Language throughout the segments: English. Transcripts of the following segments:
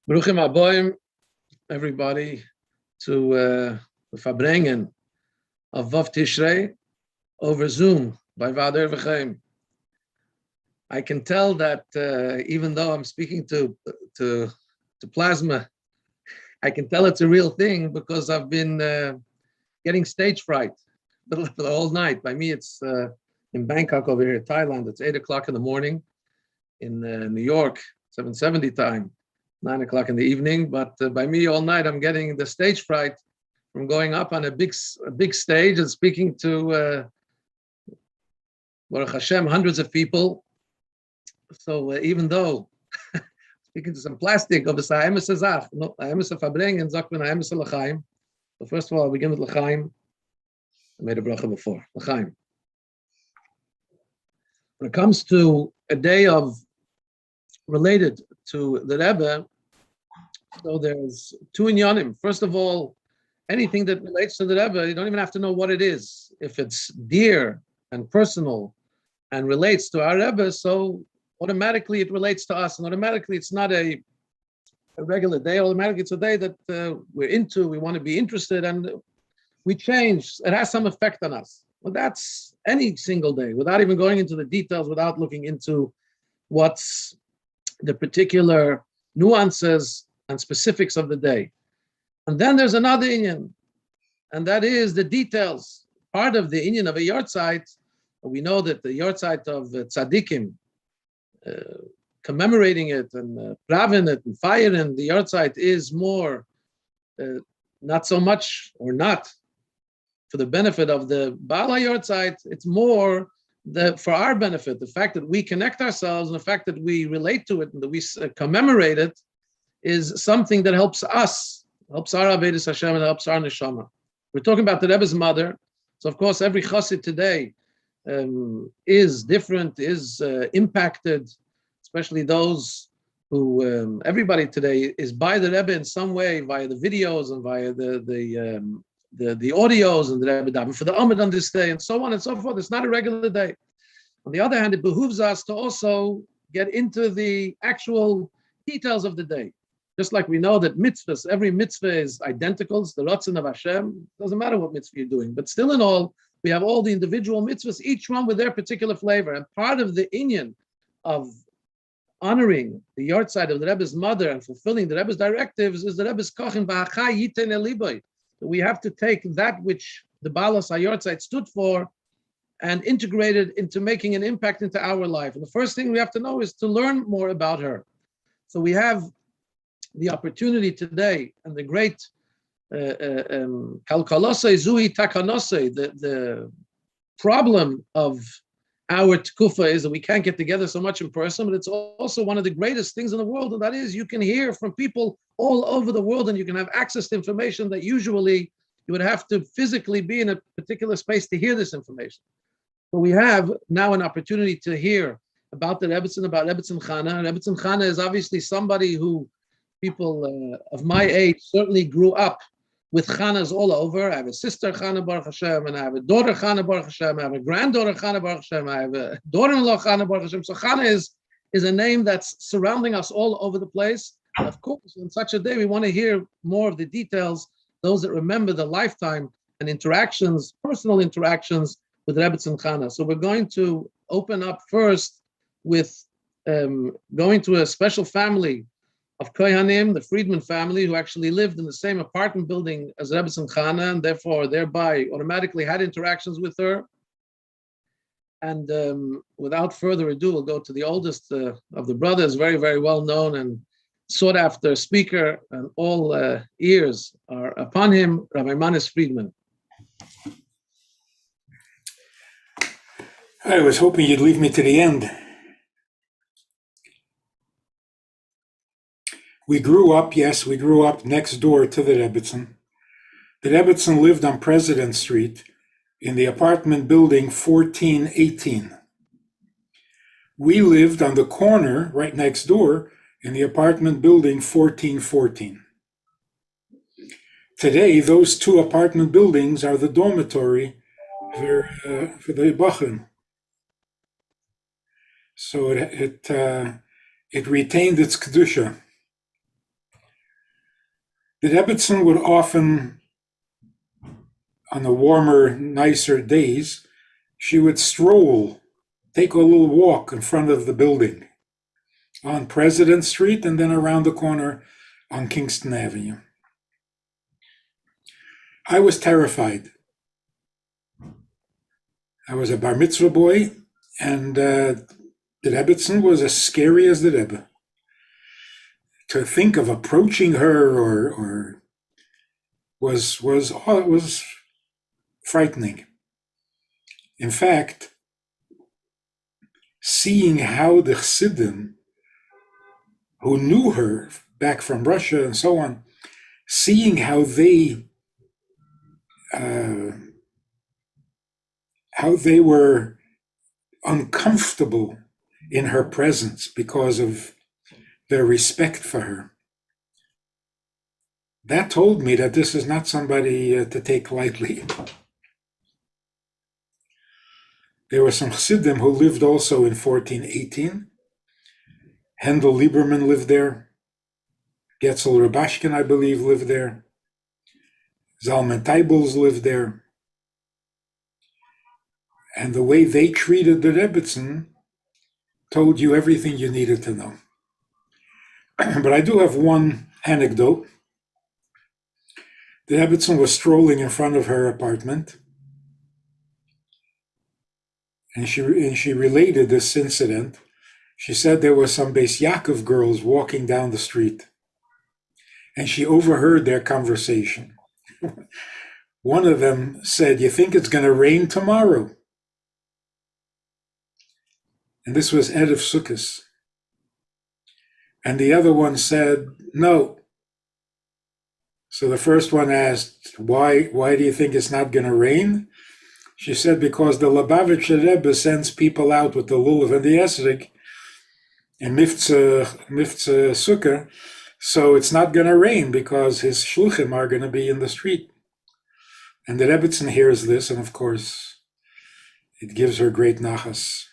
Bruchim Aboim, everybody, to the Farbrengen of Vov Tishrei over Zoom by Vechom. I can tell that even though I'm speaking to plasma, I can tell it's a real thing because I've been getting stage fright for the whole night. By me, it's in Bangkok over here, Thailand. It's 8 o'clock in the morning. In New York, 7:70 time, 9 o'clock in the evening. But by me, all night, I'm getting the stage fright from going up on a big stage and speaking to Baruch Hashem, hundreds of people. So even though speaking to some plastic of the Emes Azach, no, Emes Farbrengen, Zakman Emes L'chaim. So first of all, I'll begin with L'chaim. I made a bracha before L'chaim. When it comes to a day of related to the Rebbe, so there's two inyanim. First of all, anything that relates to the Rebbe, you don't even have to know what it is. If it's dear and personal and relates to our Rebbe, so automatically it relates to us, and automatically it's not a regular day. Automatically it's a day that we're into, we want to be interested, and we change. It has some effect on us. Well, that's any single day, without even going into the details, without looking into what's the particular nuances and specifics of the day. And then there's another inyan, and that is the details. Part of the inyan of a Yahrtzeit, we know that the Yahrtzeit of tzaddikim, commemorating it and praving it and firing the Yahrtzeit is more, not so much or not for the benefit of the Baal Yahrtzeit, it's more for our benefit, the fact that we connect ourselves and the fact that we relate to it and that we commemorate it is something that helps us, helps our Avodas Hashem and helps our neshama. We're talking about the Rebbe's mother, so of course every chassid today is different, is impacted, especially those who, everybody today is by the Rebbe in some way, via the videos and via the audios and the Rebbe daven for the Amud on this day and so on and so forth. It's not a regular day. On the other hand, it behooves us to also get into the actual details of the day. Just like we know that mitzvahs, every mitzvah is identical. It's the Ratzon of Hashem. Doesn't matter what mitzvah you're doing. But still in all, we have all the individual mitzvahs, each one with their particular flavor. And part of the inyan of honoring the Yahrtzeit of the Rebbe's mother and fulfilling the Rebbe's directives is the Rebbe's kochin v'achai yiten eliboy. We have to take that which the Balas Yahrtzeit stood for and integrate it into making an impact into our life. And the first thing we have to know is to learn more about her. So we have the opportunity today, and the great kalkalosei zui takanosei, the problem of our tkufa is that we can't get together so much in person, but it's also one of the greatest things in the world, and that is you can hear from people all over the world and you can have access to information that usually you would have to physically be in a particular space to hear this information. But we have now an opportunity to hear about the Rebbetzin, about Rebbetzin Chana. Rebbetzin Chana is obviously somebody who people of my age certainly grew up with Chanas all over. I have a sister Chana Baruch Hashem, and I have a daughter Chana Baruch Hashem, I have a granddaughter Chana Baruch Hashem, I have a daughter-in-law Chana Baruch Hashem. So Chana is a name that's surrounding us all over the place. And of course, on such a day, we want to hear more of the details, those that remember the lifetime and interactions, personal interactions with Rebbetzin Chana. So we're going to open up first with going to a special family of Kohanim, the Friedman family, who actually lived in the same apartment building as Rebbetzin Chana, and therefore thereby automatically had interactions with her. And without further ado, we'll go to the oldest of the brothers, very, very well known and sought after speaker, and all ears are upon him, Rabbi Manis Friedman. I was hoping you'd leave me to the end. We grew up next door to the Rebbetsin. The Rebbetsin lived on President Street in the apartment building 1418. We lived on the corner right next door in the apartment building 1414. Today, those two apartment buildings are the dormitory for the Bachrim. So it retained its kedusha. The Rebbetsin would often, on the warmer, nicer days, she would stroll, take a little walk in front of the building on President Street and then around the corner on Kingston Avenue. I was terrified. I was a bar mitzvah boy, and the Rebbetsin was as scary as the Rebbe. To think of approaching her or was frightening. In fact, seeing how the Chassidim, who knew her back from Russia and so on, seeing how they were uncomfortable in her presence because of their respect for her. That told me that this is not somebody to take lightly. There were some Chassidim who lived also in 1418. Hendel Lieberman lived there. Getzel Rubashkin, I believe, lived there. Zalman Tybals lived there. And the way they treated the Rebbetsin told you everything you needed to know. But I do have one anecdote. The Rebbetsin was strolling in front of her apartment, and she related this incident. She said there were some Beis Yaakov girls walking down the street, and she overheard their conversation. One of them said, "You think it's going to rain tomorrow?" And this was Erev Sukkos. And the other one said, "No." So the first one asked, why do you think it's not going to rain? She said, because the Lubavitcher Rebbe sends people out with the lulav and the esrog and miftzah sukkah, so it's not going to rain because his shluchim are going to be in the street. And the Rebbetsin hears this, and of course, it gives her great nachas.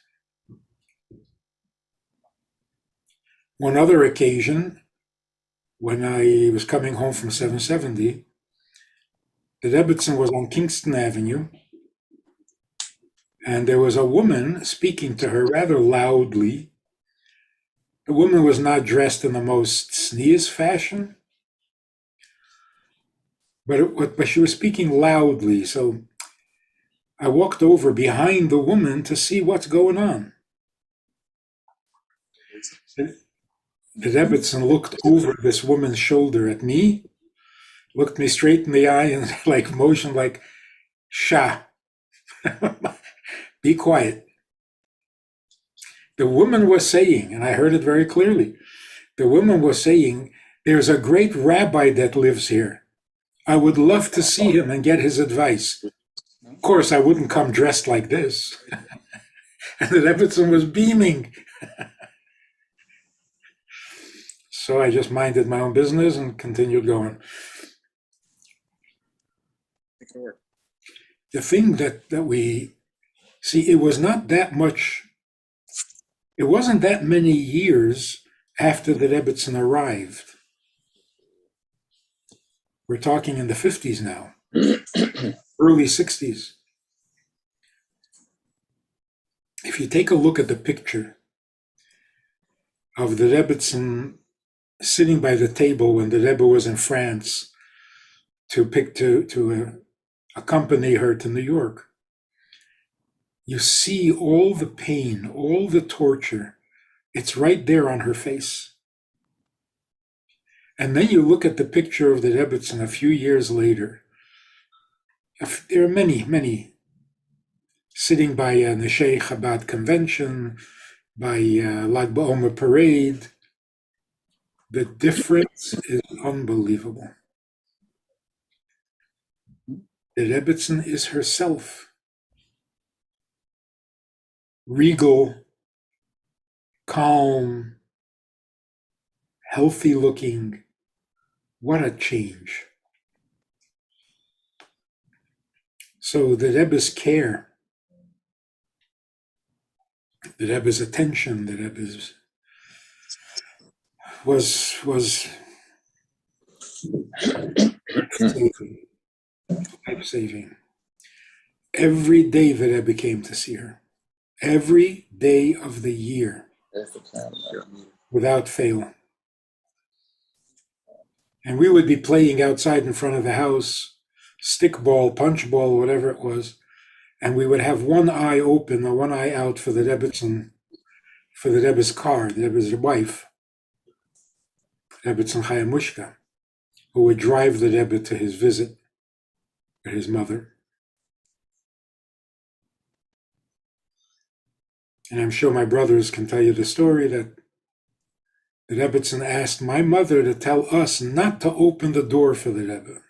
One other occasion, when I was coming home from 770, the Rebbetsin was on Kingston Avenue, and there was a woman speaking to her rather loudly. The woman was not dressed in the most sneeze fashion, but she was speaking loudly, so I walked over behind the woman to see what's going on. The Rebbetsin looked over this woman's shoulder at me, looked me straight in the eye, and motioned like, "Shah, be quiet." The woman was saying, and I heard it very clearly, the woman was saying, "There's a great rabbi that lives here. I would love to see him and get his advice. Of course, I wouldn't come dressed like this." And the Rebbetsin was beaming. So I just minded my own business and continued going. The thing that we see, it wasn't that many years after the Rebbetsin arrived. We're talking in the 50s now, early 60s. If you take a look at the picture of the Rebbetsin sitting by the table when the Rebbe was in France to accompany her to New York, you see all the pain, all the torture. It's right there on her face. And then you look at the picture of the Rebbetsin a few years later. There are many, many sitting by a Neshei Chabad convention, by Lag BaOmer parade. The difference is unbelievable. The Rebbetsin is herself. Regal, calm, healthy looking. What a change. So the Rebbe's care, the Rebbe's attention, the Rebbe's was life-saving, life-saving. Every day the Rebbe came to see her. Every day of the year, without fail. And we would be playing outside in front of the house, stickball, punchball, whatever it was, and we would have one eye open or one eye out for the Rebbetsin, for the Rebbe's car, the Rebbe's wife, Rebbetzin Chana, who would drive the Rebbe to his visit with his mother. And I'm sure my brothers can tell you the story that the Rebbetsin asked my mother to tell us not to open the door for the Rebbe,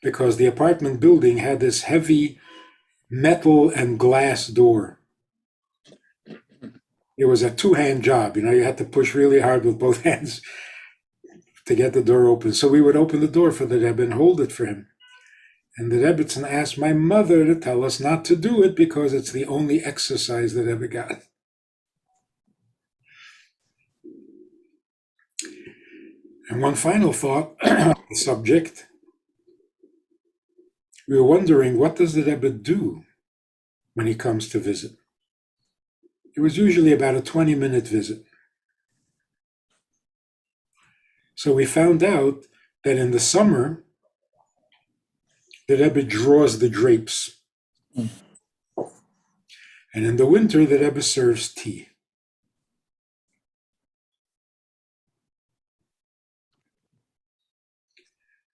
because the apartment building had this heavy metal and glass door. It was a two-hand job, you had to push really hard with both hands to get the door open. So we would open the door for the Rebbe and hold it for him. And the Rebbetsin asked my mother to tell us not to do it because it's the only exercise the Rebbe got. And one final thought on the subject. We were wondering, what does the Rebbe do when he comes to visit? It was usually about a 20-minute visit. So we found out that in the summer, the Rebbe draws the drapes. And in the winter, the Rebbe serves tea.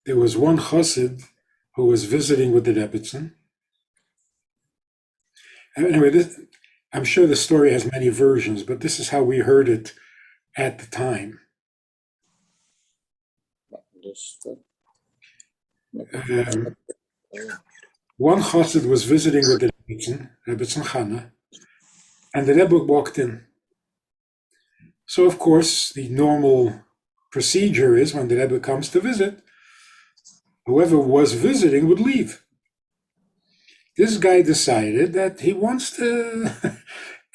There was one chassid who was visiting with the Rebbetsin. Anyway, I'm sure the story has many versions, but this is how we heard it at the time. One chassid was visiting with the Rebbetzin Chana, and the Rebbe walked in. So, of course, the normal procedure is when the Rebbe comes to visit, whoever was visiting would leave. This guy decided that he wants to,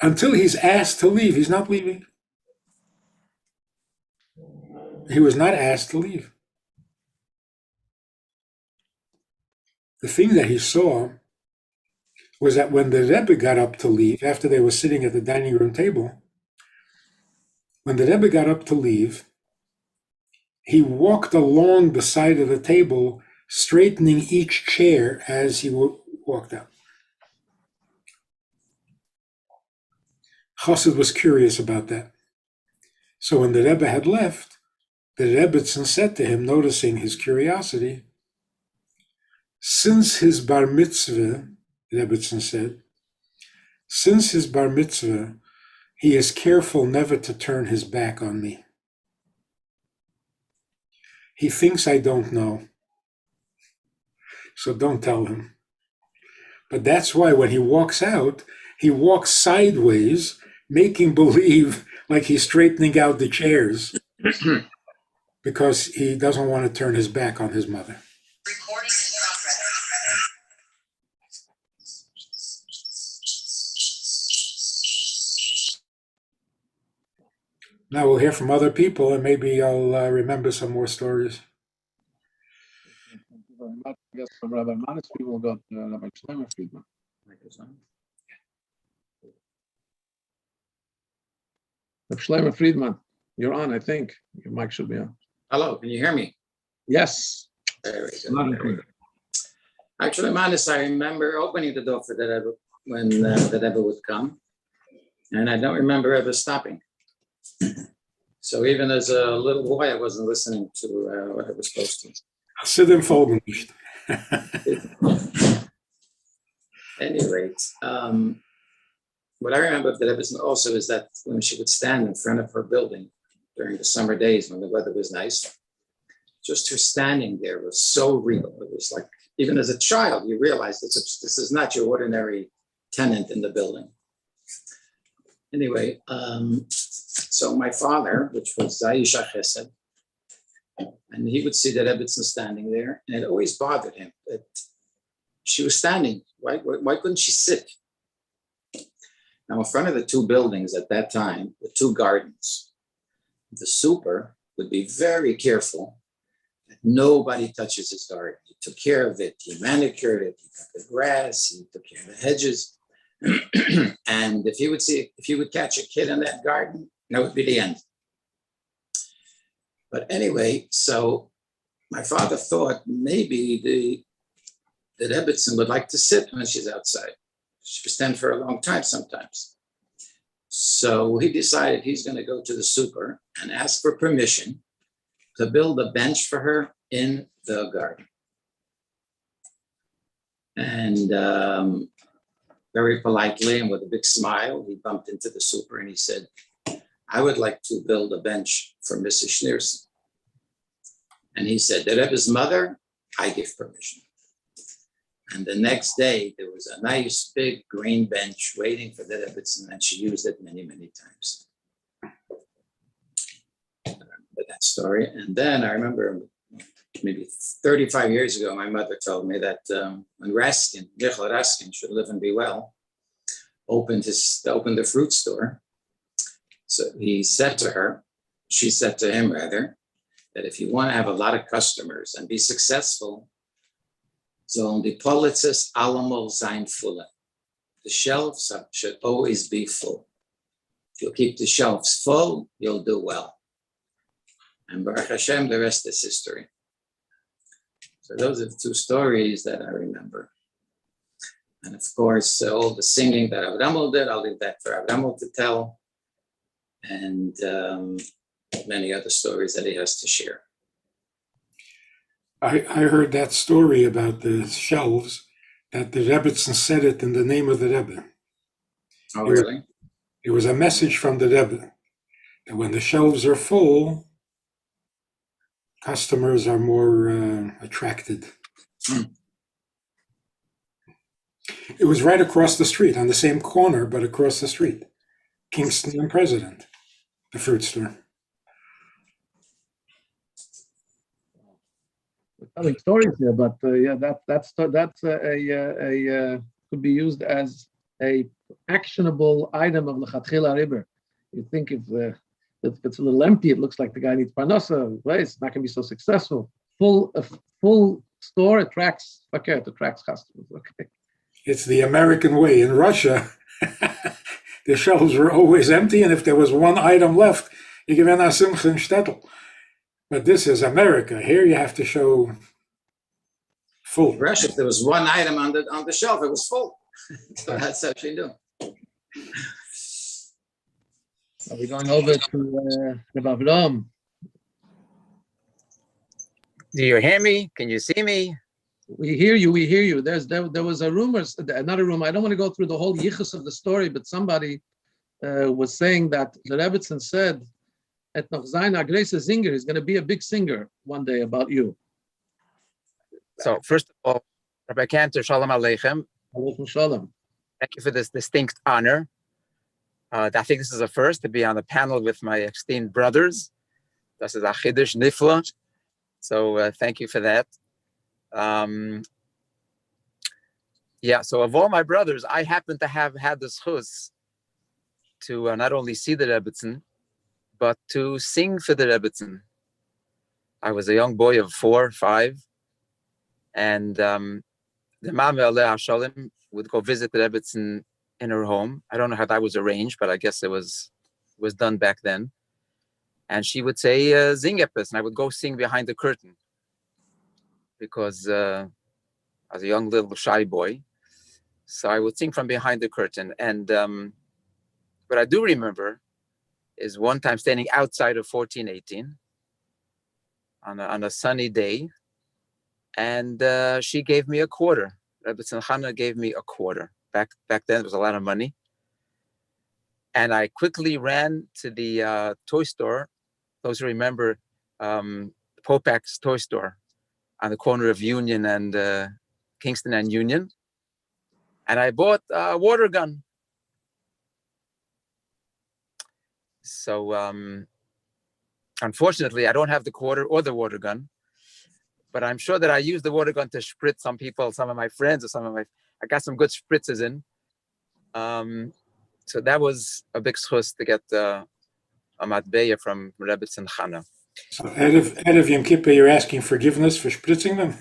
until he's asked to leave, he's not leaving. He was not asked to leave. The thing that he saw was that when the Rebbe got up to leave, after they were sitting at the dining room table, when the Rebbe got up to leave, he walked along the side of the table, straightening each chair as he walked out. Chassid was curious about that. So when the Rebbe had left, the Rebbetsin said to him, noticing his curiosity, since his bar mitzvah, the Rebbetsin said, since his bar mitzvah, he is careful never to turn his back on me. He thinks I don't know, so don't tell him. But that's why when he walks out, he walks sideways, making believe like he's straightening out the chairs because he doesn't want to turn his back on his mother. Recording in progress. Now we'll hear from other people, and maybe I'll remember some more stories. Thank you very much. I guess from Rabbi Manis, we will go to Rabbi Shloime Friedman. Rabbi Shloime Friedman, you're on, I think. Your mic should be on. Hello, can you hear me? Yes. Very Loud and good. clear. Actually, Manis, I remember opening the door for the Rebbe when the Rebbe would come, and I don't remember ever stopping. So even as a little boy, I wasn't listening to what I was supposed to. Chassidim folgen nicht. At any rate, what I remember of the Rebbetzin also is that when she would stand in front of her building during the summer days when the weather was nice, just her standing there was so real. It was like, even as a child, you realize this is not your ordinary tenant in the building. Anyway, so my father, which was Zaisha Chesed, and he would see the Rebbetsin standing there, and it always bothered him that she was standing. Why couldn't she sit? Now, in front of the two buildings at that time, the two gardens, the super would be very careful Nobody touches his garden. He took care of it. He manicured it. He cut the grass. He took care of the hedges. And if you would catch a kid in that garden, that would be the end. But anyway, so my father thought maybe the Rebbetsin would like to sit when she's outside. She would stand for a long time sometimes. So he decided he's going to go to the super and ask for permission to build a bench for her in the garden. And very politely and with a big smile, he bumped into the super and he said, I would like to build a bench for Mrs. Schneerson. And he said, the Rebbe's mother, I give permission. And the next day, there was a nice big green bench waiting for the Rebbetsin, and she used it many, many times. I remember that story. And then I remember maybe 35 years ago, my mother told me that when Raskin, Yitzchok Raskin, should live and be well, opened the fruit store. So he said to her, she said to him rather, that if you want to have a lot of customers and be successful, sollen die Politzes allemal sein volle. The shelves should always be full. If you'll keep the shelves full, you'll do well. And Baruch Hashem, the rest is history. So those are the two stories that I remember. And of course, all the singing that Avraham did, I'll leave that for Avraham to tell. And many other stories that he has to share. I heard that story about the shelves, that the Rebbetsin said it in the name of the Rebbe. Oh, really? It was a message from the Rebbe that when the shelves are full, customers are more attracted. It was right across the street, on the same corner, but across the street. Kingston and President, the fruit store. We're telling stories here, but yeah, that's could be used as a actionable item of lechatchila riber. You think if it's a little empty, it looks like the guy needs parnasa. Well, it's not going to be so successful. A full store attracts customers. Okay. It's the American way. In Russia, the shelves were always empty, and if there was one item left, you give an asimcha in shtetl. But this is America. Here you have to show full. Russia, if there was one item on the shelf, it was full. So that's how she do. Are we going over to Rebbe Avraham? Do you hear me? Can you see me? We hear you. There was a rumor, not a rumor. I don't want to go through the whole yichus of the story, but somebody was saying that the Rebbetsin said, "Et noch sein a großer singer." He's going to be a big singer one day about you. So first of all, Rabbi Cantor, Shalom Aleichem. Aleichem Shalom. Thank you for this distinct honor. I think this is a first to be on the panel with my esteemed brothers. This is a chiddush nifla. So thank you for that. So of all my brothers, I happen to have had the zchus to not only see the Rebbetsin, but to sing for the Rebbetsin. I was a young boy of 4 or 5, and the Mama Aleh Hashalom would go visit the Rebbetsin in her home. I don't know how that was arranged, but I guess it was done back then. And she would say, "Zing epis," and I would go sing behind the curtain because I was a young little shy boy. So I would sing from behind the curtain. And what I do remember is one time standing outside of 1418 on a sunny day, and she gave me a quarter. Rebbetzin Chana gave me a quarter. Back then, it was a lot of money. And I quickly ran to the toy store. Those who remember Popak's toy store on the corner of Union and Kingston and Union. And I bought a water gun. So unfortunately, I don't have the quarter or the water gun, but I'm sure that I used the water gun to spritz some people, some of my friends, or I got some good spritzes in. So that was a big schus to get a matbeya from Rebbetzin Chana. So out of Yom Kippur, you're asking forgiveness for spritzing them?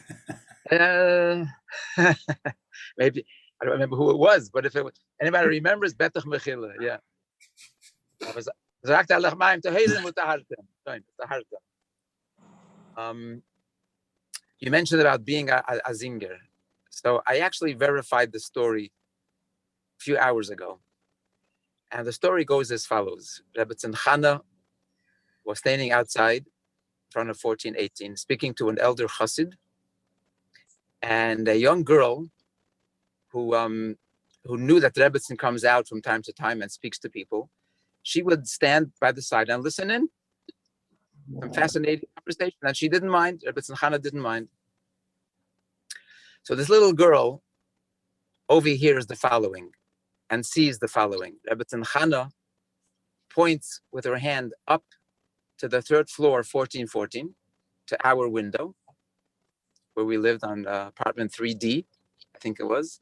Maybe, I don't remember who it was, but if it was, anybody remembers, Betach Mechila, yeah. I was sagt er Lachmaim to Heilen with the Hartem. You mentioned about being a zinger. So I actually verified the story a few hours ago. And the story goes as follows. Rebbetzin Chana was standing outside in front of 1418, speaking to an elder chassid, and a young girl who knew that Rebbetsin comes out from time to time and speaks to people. She would stand by the side and listen in. Some fascinating conversation, and she didn't mind. Rebbetzin Chana didn't mind. So this little girl overhears the following and sees the following. Rebbetzin Chana points with her hand up to the third floor, 1414, to our window, where we lived on apartment 3D, I think it was.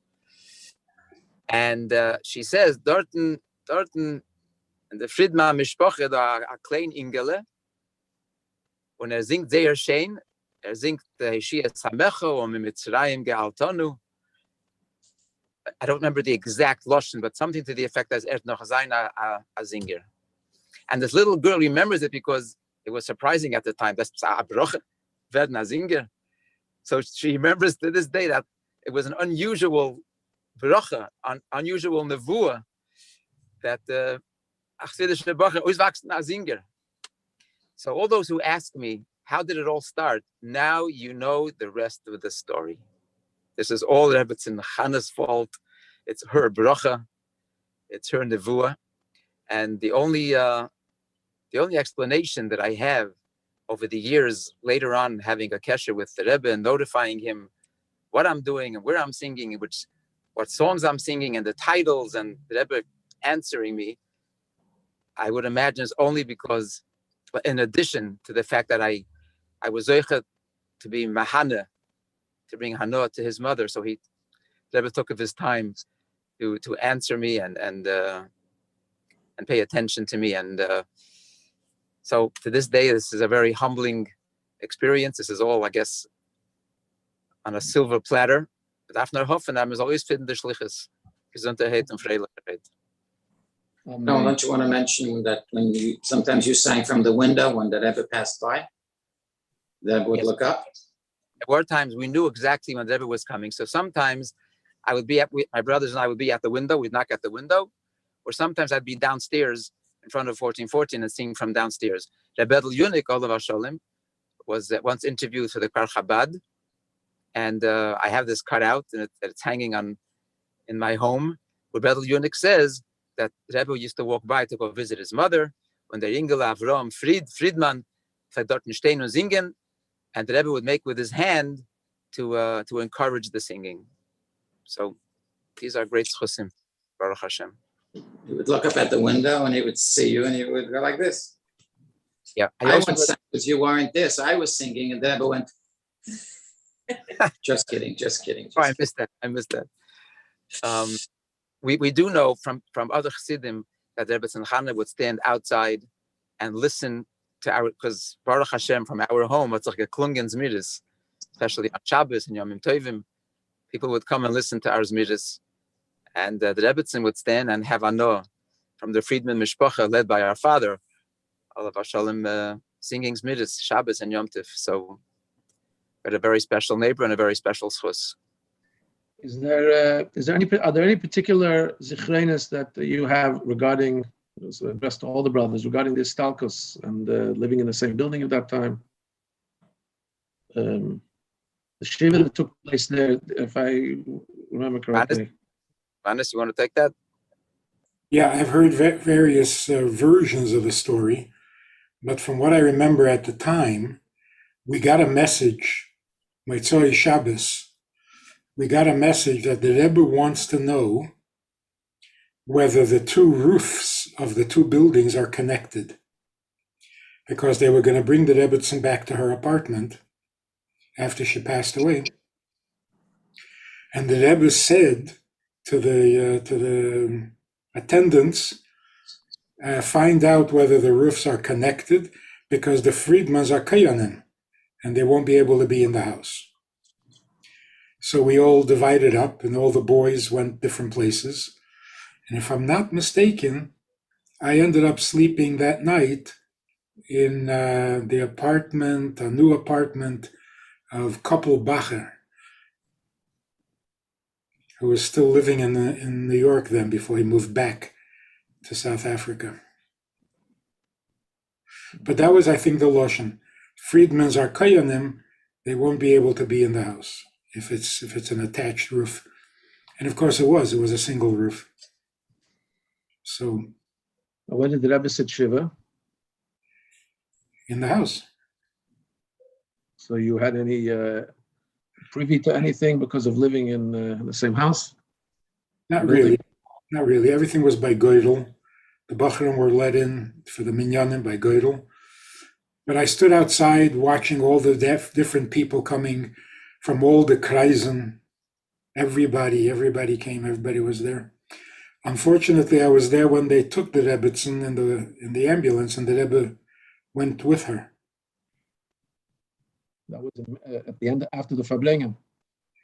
And she says, Dorten, and the Friedman Mishpoche da a klein Ingele, und singt sehr schön, singt Hashvi'i Samecho und Mitzrayim gealtonu. I don't remember the exact lashon, but something to the effect as noch sein a zinger. And this little girl remembers it because it was surprising at the time. That's a broche, werden a zinger. So she remembers to this day that it was an unusual broche, unusual nevuah, that achsidische broche auswachsen a zinger. So all those who ask me, how did it all start? Now you know the rest of the story. This is all Rebbetzin Chana's fault. It's her bracha. It's her nevuah. And the only explanation that I have over the years, later on, having a kesher with the Rebbe and notifying him what I'm doing and where I'm singing, what songs I'm singing and the titles, and the Rebbe answering me, I would imagine it's only because, in addition to the fact that I was zoichet to be mahana, to bring hanoah to his mother, so the Rebbe took of his time to answer me and pay attention to me, and so to this day, this is a very humbling experience. This is all, I guess, on a silver platter. After Hoffenheim is always fit in the Shlichus. Gesundheit and Freilichkeit. No, don't you want to mention that when sometimes you sang from the window when the Rebbe passed by? The Rebbe would look up? There were times we knew exactly when the Rebbe was coming. So sometimes I would be my brothers and I would be at the window. We'd knock at the window. Or sometimes I'd be downstairs in front of 1414 and sing from downstairs. Rebbetzin Chana, Olav Hasholem, was once interviewed for the Kar Chabad. And I have this cut out and it's hanging in my home. Where Rebbetzin Chana says that Rebbe used to walk by to go visit his mother. When the Rebbe Avraham Friedman said dort stehen und singen, and the Rebbe would make with his hand to encourage the singing. So these are great schusim, Baruch Hashem. He would look up at the window and he would see you and he would go like this. Yeah, I once sang because you weren't there, so I was singing and the Rebbe went. Just kidding. Oh, I missed that. We do know from other chassidim that Rebbetzin Chana would stand outside and listen to our, because Baruch Hashem, from our home, it's like a klungens midas, especially on Shabbos and Yomim Tovim, people would come and listen to our zmidas, and the Rebbetzin would stand and have anoah from the Friedman Mishpacha, led by our father, Olav Hasholem, singing zmidas, Shabbos and Yom Tov. So we had a very special neighbor and a very special schus. Are there any particular zichreines that you have regarding, addressed to all the brothers, regarding this stalkos and living in the same building at that time? The shiva that took place there, if I remember correctly. Manis, you want to take that? Yeah, I've heard various versions of the story, but from what I remember at the time, we got a message, Motzei Shabbos, we got a message that the Rebbe wants to know whether the two roofs of the two buildings are connected, because they were going to bring the Rebbetsin back to her apartment after she passed away. And the Rebbe said to the attendants, find out whether the roofs are connected, because the Friedmans are Kayanim, and they won't be able to be in the house. So we all divided up, and all the boys went different places. And if I'm not mistaken, I ended up sleeping that night in the apartment, a new apartment of couple Bacher, who was still living in New York then before he moved back to South Africa. But that was, I think, the Loshen. Friedmans are Kayanim, they won't be able to be in the house if it's an attached roof. And of course it was a single roof. So when did the Rebbe sit Shiva? In the house. So you had any privy to anything because of living in the same house? Not really. Everything was by Geudel. The Bachrim were let in for the minyanim by Geudel. But I stood outside watching all the different people coming from all the kreisen. Everybody came, everybody was there. Unfortunately, I was there when they took the Rebbetsin in the ambulance, and the Rebbe went with her. That was at the end, after the Farbrengen.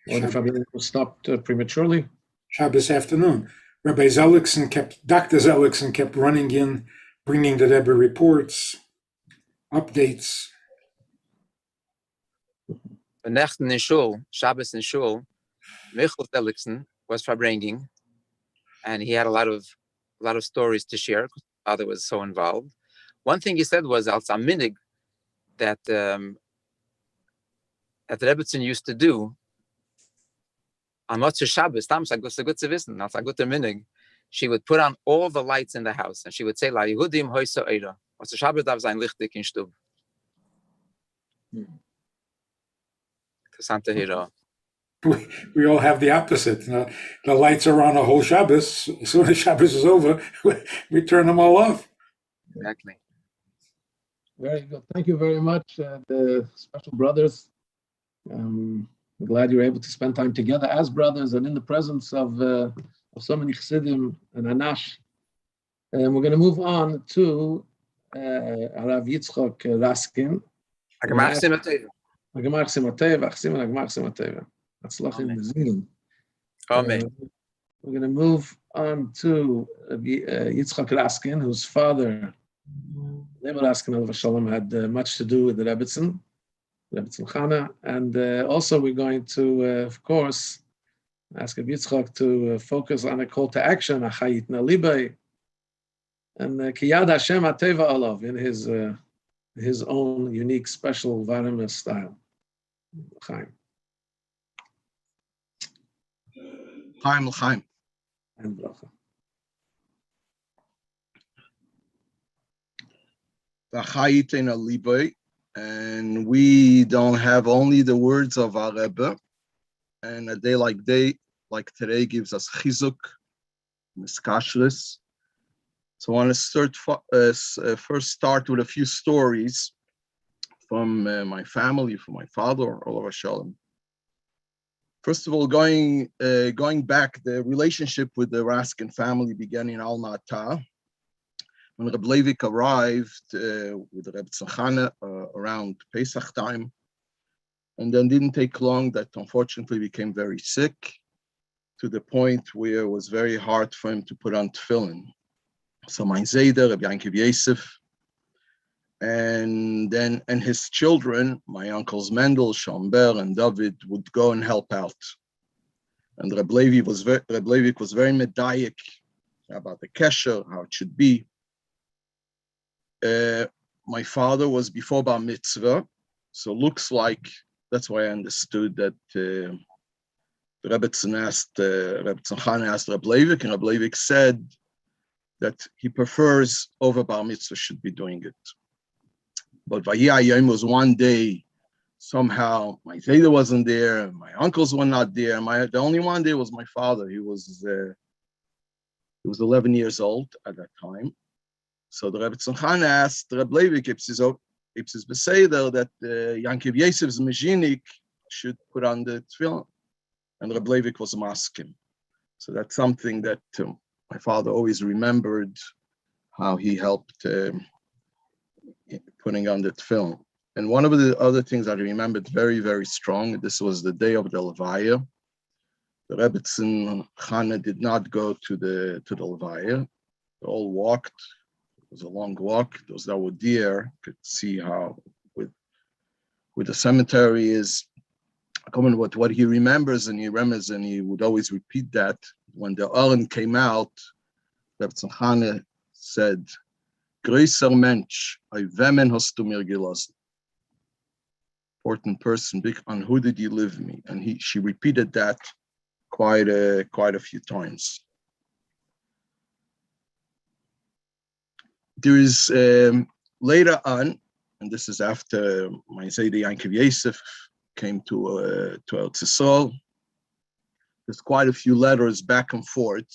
Or the Farbrengen was stopped prematurely? Shabbos afternoon. Dr. Zelickson kept running in, bringing the Rebbe reports, updates. The next in Shul, Shabbos in Shul, Michael Zelickson was Farbrengen, and he had a lot of stories to share. Father was so involved. One thing he said was als a minig that the Rebbetsin used to do on Motzei Shabbos, als a guter minig, she would put on all the lights in the house, and she would say, La Yehudim hoysa eira. Motzei Shabbos darf sein lichtig in Stub. Interessante Hira. We all have the opposite. You know, the lights are on a whole Shabbos. As soon as Shabbos is over, we turn them all off. Exactly. Very good. Thank you very much, the special brothers. I'm glad you were able to spend time together as brothers and in the presence of so many Chassidim and Anash. And we're going to move on to Rabbi Yitzchok Raskin. We're going to move on to Yitzchok Raskin, whose father, Rebbe Raskin had much to do with the Rebbetzin Chana, and also we're going to, of course, ask Rabbi Yitzchok to focus on a call to action, Achayit Nalibay, and Kiyad Hashem Ateva Olav in his own unique, special Varima style. Chaim. Chaim. And bracha. And we don't have only the words of our Rebbe, and a day like today gives us chizuk, miskashris. So I want to first start with a few stories from my family, from my father, Olav Shalom. First of all, going back, the relationship with the Raskin family began in Alma-Ata. When Rebbe Leivik arrived with the Rebbetzin Chana around Pesach time, and then didn't take long that unfortunately became very sick, to the point where it was very hard for him to put on tefillin. So my Zayda, Rabbi Yankiv Yosef, and his children, my uncles Mendel, Shamber, and David, would go and help out. And Rebbe Leivik was very medayik about the kesher, how it should be. My father was before Bar Mitzvah, so looks like that's why I understood that the Rebbetsin Chana asked Rebbe Leivik, and Rebbe Leivik said that he prefers over Bar Mitzvah should be doing it. But Vayiyayim was one day, somehow my Zayda wasn't there, my uncles were not there. The only one there was my father. He was 11 years old at that time. So the Rebbetzin Chana asked Rebbe Leivik if it's beseder that Yankiv Yosef's Mejinik should put on the tefillin, and Rebbe Leivik was masking. So that's something that my father always remembered, how he helped putting on that film. And one of the other things I remembered very, very strong, this was the day of the Levaya. The Rebbetzin Chana did not go to the Levaya. They all walked. It was a long walk. Those that were there could see how with the cemetery is coming with what he remembers, and he remembers, and he would always repeat that. When the urn came out, Rebbetzin Chana said, "Größer Mensch, ein Wemen hast du mir gelassen." Important person, big, on who did you leave me? And she repeated that quite a few times. There is later on, and this is after my Zaydi Yankov Yosef came to Eretz Yisrael. There's quite a few letters back and forth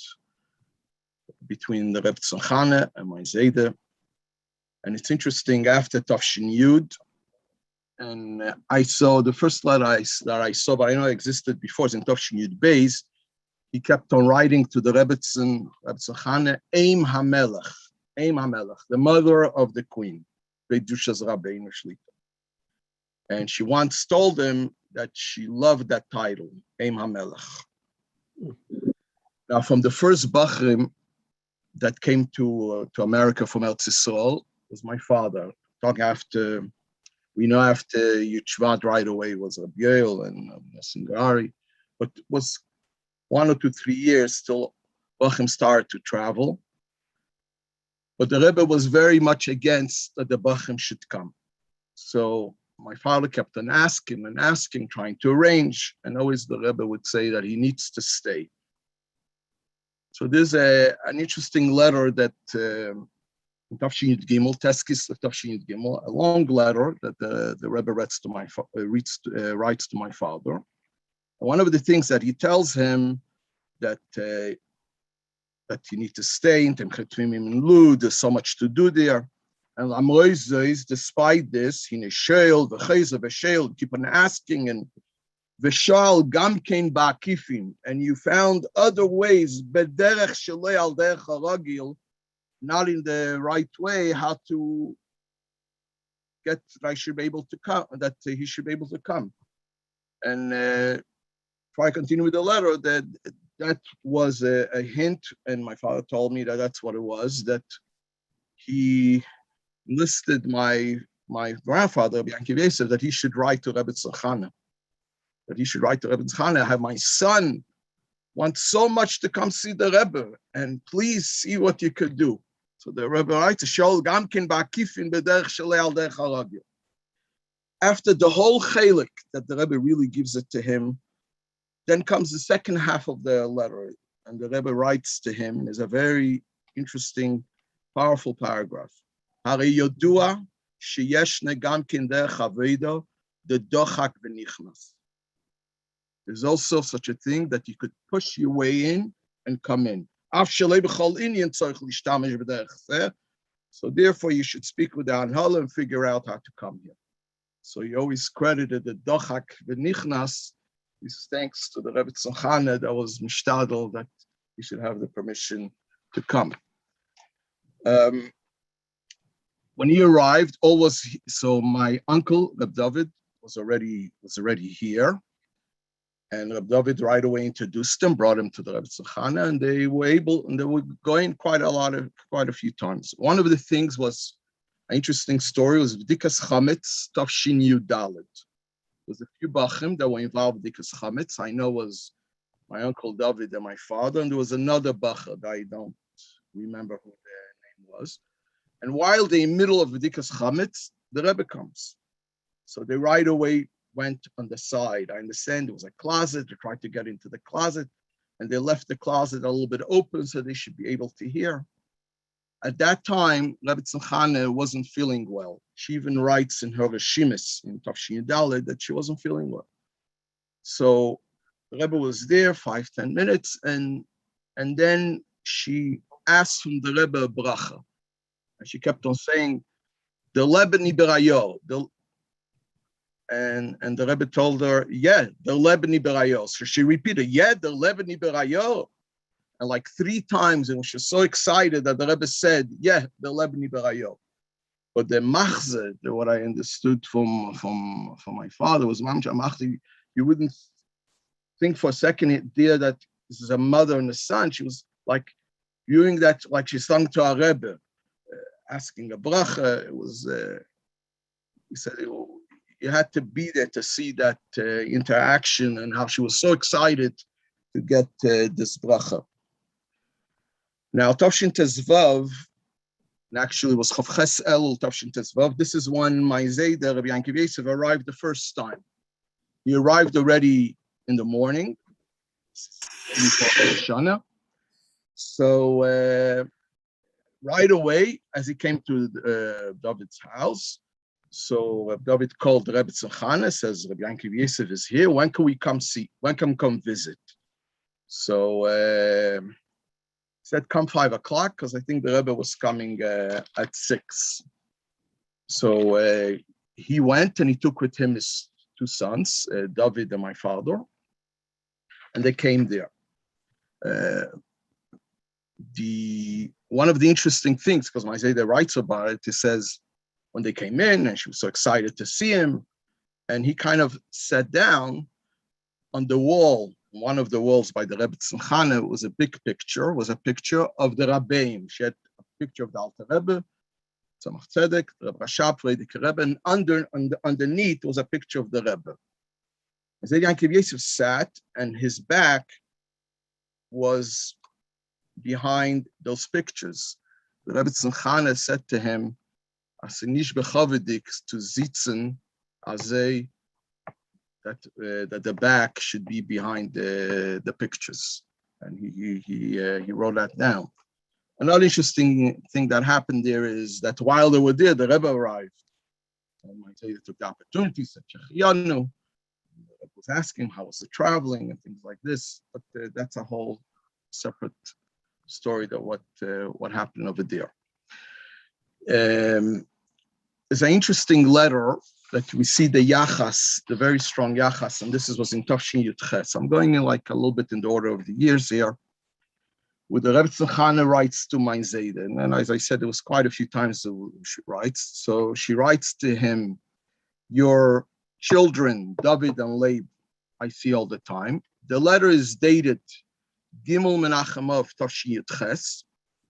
between the Rebbetzin Chana and my Zaydi. And it's interesting, after Tafshin Yud, and I saw the first letter that I saw, but I know it existed before, is in Tafshin Yud Beis. He kept on writing to the Rebbetzin Chana, Eim HaMelech, the mother of the queen, Bedushas Rabbeinu Shlita. And she once told him that she loved that title, Eim HaMelech. Now, from the first Bachrim that came to America from Eretz Yisrael was my father. Talking after Yitzchak right away was Rabbi Yoel and Singari, but it was 1 or 2, 3 years till Bachrim started to travel. But the Rebbe was very much against that the Bachrim should come. So my father kept on asking, trying to arrange, and always the Rebbe would say that he needs to stay. So there's an interesting letter that Tafshin Yud Gimel, Teskis of Tafshin Yud Gimel, a long letter that the Rebbe writes to my father. And one of the things that he tells him that you need to stay in Lud, there's so much to do there. And despite this, he keep on asking, and Vishal Gamkein Ba'akifim, and you found other ways, bederech shelei al derech haragil, not in the right way, how to get that I should be able to come, that he should be able to come. And if I continue with the letter, that was a hint, and my father told me that that's what it was, that he enlisted my grandfather, Yankov Yosef, that he should write to Rebbetzin Chana. I have my son wants so much to come see the Rebbe, and please see what you could do. So the Rebbe writes, after the whole chelik that the Rebbe really gives it to him, then comes the second half of the letter, and the Rebbe writes to him. There's a very interesting, powerful paragraph. Hare yodua sheyeshne gamkin derech aveda the dochak v'nichnas. There's also such a thing that you could push your way in and come in. So therefore, you should speak with the Anhala and figure out how to come here. So he always credited the dochak v'nichnas. This thanks to the Rebbetzin Chana that was mishtadel that he should have the permission to come. When he arrived, so my uncle Reb David was already here, and Reb David right away introduced him, brought him to the Rebbetzin Chana, and they were going quite a few times. One of the things was an interesting story was V'dikas Chametz Tafshin Yudaled. There was a few bachim that were involved with V'dikas Chametz. I know was my uncle David and my father, and there was another bacher that I don't remember who their name was. And while they're in the middle of V'dikas Chametz, the Rebbe comes. So they right away went on the side. I understand there was a closet. They tried to get into the closet, and they left the closet a little bit open so they should be able to hear. At that time, Rebbetzin Chana wasn't feeling well. She even writes in her Reshimis in Tafshin Yudaled that she wasn't feeling well. So the Rebbe was there 5-10 minutes, and then she asked from the Rebbe a bracha. And she kept on saying, the Lebeni Berayo. And the Rebbe told her, yeah, the Lebeni Berayo. So she repeated, yeah, the Lebeni Berayo. And like 3 times, and she was so excited that the Rebbe said, yeah, the Lebeni Berayo. But the machze, what I understood from my father was mamsha machze. You wouldn't think for a second there that this is a mother and a son. She was like viewing that like she sung to our Rebbe, asking a bracha. It was, he said, you had to be there to see that interaction and how she was so excited to get this bracha. Now, Tavshin Tezvav, actually was Chavches Elul Tavshin Tezvav. This is when my Zayda, Rabbi Yankiv Yosef, arrived the first time. He arrived already in the morning, before Chanah. So right away, as he came to David's house, so David called Rebbetzin Chana, says, Rabbi Yankiv Yosef is here. When can we come see? When can we come visit? So he said, come 5 o'clock, because I think the Rebbe was coming at 6. So he went and he took with him his 2 sons, David and my father, and they came there. One of the interesting things, because my Zayda writes about it, he says, when they came in and she was so excited to see him, and he kind of sat down on the wall. One of the walls by the Rebbetzin Chana was a big picture, was a picture of the Rabbeim. She had a picture of the Alter Rebbe, Tzemach Tzedek, Rebbe Rashab, Frierdiker Rebbe, and underneath was a picture of the Rebbe. As Yankiv Yosef sat, and his back was behind those pictures. The Rebbetzin Chana said to him, "As nicht bechavedik to sitzen, azay." That the back should be behind the pictures, and he wrote that down. Another interesting thing that happened there is that while they were there, the Rebbe arrived. And my Zayda took the opportunity, said Shechianu, was asking how was the traveling and things like this. But that's a whole separate story that what happened over there. There's an interesting letter that we see the yachas, the very strong yachas, and this was in Tavshin Yudches. I'm going in like a little bit in the order of the years here. With the Rebbetzin Chana writes to my Zayda, and as I said, there was quite a few times that she writes. So she writes to him, your children, David and Leib, I see all the time. The letter is dated Gimel Menachemov Tavshin Yudches.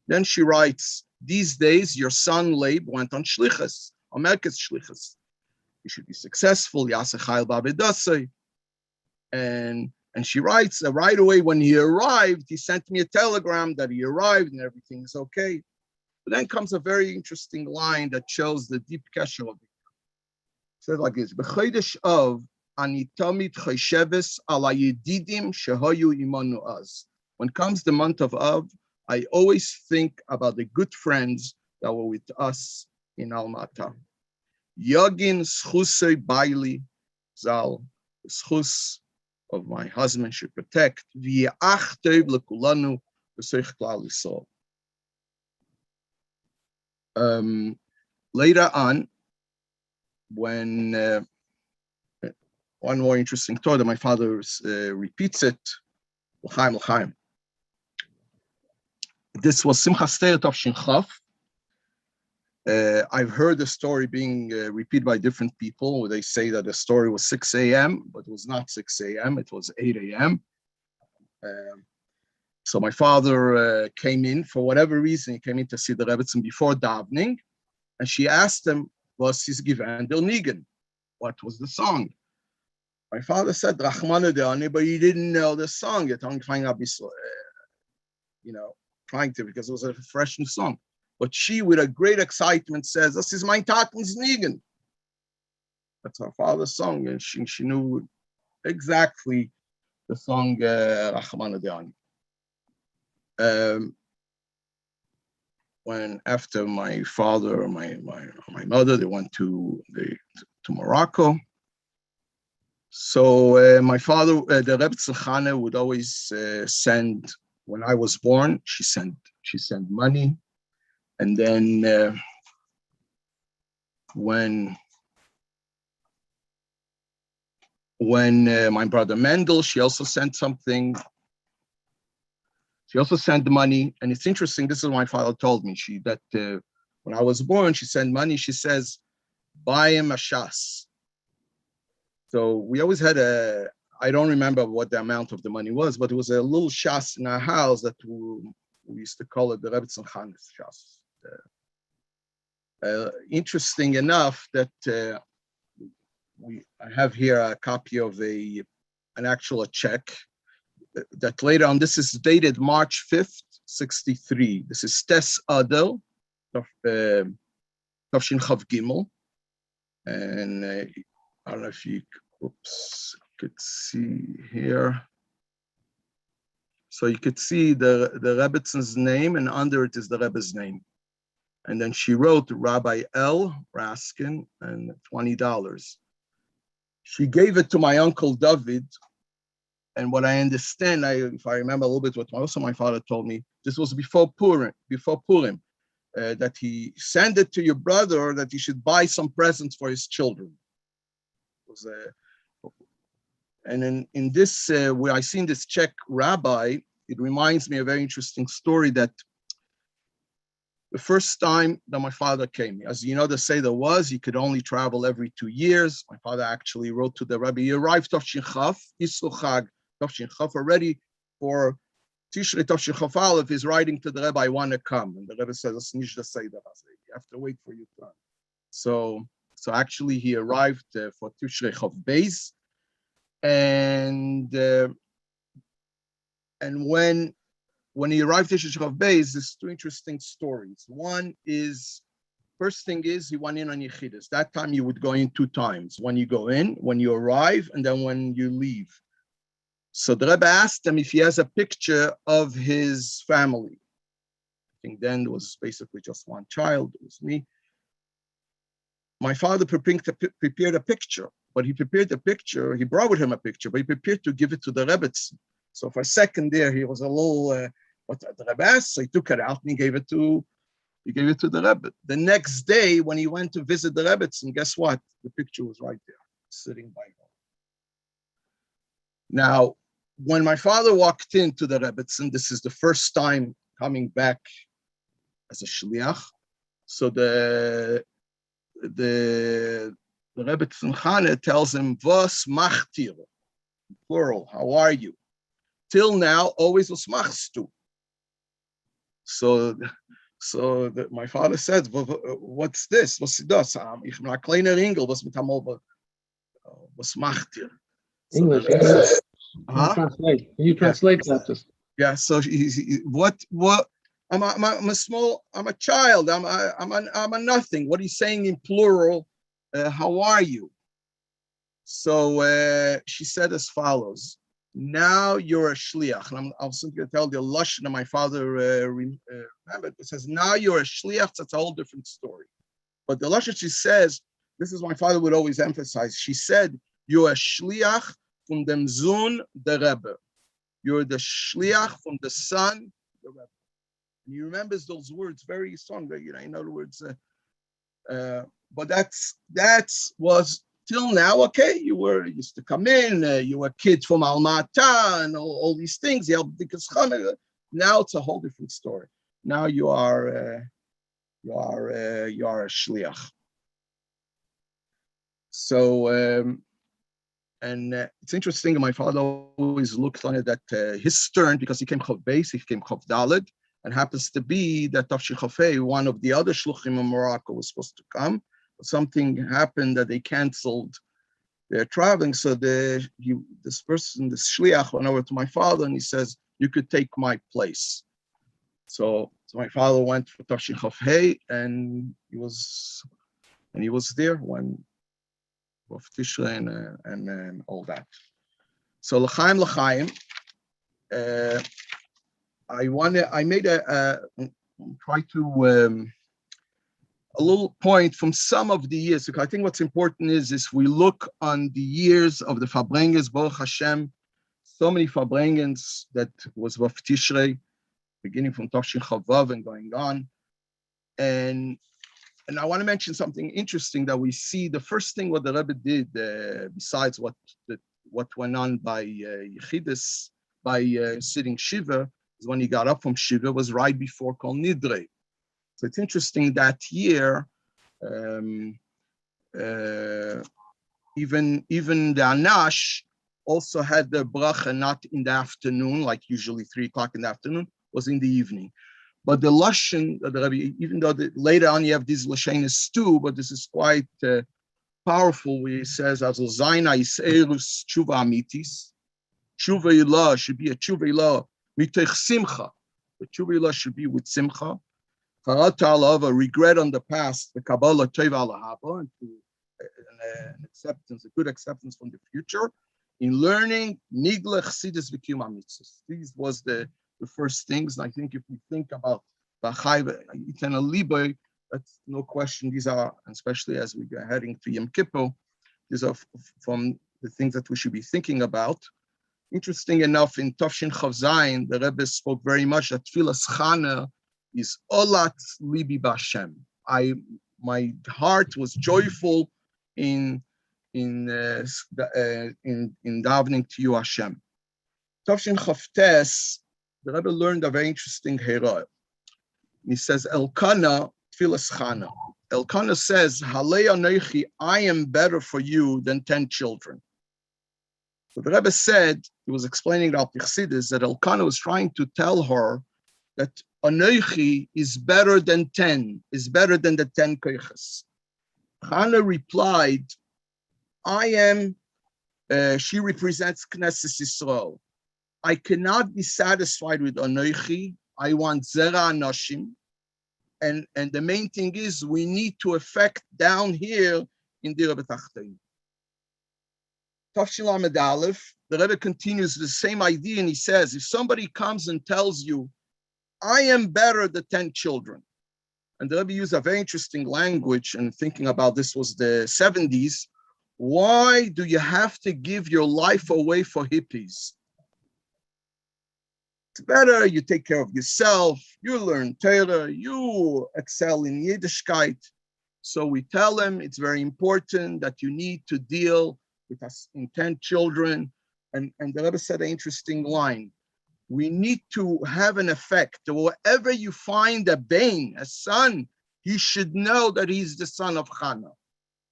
Then she writes, these days your son Leib went on Shlichus, America's Shlichus. He should be successful. And she writes right away when he arrived, he sent me a telegram that he arrived and everything is okay. But then comes a very interesting line that shows the deep kesher of it. It says like this: "B'chodesh Av ani tamid chosheves ala yedidim shehayu imanu az." When comes the month of Av, I always think about the good friends that were with us in Almata. Yogin schusei baili zal, the schus of my husband should protect. V'yach tov lekulanu b'seich klal Yisrael. Later on, when one more interesting thought that my father repeats it, l'chaim, l'chaim. This was Simchas Torah Tavshin Chaf. I've heard the story being repeated by different people where they say that the story was 6 a.m., but it was not 6 a.m., it was 8 a.m. So my father came in, for whatever reason, he came in to see the Rebbetsin before davening, and she asked him, was his Givan Del Nigan? What was the song? My father said, Rachmana De'ani, but he didn't know the song yet. I'm trying to, because it was a fresh new song. But she, with a great excitement, says, this is my Taten's Nigan. That's her father's song, and she knew exactly the song Rachmana De'ani. When after my father or my mother, they went to Morocco. So my father, the Rebbetzin Chana would always send, when I was born, she sent money. And then when my brother Mendel, she also sent something. She also sent the money. And it's interesting, this is what my father told me, that when I was born, she sent money. She says, buy him a shas. So we always had I don't remember what the amount of the money was, but it was a little shas in our house that we used to call it the Rebbetzin Chana shas. Interesting enough that I have here a copy of an actual check that later on, this is dated March 5th, 63. This is Tes Adel, Tafshin Chav Gimel. And I don't know if you could see here. So you could see the Rebbetzin's name, and under it is the Rebbe's name. And then she wrote Rabbi L. Raskin and $20. She gave it to my uncle David. And what I understand, if I remember a little bit what also my father told me, this was before Purim, that he sent it to your brother that he should buy some presents for his children. And in this, where I seen this Czech rabbi, it reminds me of a very interesting story that the first time that my father came, as you know, the Seder was, he could only travel every 2 years. My father actually wrote to the Rebbe, he arrived Tafshin Chaf, Yisrochag, Tafshin Chaf, already for Tishrei Tafshin Chaf Aleph, is writing to the Rebbe, I want to come. And the Rebbe says, it's nicht the Seder, you have to wait for your turn. So actually he arrived for Tishrei Chaf Beis. And when he arrived at Tishrei Chaf Beis, there's two interesting stories. One is, first thing is, he went in on Yechidus. That time you would go in 2 times. When you go in, when you arrive, and then when you leave. So the Rebbe asked him if he has a picture of his family. I think then there was basically just one child, it was me. My father prepared a picture, but he prepared a picture, he brought with him a picture, but he prepared to give it to the Rebbetsin. So for a second there, he was a little, what the Rebbe asked, so he took it out and he gave it to the Rebbe. The next day, when he went to visit the Rebbetsin, guess what? The picture was right there, sitting by him. Now, when my father walked into the Rebbetsin, this is the first time coming back as a Shliach. So the Rebbetzin Chana tells him, "Vos machtir," plural. How are you? Till now, always was machstu. So my father said, "What's this? What's das? Ich bin ein kleiner Engel. Was mit amol? Was machtir?" English. Translate. Can you translate that? Just yeah. So what? I'm a small. I'm a child. I'm a nothing. What he's saying in plural. How are you? So she said as follows. Now you're a shliach. And I'm simply going to tell the lashon that my father remembered. It says, now you're a shliach. That's a whole different story. But the lashon she says, this is my father would always emphasize. She said, you're a shliach from dem Zun the Rebbe. You're the shliach from the son, the Rebbe. And he remembers those words very strong. In other words, but that was till now, okay, you used to come in, you were a kid from Almata and all these things. Now it's a whole different story. Now you are a shliach. So, and it's interesting, my father always looked on it that his turn, because he came Chav Beis, he came Chav Daled, and happens to be that Tafshin Chafei, one of the other shluchim in Morocco, was supposed to come. Something happened that they canceled their traveling. So this shliach, went over to my father and he says, "You could take my place." So my father went for Tafshin Chafei, and he was there when Vov Tishrei and all that. So l'chaim. I made try to. A little point from some of the years, because I think what's important is we look on the years of the Farbrengens, Baruch Hashem, so many Farbrengens that was Vov Tishrei, beginning from Tafshin Chavav and going on. And I want to mention something interesting that we see. The first thing what the Rebbe did, besides what went on by Yechidus, by sitting Shiva, is when he got up from Shiva, was right before Kol Nidre. So it's interesting that year, even the Anash also had the bracha not in the afternoon, like usually 3 o'clock in the afternoon, was in the evening. But the Lashon, the Rebbe, even though later on you have these Lashonis too, but this is quite powerful, where he says, "Azo Zaina Iserus Tshuva Amitis." Tshuva Ilah should be a Tshuva Ilah mitech Simcha. The Tshuva Ilah should be with Simcha. Charata Alava, regret on the past, the Kabbalah Teva Alahaba, and an acceptance, a good acceptance from the future. In learning, Niglech Chassidus V'Kiyum HaMitzvos. These was the first things. And I think if we think about B'chai Eternal Libe, that's no question. These are, especially as we are heading to Yom Kippur, these are from the things that we should be thinking about. Interesting enough, in Tafshin Chav Zayin, the Rebbe spoke very much that Tfilas Chanah is Olat Libi B'Hashem. My heart was joyful in davening to you, Hashem. Tafshin Chavtes, the Rebbe learned a very interesting hero. He says, Elkanah Tfilas Chana. Elkanah says, Halei Anochi, I am better for you than 10 children. So the Rebbe said, he was explaining about Chassidus, that Elkanah was trying to tell her that Anochi is better than 10, is better than the 10 koiches. Chana replied, she represents Knesset Yisrael. I cannot be satisfied with Anochi. I want Zera Anashim. And the main thing is we need to affect down here in the Rebbe Tachtein. Tafshil Lamed Aleph, the Rebbe continues the same idea, and he says, if somebody comes and tells you, I am better than 10 children, and the Rebbe used a very interesting language, and thinking about this was the 70s, why do you have to give your life away for hippies? It's better you take care of yourself, you learn Torah, you excel in Yiddishkeit. So we tell them it's very important that you need to deal with us in 10 children. And the Rebbe said an interesting line. We need to have an effect. Wherever you find a Bain, a son, he should know that he's the son of Chanah.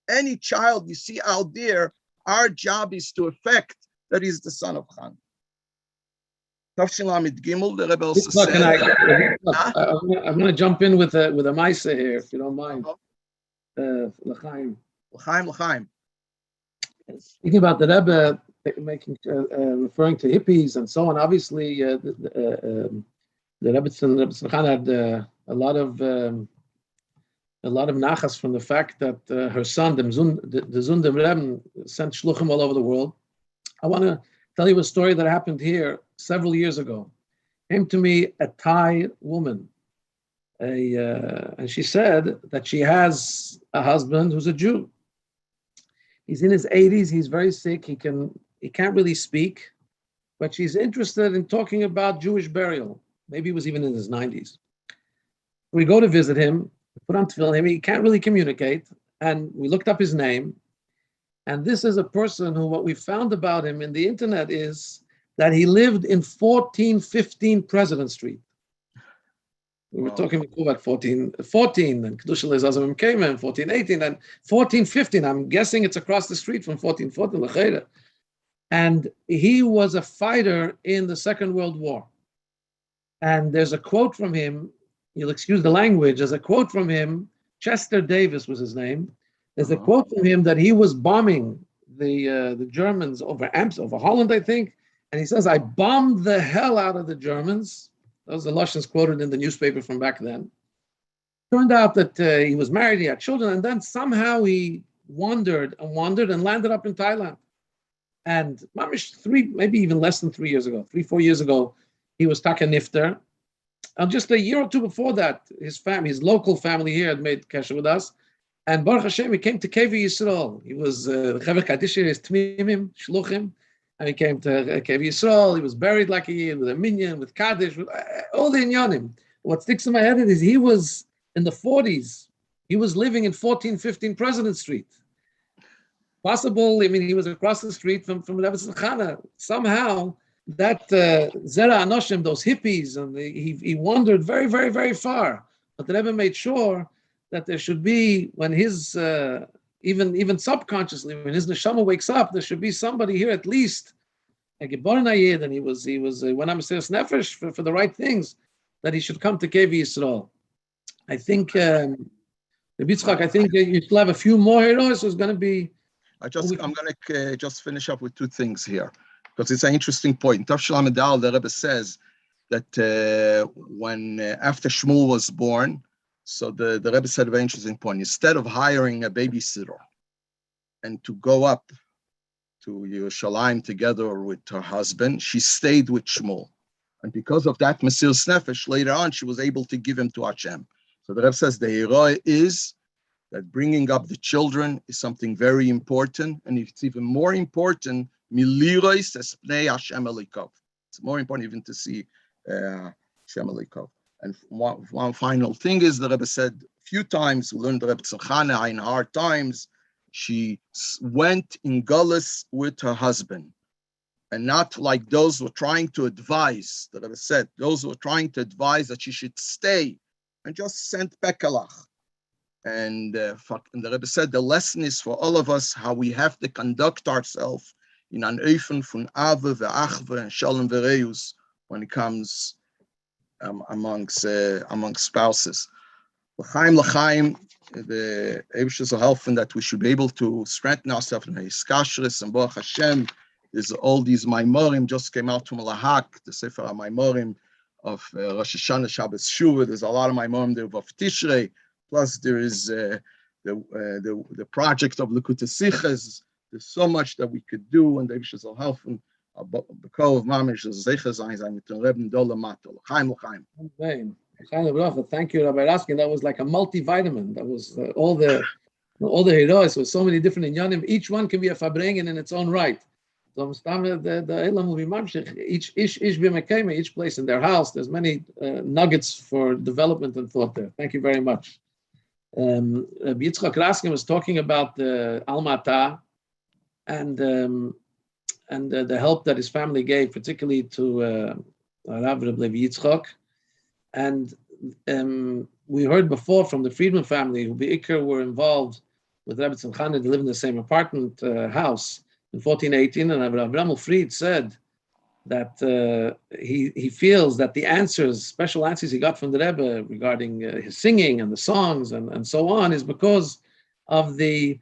Any child you see out there, our job is to affect that he's the son of Chanah. Tafshin Lamed Gimel, the Rebbe also said. I'm going to jump in with a Maisa here, if you don't mind. L'chaim. Speaking about the Rebbe, referring to hippies and so on, obviously the Rebbetzin Chana had a lot of nachas from the fact that her son, the Zundem Rebbe, sent shluchim all over the world. I want to tell you a story that happened here several years ago. Came to me a Thai woman, and she said that she has a husband who's a Jew. He's in his 80s. He's very sick. He can't really speak, but she's interested in talking about Jewish burial. Maybe he was even in his 90s. We go to visit him, put on tefillin. He can't really communicate, and we looked up his name. And this is a person who, what we found about him in the internet is that he lived in 1415 President Street. We were talking about 1414, and Kedusha Lezazavim came in 1418, and 1415. I'm guessing it's across the street from 1414, and he was a fighter in the Second World War. And there's a quote from him, you'll excuse the language, there's a quote from him, Chester Davis was his name. There's a quote from him that he was bombing the Germans over Holland, I think, and he says, I bombed the hell out of the Germans. Those are the Lashons quoted in the newspaper from back then. Turned out that he was married, he had children, and then somehow he wandered and landed up in Thailand. And maybe even less than 3 years ago, 4 years ago, he was taka nifter. And just a year or two before that, his local family here had made kesher with us. And Baruch Hashem, he came to Kevi Yisrael. He was Chaver Kadishir, his Tmimim, Shluchim. And he came to Kevi Yisrael. He was buried like a year with a minyan, with Kaddish, with all the inyanim. What sticks in my head is he was in the 40s. He was living in 1415 President Street. Possible, he was across the street from Rebbetzin Chana. Somehow, that Zera Anoshim, those hippies, and he wandered very, very, very far. But the Rebbe made sure that there should be, when his, even subconsciously, when his neshama wakes up, there should be somebody here at least, a Geborn Ayid, and he was when I'm serious nefesh for the right things, that he should come to Kevi Yisrael. I think, Rabbi Yitzchok, I think you still have a few more heroes. So it's going to be. I'm going to just finish up with two things here, because it's an interesting point. Tav Shalom Adal, the Rebbe says that when after Shmuel was born, so the Rebbe said a very interesting point. Instead of hiring a babysitter and to go up to Yerushalayim together with her husband, she stayed with Shmuel. And because of that Mesiras Nefesh, later on, she was able to give him to Hashem. So the Rebbe says the hero is that bringing up the children is something very important, and it's even more important, milirois espnei Hashem Elikov. It's more important even to see Hashem Elikov. And one final thing is, the Rebbe said a few times, we learned the Rebbetzin Chana in hard times, she went in Gullus with her husband, and not like those who were trying to advise, the Rebbe said, those who were trying to advise that she should stay and just sent Bekalach. And the Rebbe said the lesson is for all of us how we have to conduct ourselves in an Eufen von Ave ve'achve and Shalom ve'reus when it comes amongst spouses. L'chaim, the Eibusha will help in that we should be able to strengthen ourselves in Hiskashris and Baruch Hashem. There's all these Maimorim just came out from Lahak, the Sefer Maimorim of Rosh Hashanah, Shabbos Shuvah. There's a lot of Maimorim there, Vov Tishrei. Plus, there is the project of Likutei Sichos. There's so much that we could do, and the Eibusha will help. B'kol of Mamish Zeicha Zayin Zayin mit Rebbe Dola Mato. L'chaim. Thank you, Rabbi Raskin. That was like a multivitamin. That was all the heroes with so many different inyanim. Each one can be a Farbrengen in its own right. So the Elam will be mamshich. Each place in their house. There's many nuggets for development and thought there. Thank you very much. Rabbi Yitzchok Raskin was talking about the Almata and the help that his family gave, particularly to Rav Rebbe Yitzchok. And we heard before from the Friedman family, who Be'ikr were involved with Rebbetzin Chana. They live in the same apartment house in 1418. And Rabbi Avraham Fried said that he feels that the answers, special answers he got from the Rebbe regarding his singing and the songs and so on, is because of the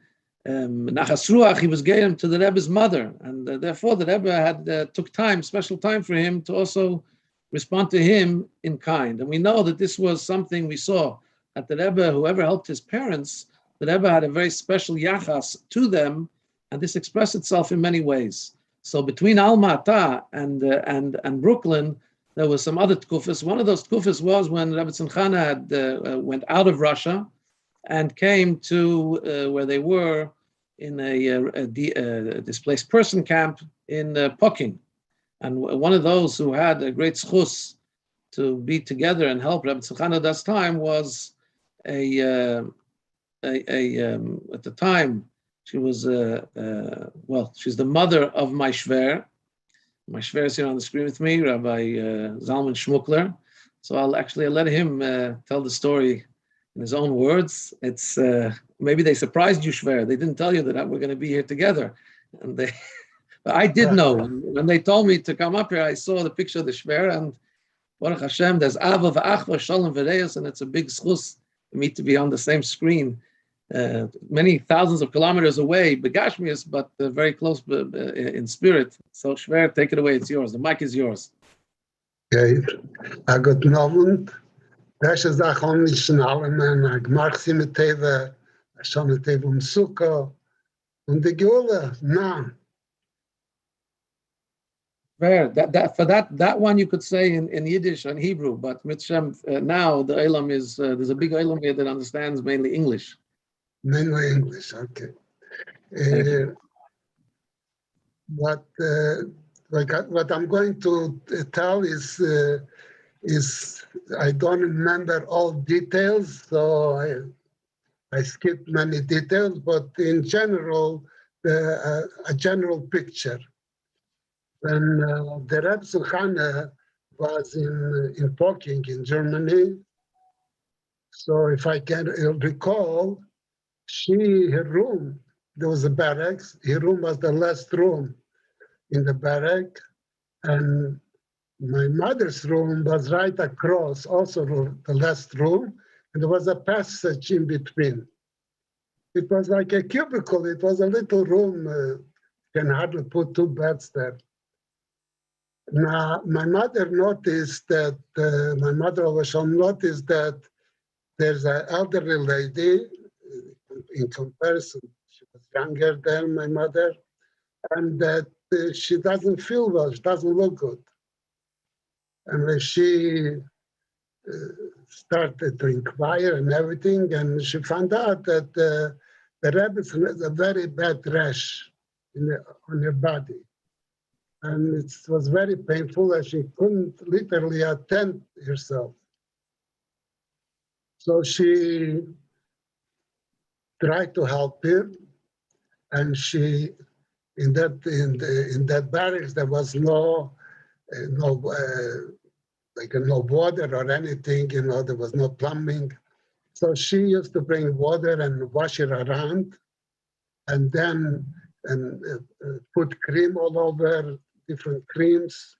Nachas Ruach he was given to the Rebbe's mother. And therefore the Rebbe had took special time for him to also respond to him in kind. And we know that this was something we saw at the Rebbe, whoever helped his parents, the Rebbe had a very special yachas to them, and this expressed itself in many ways. So between Almata and Brooklyn, there was some other tkufas. One of those tkufas was when Rebbetzin Chana went out of Russia and came to where they were in a displaced person camp in Poking. And one of those who had a great schus to be together and help Rebbetzin Chana at that time was at the time, she was she's the mother of my shver. My shver is here on the screen with me, Rabbi Zalman Schmukler. So I'll let him tell the story in his own words. It's maybe they surprised you, shver. They didn't tell you that we're going to be here together, and they. But I did know. When they told me to come up here, I saw the picture of the shver, and Baruch Hashem, there's Ava v'achva Shalom v'reus, and it's a big schus for me to be on the same screen, many thousands of kilometers away, begashmius, but very close in spirit. So shver, take it away. It's yours. The mic is yours. Okay. Guten Abend. Welche Sachen nicht in allem, ich mache sie mit Teve, schon mit Teve Sukkah und die Gule, na. That one you could say in Yiddish and Hebrew, but Mitzvah now the Elam is there's a big Elam here that understands mainly English. Mainly English, okay. What I'm going to tell is I don't remember all details, so I skipped many details, but in general, a general picture. When the Rebbetsin Chana was in Poking in Germany, So if I can recall, her room, there was a barracks, her room was the last room in the barrack, and my mother's room was right across, also the last room, and there was a passage in between. It was like a cubicle. It was a little room. Can hardly put two beds there. Now, my mother noticed that, my mother always noticed that there's an elderly lady, in comparison, she was younger than my mother, and that she doesn't feel well, she doesn't look good. And when she started to inquire and everything, and she found out that the Rebbetsin has a very bad rash on her body. And it was very painful, and she couldn't literally attend herself. So she tried to help her, and she, in that barracks, there was no water or anything, there was no plumbing. So she used to bring water and wash it around, and then put cream all over, different creams,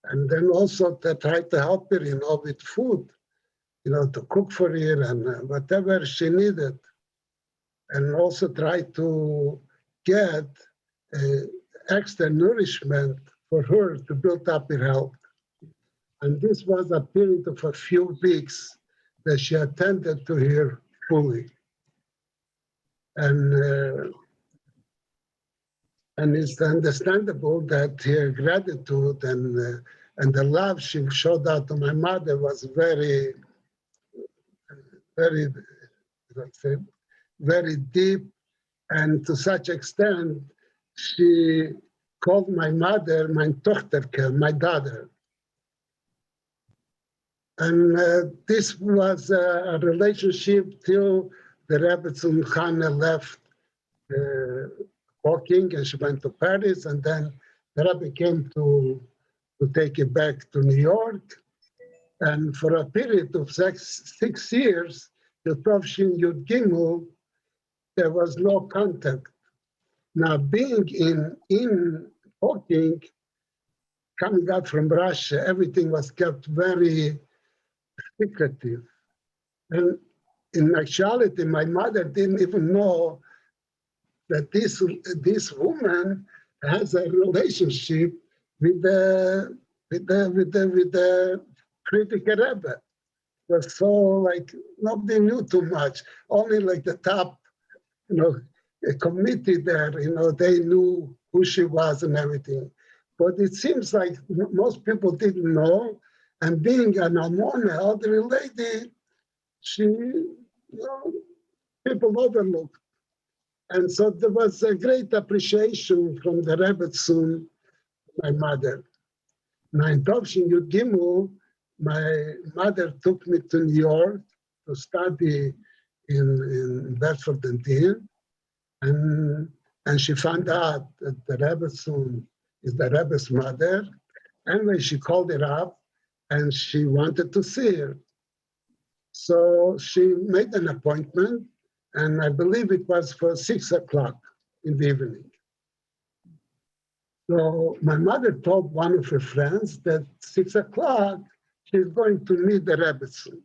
and then also to try to help her, with food, to cook for her and whatever she needed, and also try to get extra nourishment for her to build up her health. And this was a period of a few weeks that she attended to her fully. And it's understandable that her gratitude and the love she showed out to my mother was very, very, let's say, very deep. And to such extent, she called my mother my Tochterke, my daughter. And this was a relationship till the Rebbetzin Chana left walking, and she went to Paris, and then the Rebbe came to take it back to New York. And for a period of six years, the Tovshin Yud Gimel, there was no contact. Now, being in walking, coming out from Russia, everything was kept very secretive. And in actuality, my mother didn't even know that this woman has a relationship with the critical Rebbe. It was so like nobody knew too much. Only like the top, a committee there, they knew who she was and everything. But it seems like most people didn't know. And being an Almona, elderly lady, she, people overlooked. And so there was a great appreciation from the Rebbetsin, my mother. Now in Tovshin Yud Gimel, my mother took me to New York to study in Bedford and Dean. And she found out that the Rebbetsin is the Rebbe's mother. Anyway, she called her up and she wanted to see her. So she made an appointment, and I believe it was for 6 o'clock in the evening. So my mother told one of her friends that 6 o'clock, she's going to meet the Rebbetsin.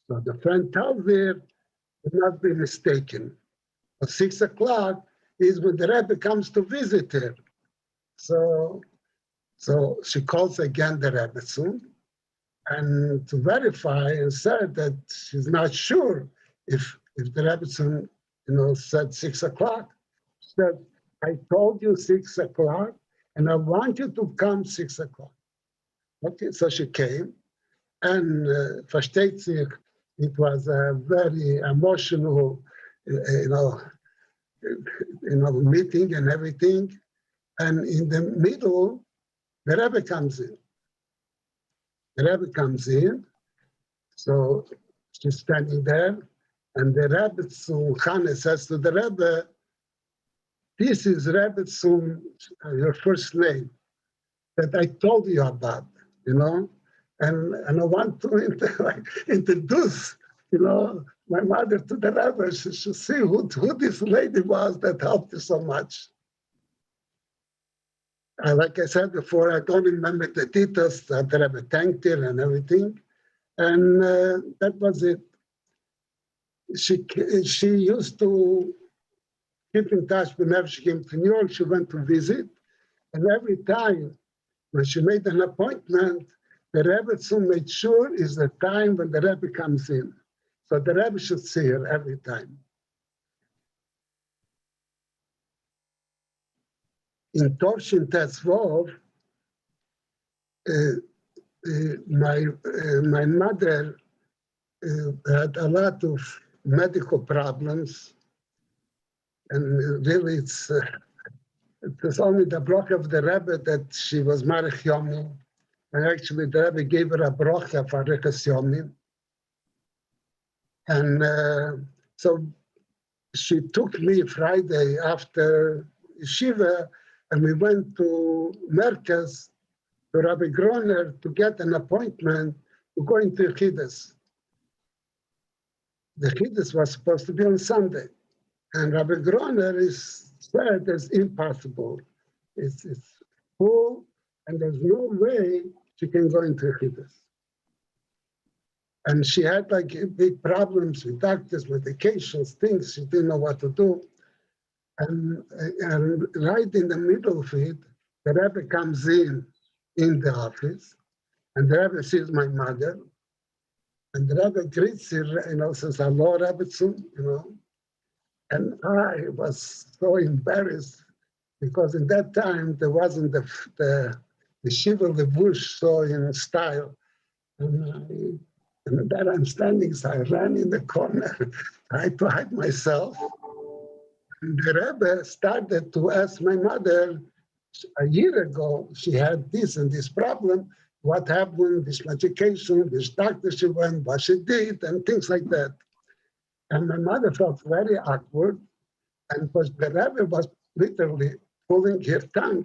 So the friend tells her, do not be mistaken. At 6 o'clock is when the Rebbe comes to visit her. So she calls again the Rebbetsin, and to verify, and said that she's not sure if the Rebbetsin, said 6 o'clock. She said, I told you 6 o'clock, and I want you to come 6 o'clock. Okay, so she came, and versteht sich, it was a very emotional, meeting and everything. And in the middle, the Rebbe comes in. The Rebbe comes in, so she's standing there, and the Rebbetzin Chana says to the Rebbe, this is Rebbetzin, your first name, that I told you about, And I want to introduce, my mother to the Rebbe. She should see who this lady was that helped her so much. Like I said before, I don't remember the details, that the Rebbe thanked her and everything. And that was it. She used to keep in touch whenever she came to New York. She went to visit. And every time when she made an appointment, the Rebbetsin made sure is the time when the Rebbe comes in. So the Rebbe should see her every time. In Torshin Tes Vov, my mother had a lot of medical problems, and really it was only the bracha of the Rebbe that she was Marich Yomim, and actually the Rebbe gave her a bracha for Reches Yomim. And so she took me Friday after Yeshiva, and we went to Merkez, to Rabbi Groner, to get an appointment to go into Chiddes. The Chiddes was supposed to be on Sunday, and Rabbi Groner said it's impossible. It's full, and there's no way she can go into Chiddes. And she had like big problems with doctors, medications, things. She didn't know what to do. And right in the middle of it, the Rebbe comes in the office, and the Rebbe sees my mother, and the Rebbe greets her, says, "Hello, Rebbetsin," And I was so embarrassed because in that time there wasn't the Shiva Levush so in style. And then I'm standing, so I ran in the corner, tried to hide myself. And the Rebbe started to ask my mother, a year ago, she had this and this problem, what happened, this medication, this doctor she went, what she did, and things like that. And my mother felt very awkward, and the Rebbe was literally pulling her tongue,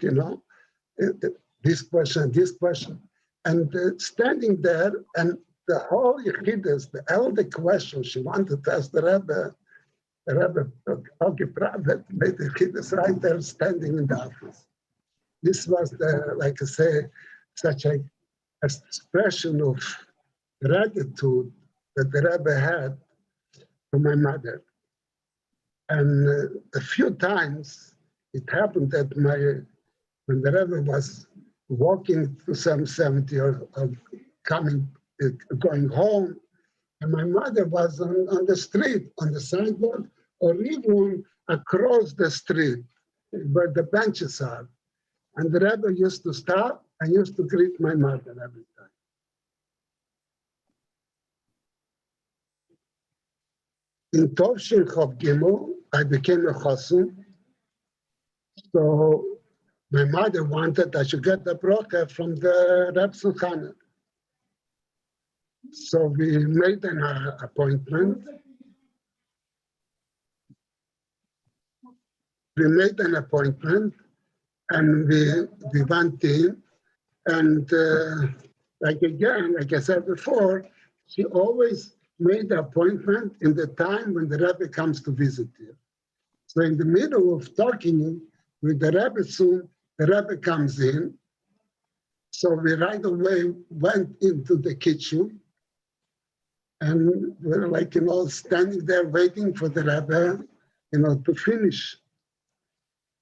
this question, and standing there, and the whole Yechidus, all the questions she wanted to ask the Rebbe okay, private, made the Yechidus right there standing in the office. This was like I say, such an expression of gratitude that the Rebbe had to my mother. And a few times it happened that when the Rebbe was walking to some 70 or going home, and my mother was on the street, on the sidewalk, or even across the street where the benches are. And the Rebbe used to stop and used to greet my mother every time. In Tovshin Chov Gimel, I became a chassan. So my mother wanted I should get the bracha from the Rebbetzin Chana. So we made an appointment. And we went in, and like I said before, she always made the appointment in the time when the Rebbe comes to visit her. So in the middle of talking with the Rebbetsin, the Rebbe comes in. So we right away went into the kitchen, and we were standing there waiting for the Rebbe, to finish.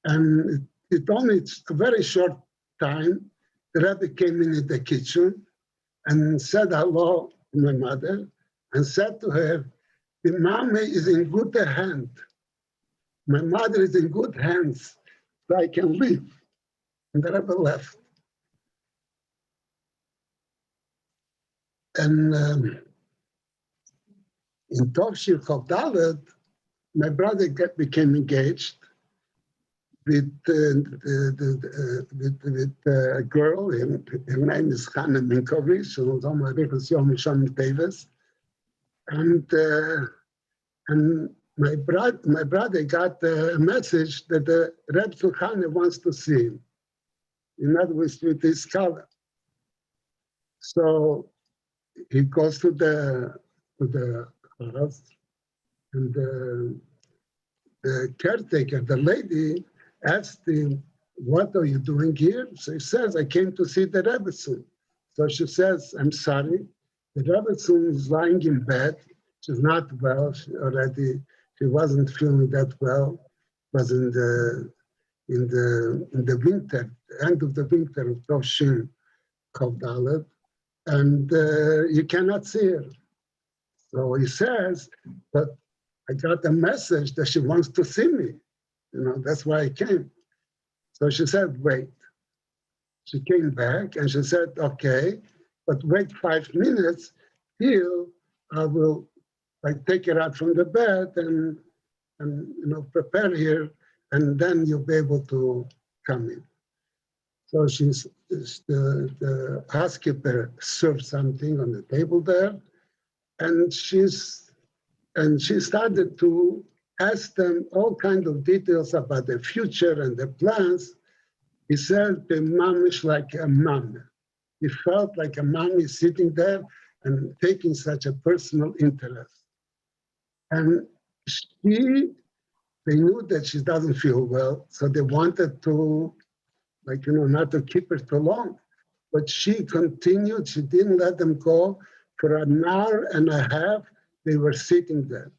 And it's a very short time. The Rebbe came in the kitchen and said hello to my mother and said to her, "The mommy is in good hand. My mother is in good hands, so I can leave." And the Rebbe left. And in Tovshir Chov Dalet, my brother became engaged with a girl, and her name is Chanah Minkovich, and my brother got a message that the Rebbetzin Chana wants to see him. In other words, with his scholar. So he goes to the house, and the caretaker, the lady, asked him, "What are you doing here?" So he says, "I came to see the Rebbetsin." So she says, "I'm sorry, the Rebbetsin is lying in bed. She's not well. She wasn't feeling that well. It was in the winter, end of the winter of Toshin, Kavdalet, and you cannot see her." So he says, "But I got a message that she wants to see me. That's why I came." So she said, "Wait." She came back and she said, "Okay, but wait 5 minutes till I will take her out from the bed and prepare her, and then you'll be able to come in." So the housekeeper served something on the table there, and she started to ask them all kinds of details about their future and their plans. He said the mom is like a mom. He felt like a mom is sitting there and taking such a personal interest. And they knew that she doesn't feel well, so they wanted to, not to keep her too long. But she continued, she didn't let them go. For an hour and a half, they were sitting there.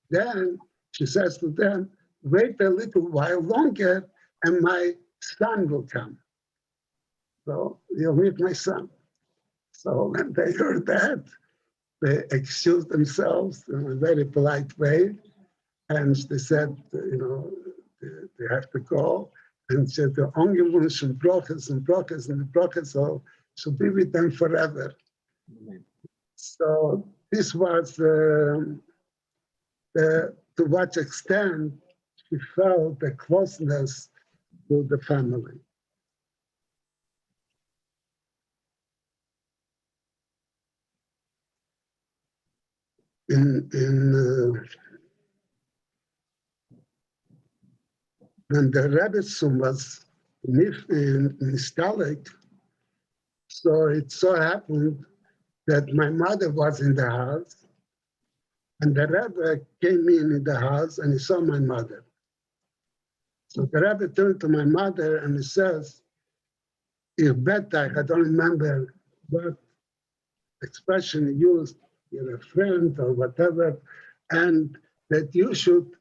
Then she says to them, "Wait a little while longer and my son will come. So you'll meet my son." So when they heard that, they excused themselves in a very polite way. And they said, they have to go. And said, the only ones from brokers and the brokers should be with them forever. Amen. So this was to what extent she felt the closeness to the family. When the Rebbetsin was nostalgic, so it so happened that my mother was in the house, and the Rebbe came in the house and he saw my mother. So the Rebbe turned to my mother and he says, "Ihr Bettag," I don't remember what expression he used, "you're a friend," or whatever, and that you should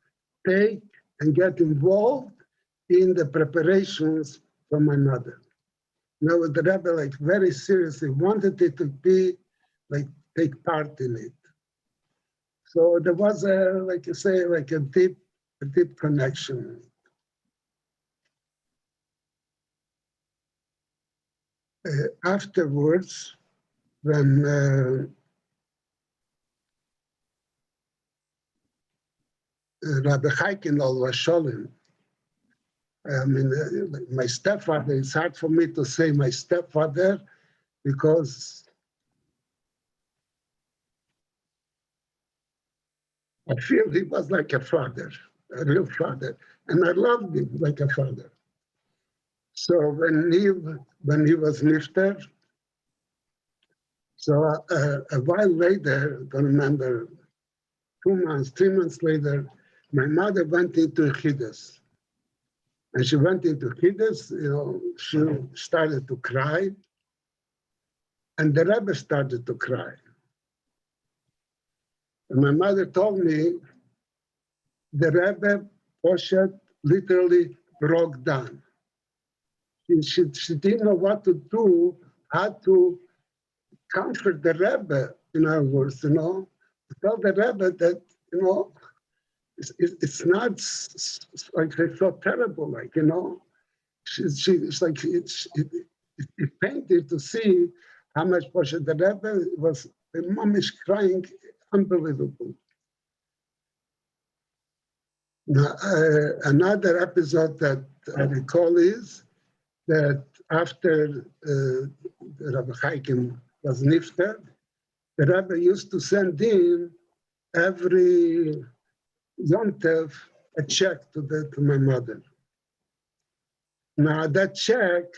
take and get involved in the preparations for my mother. The Rebbe very seriously wanted it to be take part in it. So there was a deep connection. Afterwards, when Rabbi Chaikin was Sholem, my stepfather, it's hard for me to say my stepfather because I feel he was like a father, a real father, and I loved him like a father. So when he was nifter, so a while later, I don't remember, 2 months, 3 months later, my mother went into Chidus. And she went into Chidus, she started to cry, and the Rebbe started to cry. And my mother told me the Rebbe, Poshet, literally broke down. She didn't know what to do, how to comfort the Rebbe, in other words, to tell the Rebbe that, it's not so terrible, it's painful to see how much Poshet the Rebbe was, the mom is crying, unbelievable. Now, another episode that I recall is that after Rabbi Chaikin was nifter, the Rebbe used to send in every Yom Tov a check to my mother. Now that check,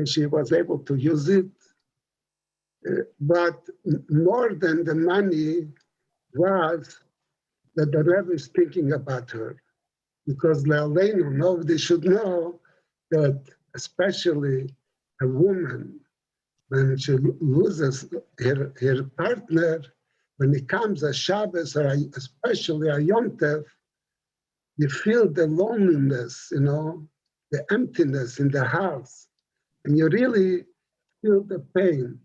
she was able to use it But more than the money was that the Rebbe is thinking about her. Because Le'aleinu, nobody should know that especially a woman, when she loses her partner, when it comes a Shabbos or especially a Yom Tov, you feel the loneliness, the emptiness in the house, and you really feel the pain.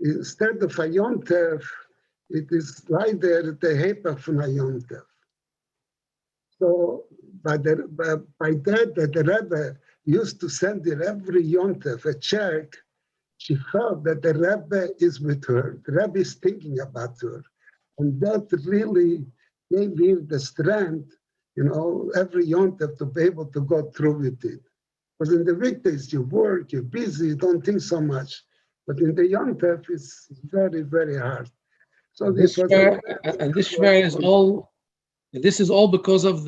Instead of a Yom Tov, it is right there at the Hepech from a Yom Tov. So by that, the Rebbe used to send her every Yom Tov a check. She felt that the Rebbe is with her. The Rebbe is thinking about her. And that really gave her the strength, every Yom Tov to be able to go through with it. Because in the weekdays, you work, you're busy, you don't think so much. But in the Yom Tov, it's very, very hard. So This is all because of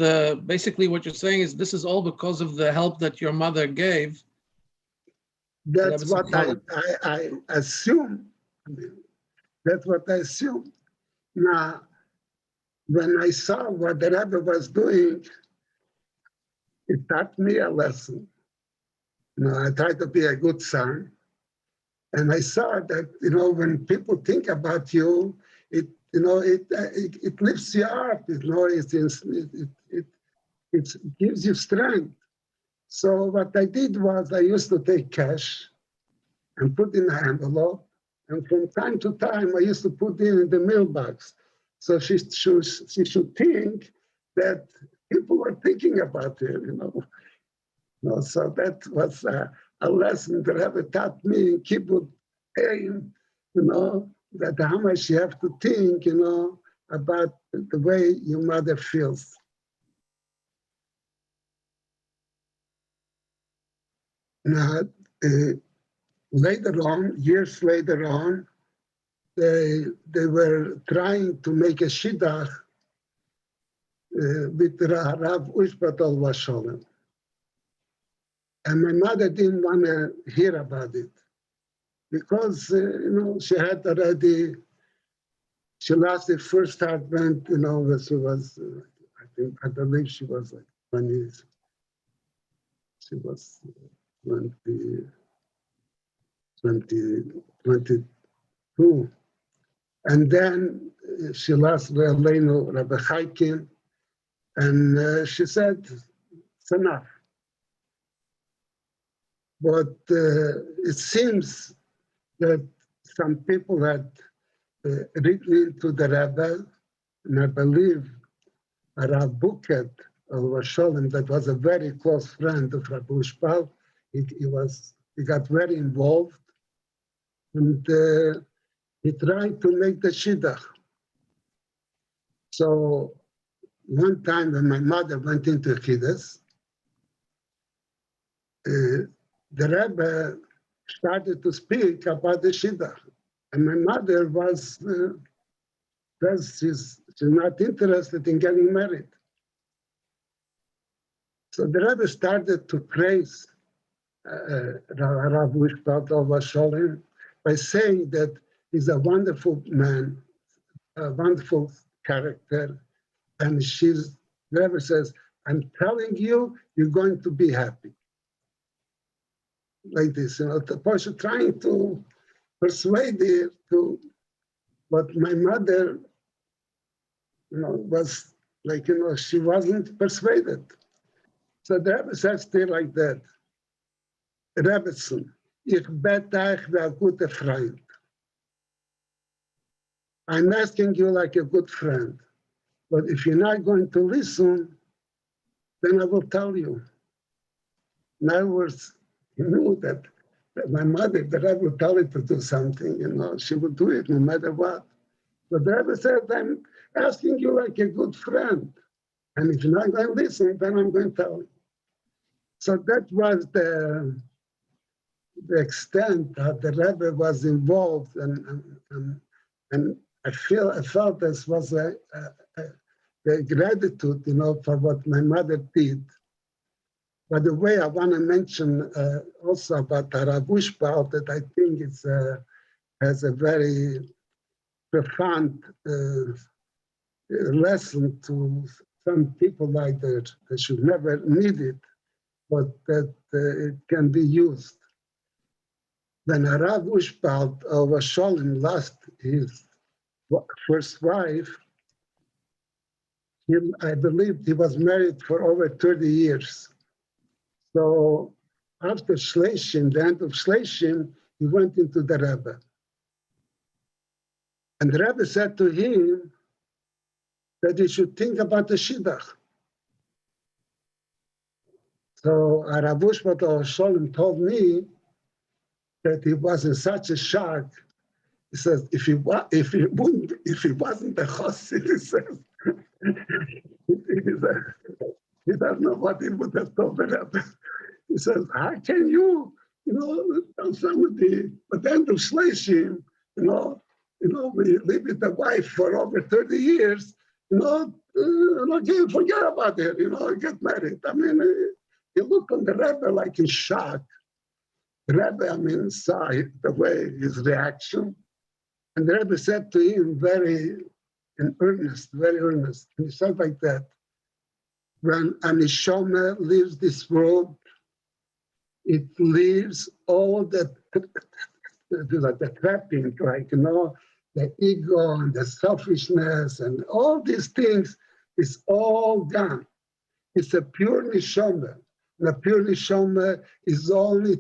basically what you're saying is this is all because of the help that your mother gave. That's what I assume. That's what I assume. Now, when I saw what the Rebbe was doing, it taught me a lesson. I tried to be a good son. And I saw that, when people think about you, it lifts you up, it gives you strength. So what I did was I used to take cash and put in an envelope. And from time to time, I used to put in the mailbox. So she should think that people were thinking about her, So that was a lesson that Rebbe taught me in kibbutz, that how much you have to think, about the way your mother feels. Now, later on, years later on, they were trying to make a shidduch with Rav Ushbatal Vasholem. And my mother didn't want to hear about it because, she had already, she lost her first husband, when she was, I believe she was like 20, she was 22. And then she lost Le'aleinu Rabbi Chaikin, and she said, it's enough. But it seems that some people had written to the Rebbe, and I believe Rav Buket of Vasholem, that was a very close friend of Rabbi Ushbal, he got very involved, and he tried to make the shidduch. So one time when my mother went into Chiddush, the Rebbe started to speak about the shidduch. And my mother she's not interested in getting married. So the Rebbe started to praise Rav Ushbal Vasholem by saying that he's a wonderful man, a wonderful character. And the Rebbe says, I'm telling you, you're going to be happy. Like this, the person trying to persuade her to what my mother, was like, she wasn't persuaded. So the Rebbe says to her like that, Rebbetsin, ich bete euch wie ein guter Freund. I'm asking you like a good friend, but if you're not going to listen, then I will tell you. In other words, he knew that my mother, the Rebbe would tell her to do something, she would do it no matter what. But the Rebbe said, I'm asking you like a good friend. And if you're not going to listen, then I'm going to tell you. So that was the extent that the Rebbe was involved, and I felt this was the gratitude, for what my mother did. By the way, I want to mention also about Rav Ushbal that I think it's has a very profound lesson to some people like that. They should never need it, but that it can be used. When Rav Ushbald of Sholem lost his first wife, I believe he was married for over 30 years. So after Shleishim, the end of Shleishim, he went into the Rebbe. And the Rebbe said to him that he should think about the Shidduch. So Rav Ushbald of Sholem told me that he was in such a shock. He says, if he wasn't a chassid, he says, he doesn't know what he would have told the Rebbe. He says, how can you tell somebody at the end of Shleishim, we live with the wife for over 30 years, forget about it, get married. I mean, he looked on the Rebbe like in shock. The Rebbe, saw the way, his reaction. And the Rebbe said to him very earnest, and he said like that, when a neshama leaves this world, it leaves all the trapping, the ego and the selfishness and all these things is all gone. It's a pure neshama. And a pure neshama is only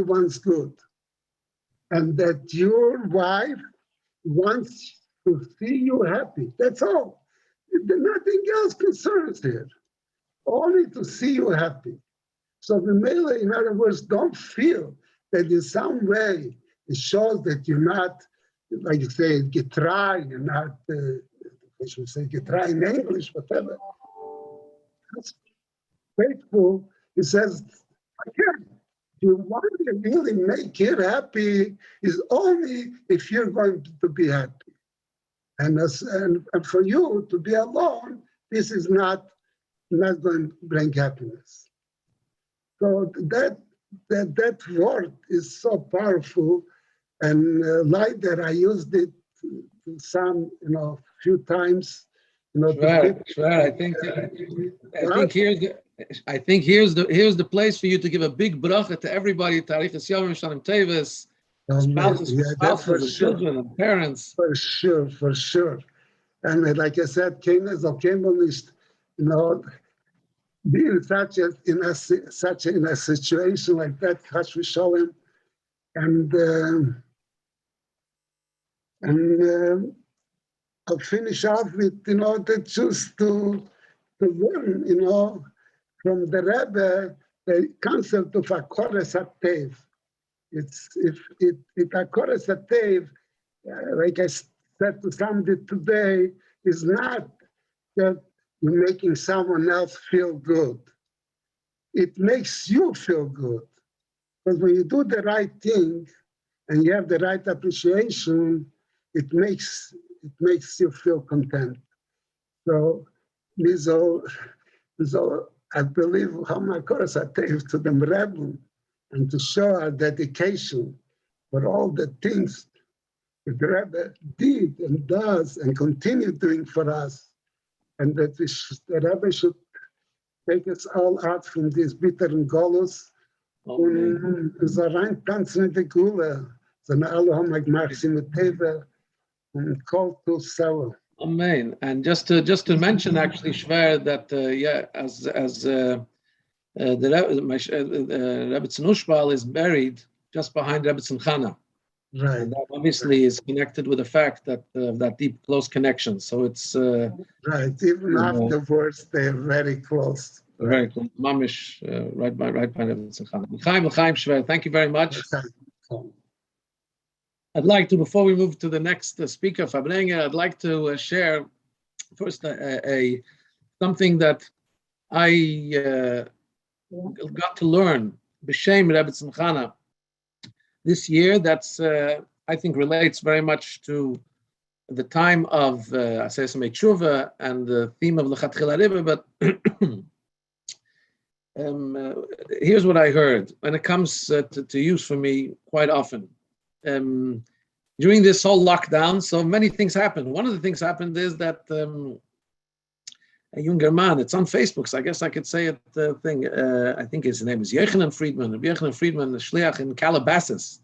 one's good. And that your wife wants to see you happy. That's all. Nothing else concerns her. Only to see you happy. So the male, in other words, don't feel that in some way it shows that you're not, like you say, getrai, you're not, I should say getrai in English, whatever. That's faithful. He says, again, you want to really make it happy is only if you're going to be happy. And for you to be alone, this is not going to bring happiness. So that word is so powerful, and like that I used it to some, few times. Sure. I think here's the place for you to give a big bracha to everybody. Tarichas Yom Shalom Tevis, spouses, children, and parents. For sure. And like I said, being such in a situation like that, Hashvi'i, and I'll finish off with that just to learn from the Rebbe the concept of a correspondence. It's a correspondence, like I said to somebody today, is not that you're making someone else feel good. It makes you feel good. Because when you do the right thing and you have the right appreciation, it makes you feel content. So these all I believe how my course I take to the Rebbe and to show our dedication for all the things that the Rebbe did and does and continue doing for us, and that the Rebbe should take us all out from this bitter and golus. Und so reintanzen in die Gule, sondern alle haben gemacht mit Teve und call to sell. Amen. And just to mention, actually, Shver, that as the Rebbetzin Ushbal is buried just behind Rebbetzin Chana. Right. And that obviously is connected with the fact that that deep, close connection. So it's right. Even afterwards, they're very close. Very close. Mamish, right by Rebbetzin Chana. L'chaim, Shver. Thank you very much. I'd like to, before we move to the next speaker, Farbrengen, I'd like to share first something that I got to learn, B'Shem Rebbetzin Chana, this year. That's, I think, relates very much to the time of Asayas Tshuva and the theme of L'Chatchila Rebbe, but here's what I heard, and it comes to use for me quite often. during this whole lockdown, so many things happened. One of the things happened is that a younger man, it's on Facebook, so I guess I could say it, I think his name is Friedman, the Shliach in Calabasas,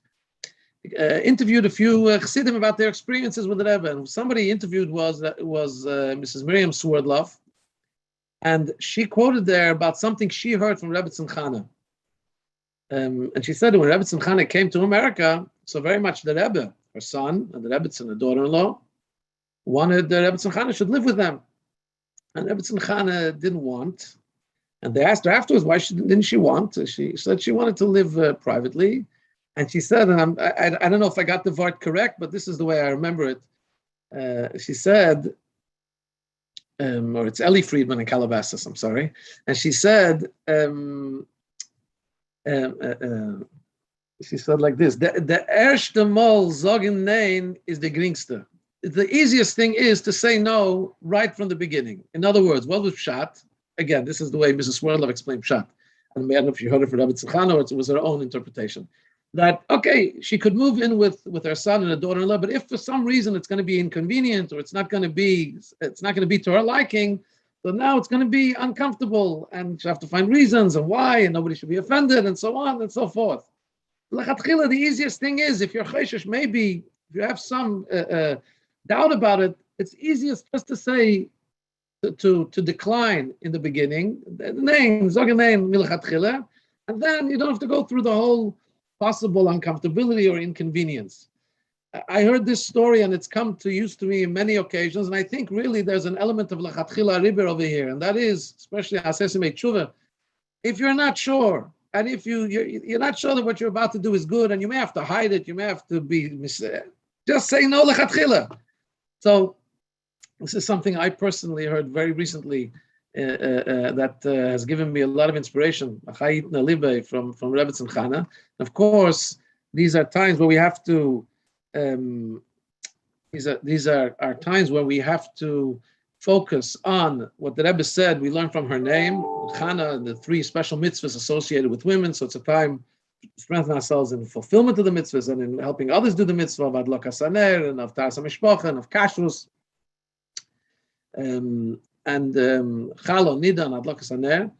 interviewed a few Chassidim about their experiences with the Rebbe. And somebody interviewed was Mrs. Miriam Swerdlove, and she quoted there about something she heard from Rebbetzin Chana. And she said when Rebbetzin Chana came to America, so very much the Rebbe, her son, and the Rebbetsin, the daughter-in-law, wanted the Rebbetzin Chana should live with them. And Rebbetzin Chana didn't want. And they asked her afterwards, why didn't she want? She said she wanted to live privately. And she said, and I don't know if I got the word correct, but this is the way I remember it. She said, or it's Ellie Friedman in Calabasas, I'm sorry. And she said, she said like this, the erste Mal sagen Nein is the geringste. The easiest thing is to say no right from the beginning. In other words, what was Pshat? Again, this is the way Mrs. Swerdlove explained Pshat. And I don't know if you heard it from Rebbetzin Chana or it was her own interpretation. That, okay, she could move in with her son and her daughter-in-law, but if for some reason it's going to be inconvenient or it's not going to be to her liking, so now it's going to be uncomfortable and she have to find reasons and why, and nobody should be offended and so on and so forth. L'chatchila, the easiest thing is, if you're chayshish, maybe if you have some doubt about it, it's easiest just to say, to decline in the beginning, the name, zog name milchatchila, and then you don't have to go through the whole possible uncomfortability or inconvenience. I heard this story and it's come to use to me in many occasions, and I think really there's an element of l'chatchila riber over here, and that is, especially asesimei tshuva, if you're not sure, and if you're not sure that what you're about to do is good, and you may have to hide it, you may have to be, just say no l'chatchila. So this is something I personally heard very recently that has given me a lot of inspiration. From Rebbetzin Chana. Of course, these are times where we have to. These are times where we have to focus on what the Rebbe said. We learn from her name, Chana, the 3 special mitzvahs associated with women. So it's a time to strengthen ourselves in fulfillment of the mitzvahs and in helping others do the mitzvah of adlokas haner and of ta'as hamishpacha and of kashrus. And chalo, nida, and adlokas haner.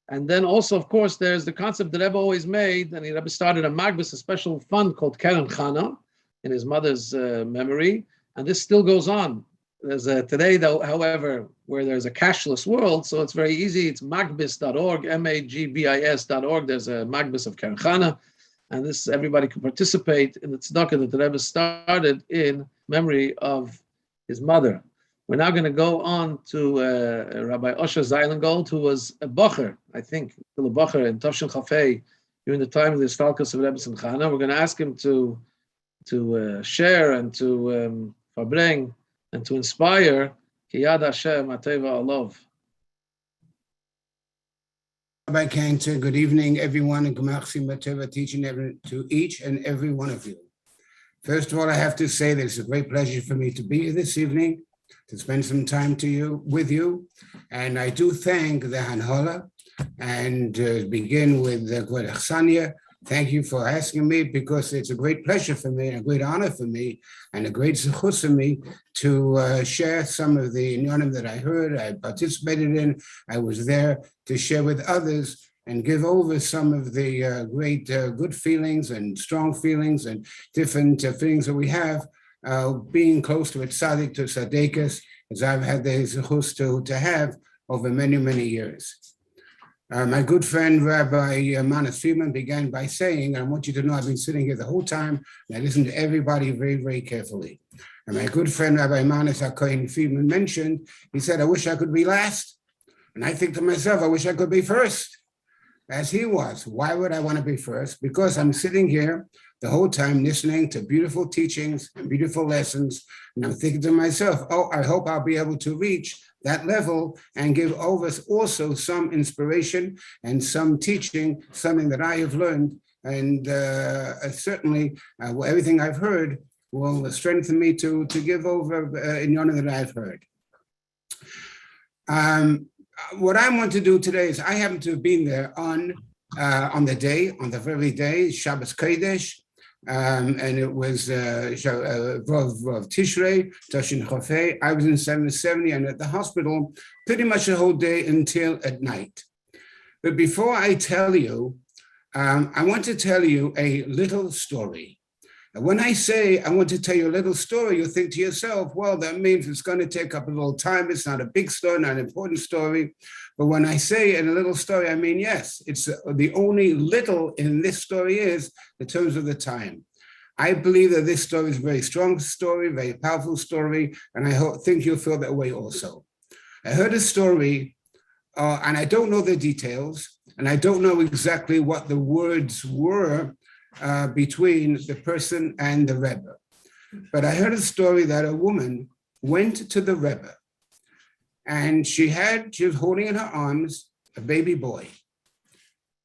And then also, of course, there's the concept that Rebbe always made, and Rebbe started a magbis, a special fund called Keren Chana, in his mother's memory, and this still goes on. There's today, though, however, where there's a cashless world, so it's very easy. It's magbis.org, magbis.org. There's a magbis of Keren Chana, and this everybody can participate in the tzedakah that the Rebbe started in memory of his mother. We're now going to go on to Rabbi Osher Zeilingold, who was a bocher, I think, still a bocher in Tovshin Chafei during the time of the Stalkus of Rebbetzin Chana. We're going to ask him to share and to Farbrengen and to inspire Ki Yad Hashem Ateva Olov. Rabbi Cantor, good evening, everyone, and G'machsim Ateva teaching to each and every one of you. First of all, I have to say that it's a great pleasure for me to be here this evening, to spend some time with you. And I do thank the Hanhola and begin with the Gwed Chsania. Thank you for asking me, because it's a great pleasure for me and a great honor for me and a great zechus for me to share some of the inyanim that I heard, I participated in, I was there to share with others and give over some of the great good feelings and strong feelings and different feelings that we have being close to a tzaddik, to tzaddikas, as I've had the zechus to have over many, many years. My good friend, Rabbi Friedman, began by saying, and I want you to know I've been sitting here the whole time, and I listened to everybody very, very carefully. And my good friend, Rabbi Friedman mentioned, he said, I wish I could be last. And I think to myself, I wish I could be first, as he was. Why would I want to be first? Because I'm sitting here the whole time listening to beautiful teachings and beautiful lessons. And I'm thinking to myself, oh, I hope I'll be able to reach that level and give over also some inspiration and some teaching, something that I have learned. And certainly everything I've heard will strengthen me to give over in honor that I've heard. What I want to do today is I happen to have been there on the very day, Shabbos Kodesh, and it was Vov Tishrei, Toshin Chofei. I was in 770 and at the hospital pretty much the whole day until at night. But before I tell you, I want to tell you a little story. And when I say I want to tell you a little story, you think to yourself, well, that means it's going to take up a little time. It's not a big story, not an important story. But when I say in a little story, I mean, yes, it's the only little in this story is in terms of the time. I believe that this story is a very strong story, very powerful story, and I think you'll feel that way also. I heard a story, and I don't know the details, and I don't know exactly what the words were between the person and the Rebbe. But I heard a story that a woman went to the Rebbe, and she was holding in her arms a baby boy.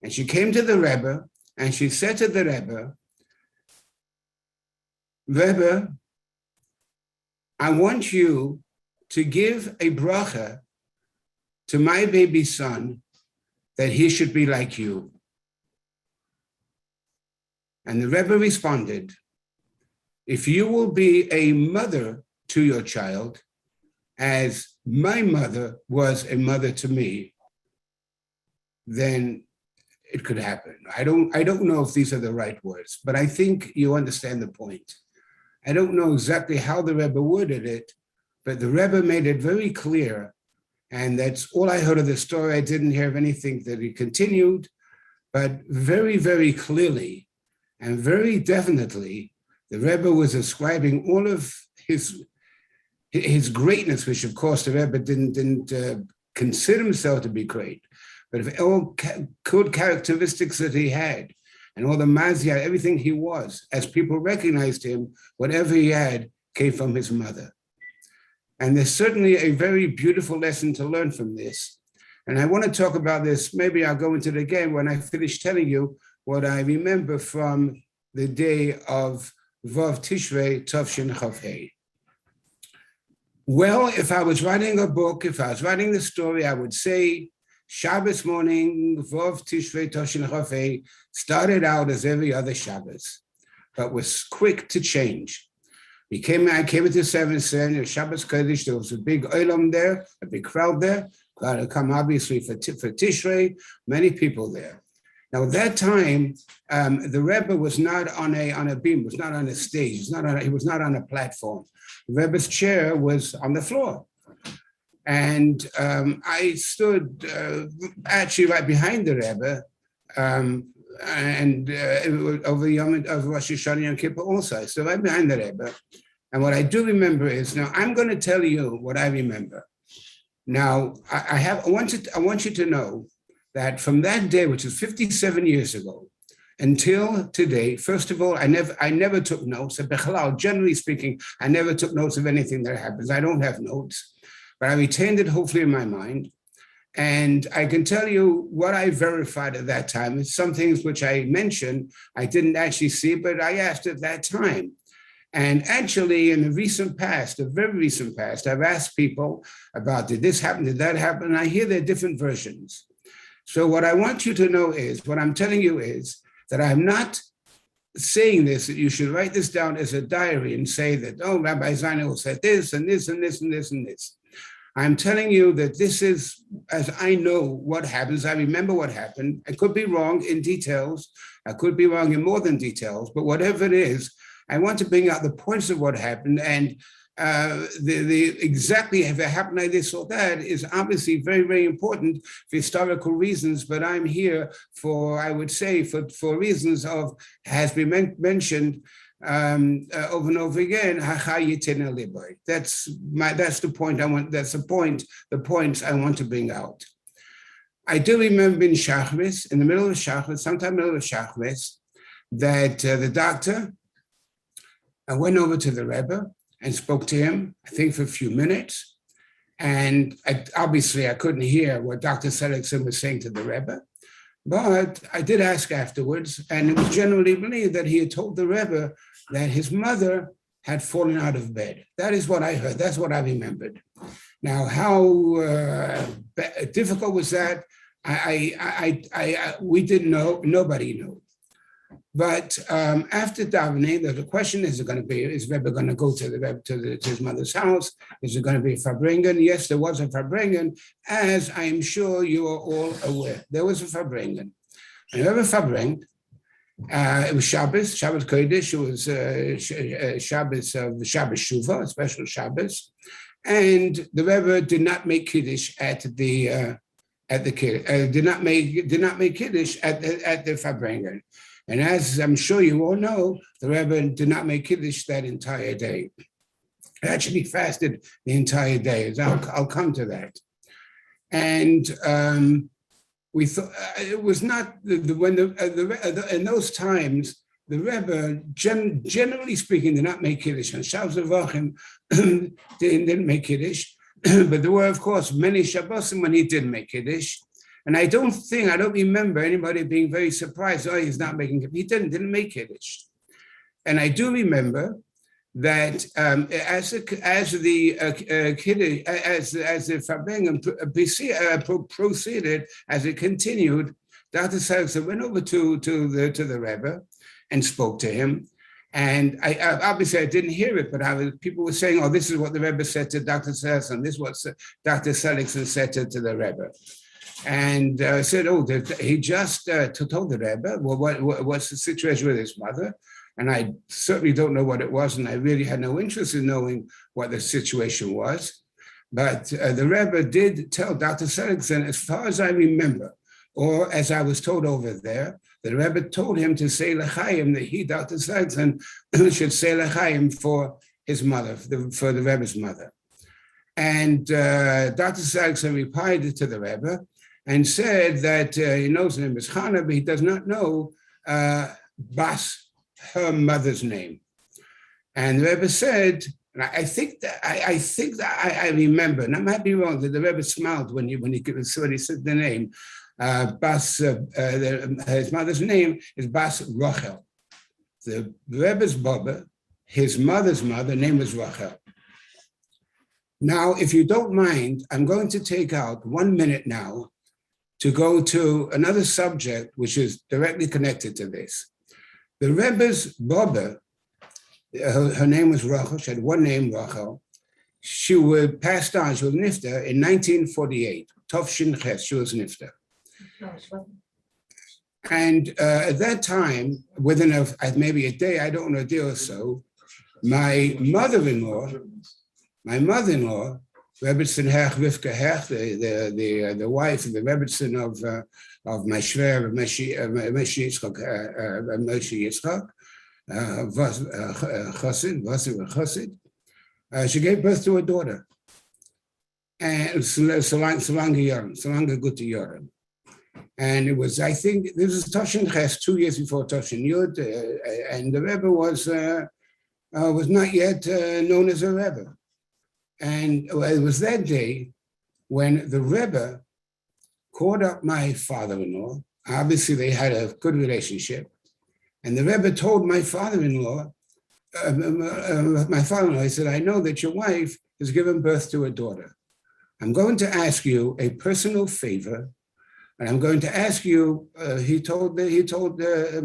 And she came to the Rebbe, and she said to the Rebbe, Rebbe, I want you to give a bracha to my baby son that he should be like you. And the Rebbe responded, if you will be a mother to your child, as my mother was a mother to me, then it could happen. I don't know if these are the right words, but I think you understand the point. I don't know exactly how the Rebbe worded it, but the Rebbe made it very clear, and that's all I heard of the story. I didn't hear of anything that he continued, but very, very clearly and very definitely, the Rebbe was ascribing all of his greatness, which of course the Rebbe didn't consider himself to be great, but of all good characteristics that he had, and all the mazia, everything he was, as people recognized him, whatever he had came from his mother. And there's certainly a very beautiful lesson to learn from this. And I want to talk about this, maybe I'll go into it again when I finish telling you what I remember from the day of Vov Tishrei Tovshin Chafei. Well, if I was writing a book, if I was writing the story, I would say Shabbos morning, Vov Tishrei Tovshin Chafei started out as every other Shabbos, but was quick to change. I came into 7th Shabbos Kodesh, there was a big olam there, a big crowd there. Crowd had come obviously for Tishrei, many people there. Now, at that time, the Rebbe was not on a beam, was not on a stage, he was not on a platform. The Rebbe's chair was on the floor. And I stood actually right behind the Rebbe, and over Rosh Hashanah Yom Kippur also. So right behind the Rebbe. And what I do remember is, now I'm going to tell you what I remember. Now, I want you to know that from that day, which is 57 years ago, until today, first of all, I never took notes. Generally speaking, I never took notes of anything that happens. I don't have notes, but I retained it hopefully in my mind. And I can tell you what I verified at that time. Some things which I mentioned, I didn't actually see, but I asked at that time. And actually, in the recent past, the very recent past, I've asked people about, did this happen, did that happen? And I hear their different versions. So what I want you to know is, what I'm telling you is that I'm not saying this, that you should write this down as a diary and say that, oh, Rabbi Zeilingold said this and this and this and this and this. I'm telling you that this is, as I know what happens, I remember what happened. I could be wrong in details. I could be wrong in more than details, but whatever it is, I want to bring out the points of what happened, and the exactly if it happened like this or that is obviously very, very important for historical reasons, but I'm here for, I would say, for reasons of, has been mentioned over and over again, that's the point I want, that's the points I want to bring out. I do remember in Shachris, in the middle of Shachris, sometime in the middle of Shachris, that the doctor, I went over to the Rebbe and spoke to him, I think for a few minutes. And obviously I couldn't hear what Dr. Seligson was saying to the Rebbe, but I did ask afterwards, and it was generally believed that he had told the Rebbe that his mother had fallen out of bed. That is what I heard, that's what I remembered. Now, how difficult was that? We didn't know, nobody knew. But after davening, the question is going to be: is Rebbe going to go to the Rebbe to his mother's house? Is it going to be a Farbrengen? Yes, there was a Farbrengen, as I am sure you are all aware. There was a Farbrengen. And Rebbe Farbrengen. It was Shabbos Kodesh. It was Shabbos of Shabbos Shuvah, a special Shabbos, and the Rebbe did not make Kiddush at the did not make Kiddush at the Farbrengen. And as I'm sure you all know, the Rebbe did not make Kiddush that entire day. He actually fasted the entire day. I'll come to that. And we thought it was not in those times. The Rebbe, generally speaking, did not make Kiddush. And Shabbos Vechom didn't make Kiddush, but there were, of course, many Shabbosim when he did make Kiddush. And I don't remember anybody being very surprised. Oh, he's not making Kiddush. He didn't make Kiddush. And I do remember that as the Farbrengen proceeded, as it continued, Dr. Selzer went over to the Rebbe and spoke to him. And I obviously I didn't hear it, but people were saying, "Oh, this is what the Rebbe said to Dr. Selzer, and this is what Dr. Selzer said to the Rebbe." And I said, "Oh, he just told the Rebbe, well, what's the situation with his mother?" And I certainly don't know what it was, and I really had no interest in knowing what the situation was. But the Rebbe did tell Dr. Selzer, as far as I remember, or as I was told over there, the Rebbe told him to say l'chaim, that he, Dr. Selzer, should say l'chaim for his mother, for the Rebbe's mother. And Dr. Selzer replied to the Rebbe and said that he knows the name is Chanah, but he does not know her mother's name. And the Rebbe said, and I think that I remember, and I might be wrong, that the Rebbe smiled when he said the name. His mother's name is Bas Rachel. The Rebbe's Baba, his mother's mother, name was Rachel. Now, if you don't mind, I'm going to take out 1 minute now to go to another subject which is directly connected to this. The Rebbe's Baba, her name was Rachel. She had one name, Rachel. She was passed on. She was nifta in 1948. Tovshin Ches, she was nifta. And at that time, within maybe a day, I don't know, a day or so, my mother-in-law, Rebbetzin Rivka Hech, the wife of the Rebbetsin of my shver, Moshe Yitzchok, Chassid, she gave birth to a daughter, and Solange Gute Yoren. And it was, I think, this was Toshin Ches, 2 years before Toshin Yud, and the Rebbe was not yet known as a Rebbe. And it was that day when the Rebbe called up my father-in-law. Obviously, they had a good relationship. And the Rebbe told my father-in-law, he said, "I know that your wife has given birth to a daughter. I'm going to ask you a personal favor, and I'm going to ask you." He told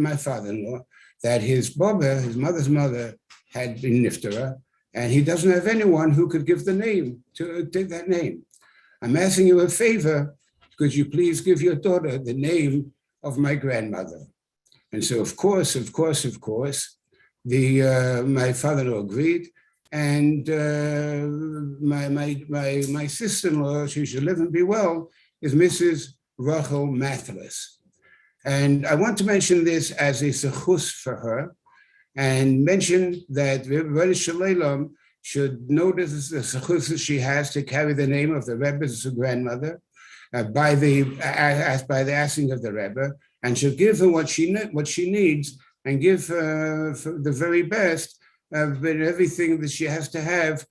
my father-in-law that his mother's mother, had been niftara, and he doesn't have anyone who could give the name, to take that name. I'm asking you a favor. Could you please give your daughter the name of my grandmother? And so, of course, my father-in-law agreed, and my sister-in-law, she should live and be well, is Mrs. Rachel Mathless. And I want to mention this as a sechus for her, and mention that Rebbe Shalom should notice the sechus she has to carry the name of the Rebbe's grandmother by the asking of the Rebbe, and should give her what she needs, and give her the very best of everything that she has to have.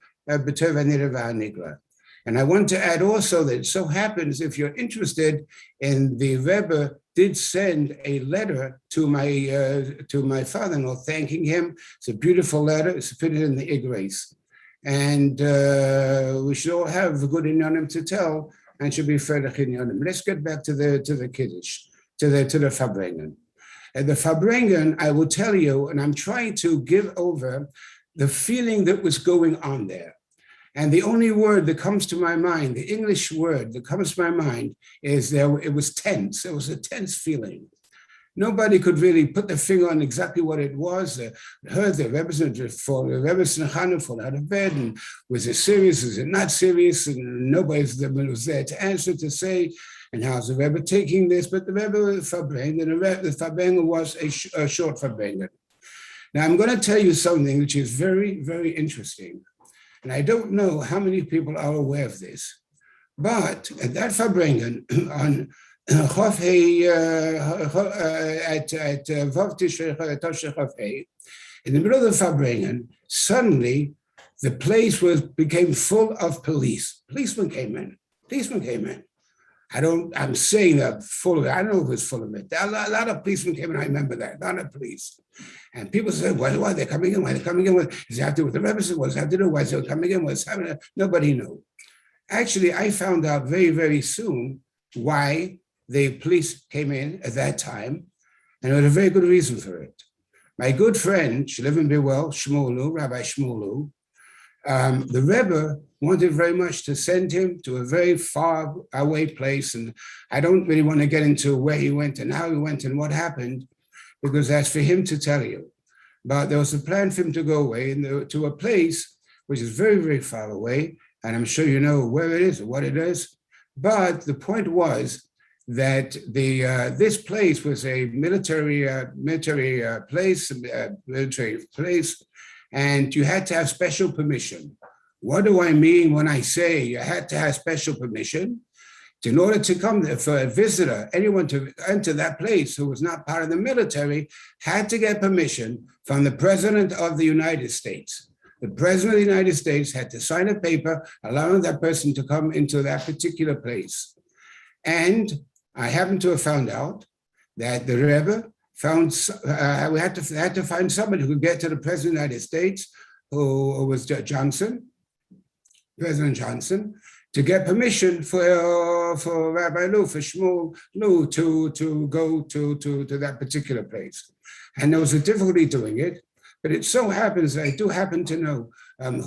And I want to add also that it so happens, if you're interested in, the Rebbe did send a letter to my father-in-law thanking him. It's a beautiful letter. It's fitted in the Igreis. And we should all have a good inyanim to tell, and should be further inyanim. Let's get back to the Kiddush, to the Farbrengen. At the Farbrengen, I will tell you, and I'm trying to give over the feeling that was going on there. And the only word that comes to my mind, the English word that comes to my mind is it was tense. It was a tense feeling. Nobody could really put their finger on exactly what it was. Heard the Rebbetzin Chana fall out of bed, and was it serious? Is it not serious? And nobody was there to answer, to say, and how's the Rebbe taking this? But the Rebbe was Farbrengen, and the Farbrengen was a short Farbrengen. Now I'm going to tell you something which is very, very interesting. And I don't know how many people are aware of this, but at that Farbrengen on Hashvi'i at Vov Tishrei, in the middle of the Farbrengen, suddenly the place became full of police. Policemen came in. I'm saying that full of it. I don't know if it was full of it. A lot of policemen came in. I remember that. A lot of police. And people said, why are they coming in? Why are they coming in? What does it have to do with the Rebbetsin? What does it have to do? Why is it coming in? What's happening? Nobody knew. Actually, I found out very, very soon why the police came in at that time. And there was a very good reason for it. My good friend, she lived in Bewell, Rabbi Shmukler, the Rebbe wanted very much to send him to a very far away place. And I don't really want to get into where he went and how he went and what happened, because that's for him to tell you. But there was a plan for him to go away to a place which is very, very far away. And I'm sure you know where it is or what it is. But the point was that this place was a military place, and you had to have special permission. What do I mean when I say you had to have special permission? In order to come there for a visitor, anyone to enter that place who was not part of the military had to get permission from the President of the United States. The President of the United States had to sign a paper allowing that person to come into that particular place. And I happen to have found out that the Rebbe we had to find somebody who could get to the President of the United States, who was President Johnson, to get permission for Rabbi Lou, for Shmuel Lou to go to that particular place. And there was a difficulty doing it, but it so happens that I do happen to know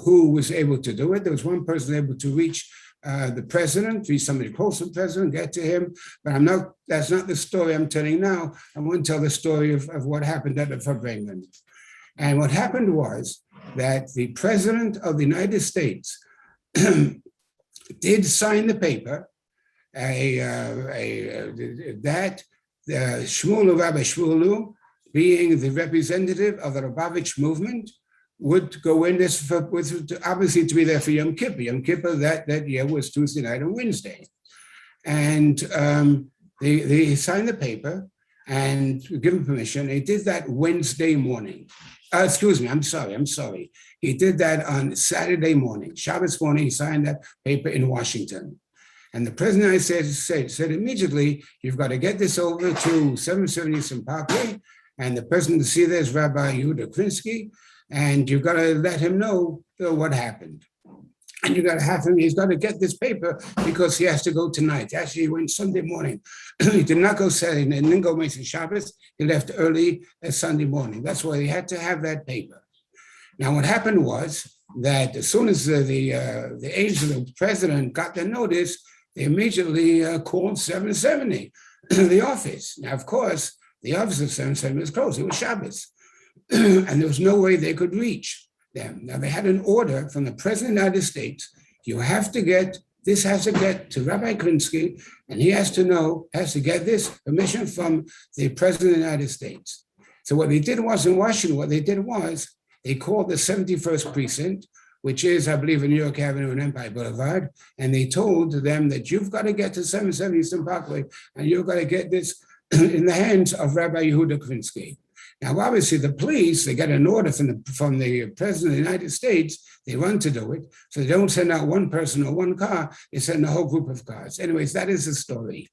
who was able to do it. There was one person able to reach the president, reach somebody close to the president, get to him, but that's not the story I'm telling now. I want to tell the story of what happened at the Farbrengen. And what happened was that the President of the United States did sign the paper that Rabbi Shmukler, being the representative of the Lubavitch movement, would go in this obviously to be there for Yom Kippur. Yom Kippur that year was Tuesday night and Wednesday. And they signed the paper and given permission. They did that Wednesday morning. Excuse me, I'm sorry. He did that on Saturday morning. Shabbos morning, he signed that paper in Washington. And the President of the United States said immediately, you've got to get this over to 770 Eastern Parkway, and the person to see there is Rabbi Yehuda Krinsky, and you've got to let him know what happened. And you got to have him, he's got to get this paper because he has to go tonight. Actually, he went Sunday morning. He did not go Saturday and didn't go Mason Shabbos. He left early Sunday morning. That's why he had to have that paper. Now, what happened was that as soon as the aides of the president got the notice, they immediately called 770, the office. Now, of course, the office of 770 was closed. It was Shabbos. And there was no way they could reach them. Now, they had an order from the President of the United States. This has to get to Rabbi Krinsky, and he has to get this permission from the President of the United States. So what they did was in Washington, they called the 71st precinct, which is, I believe, in New York Avenue and Empire Boulevard, and they told them that you've got to get to 770 Eastern Parkway, and you've got to get this in the hands of Rabbi Yehuda Krinsky. Now, obviously, the police, they get an order from the President of the United States, they run to do it, so they don't send out one person or one car, they send a whole group of cars. Anyways, that is the story.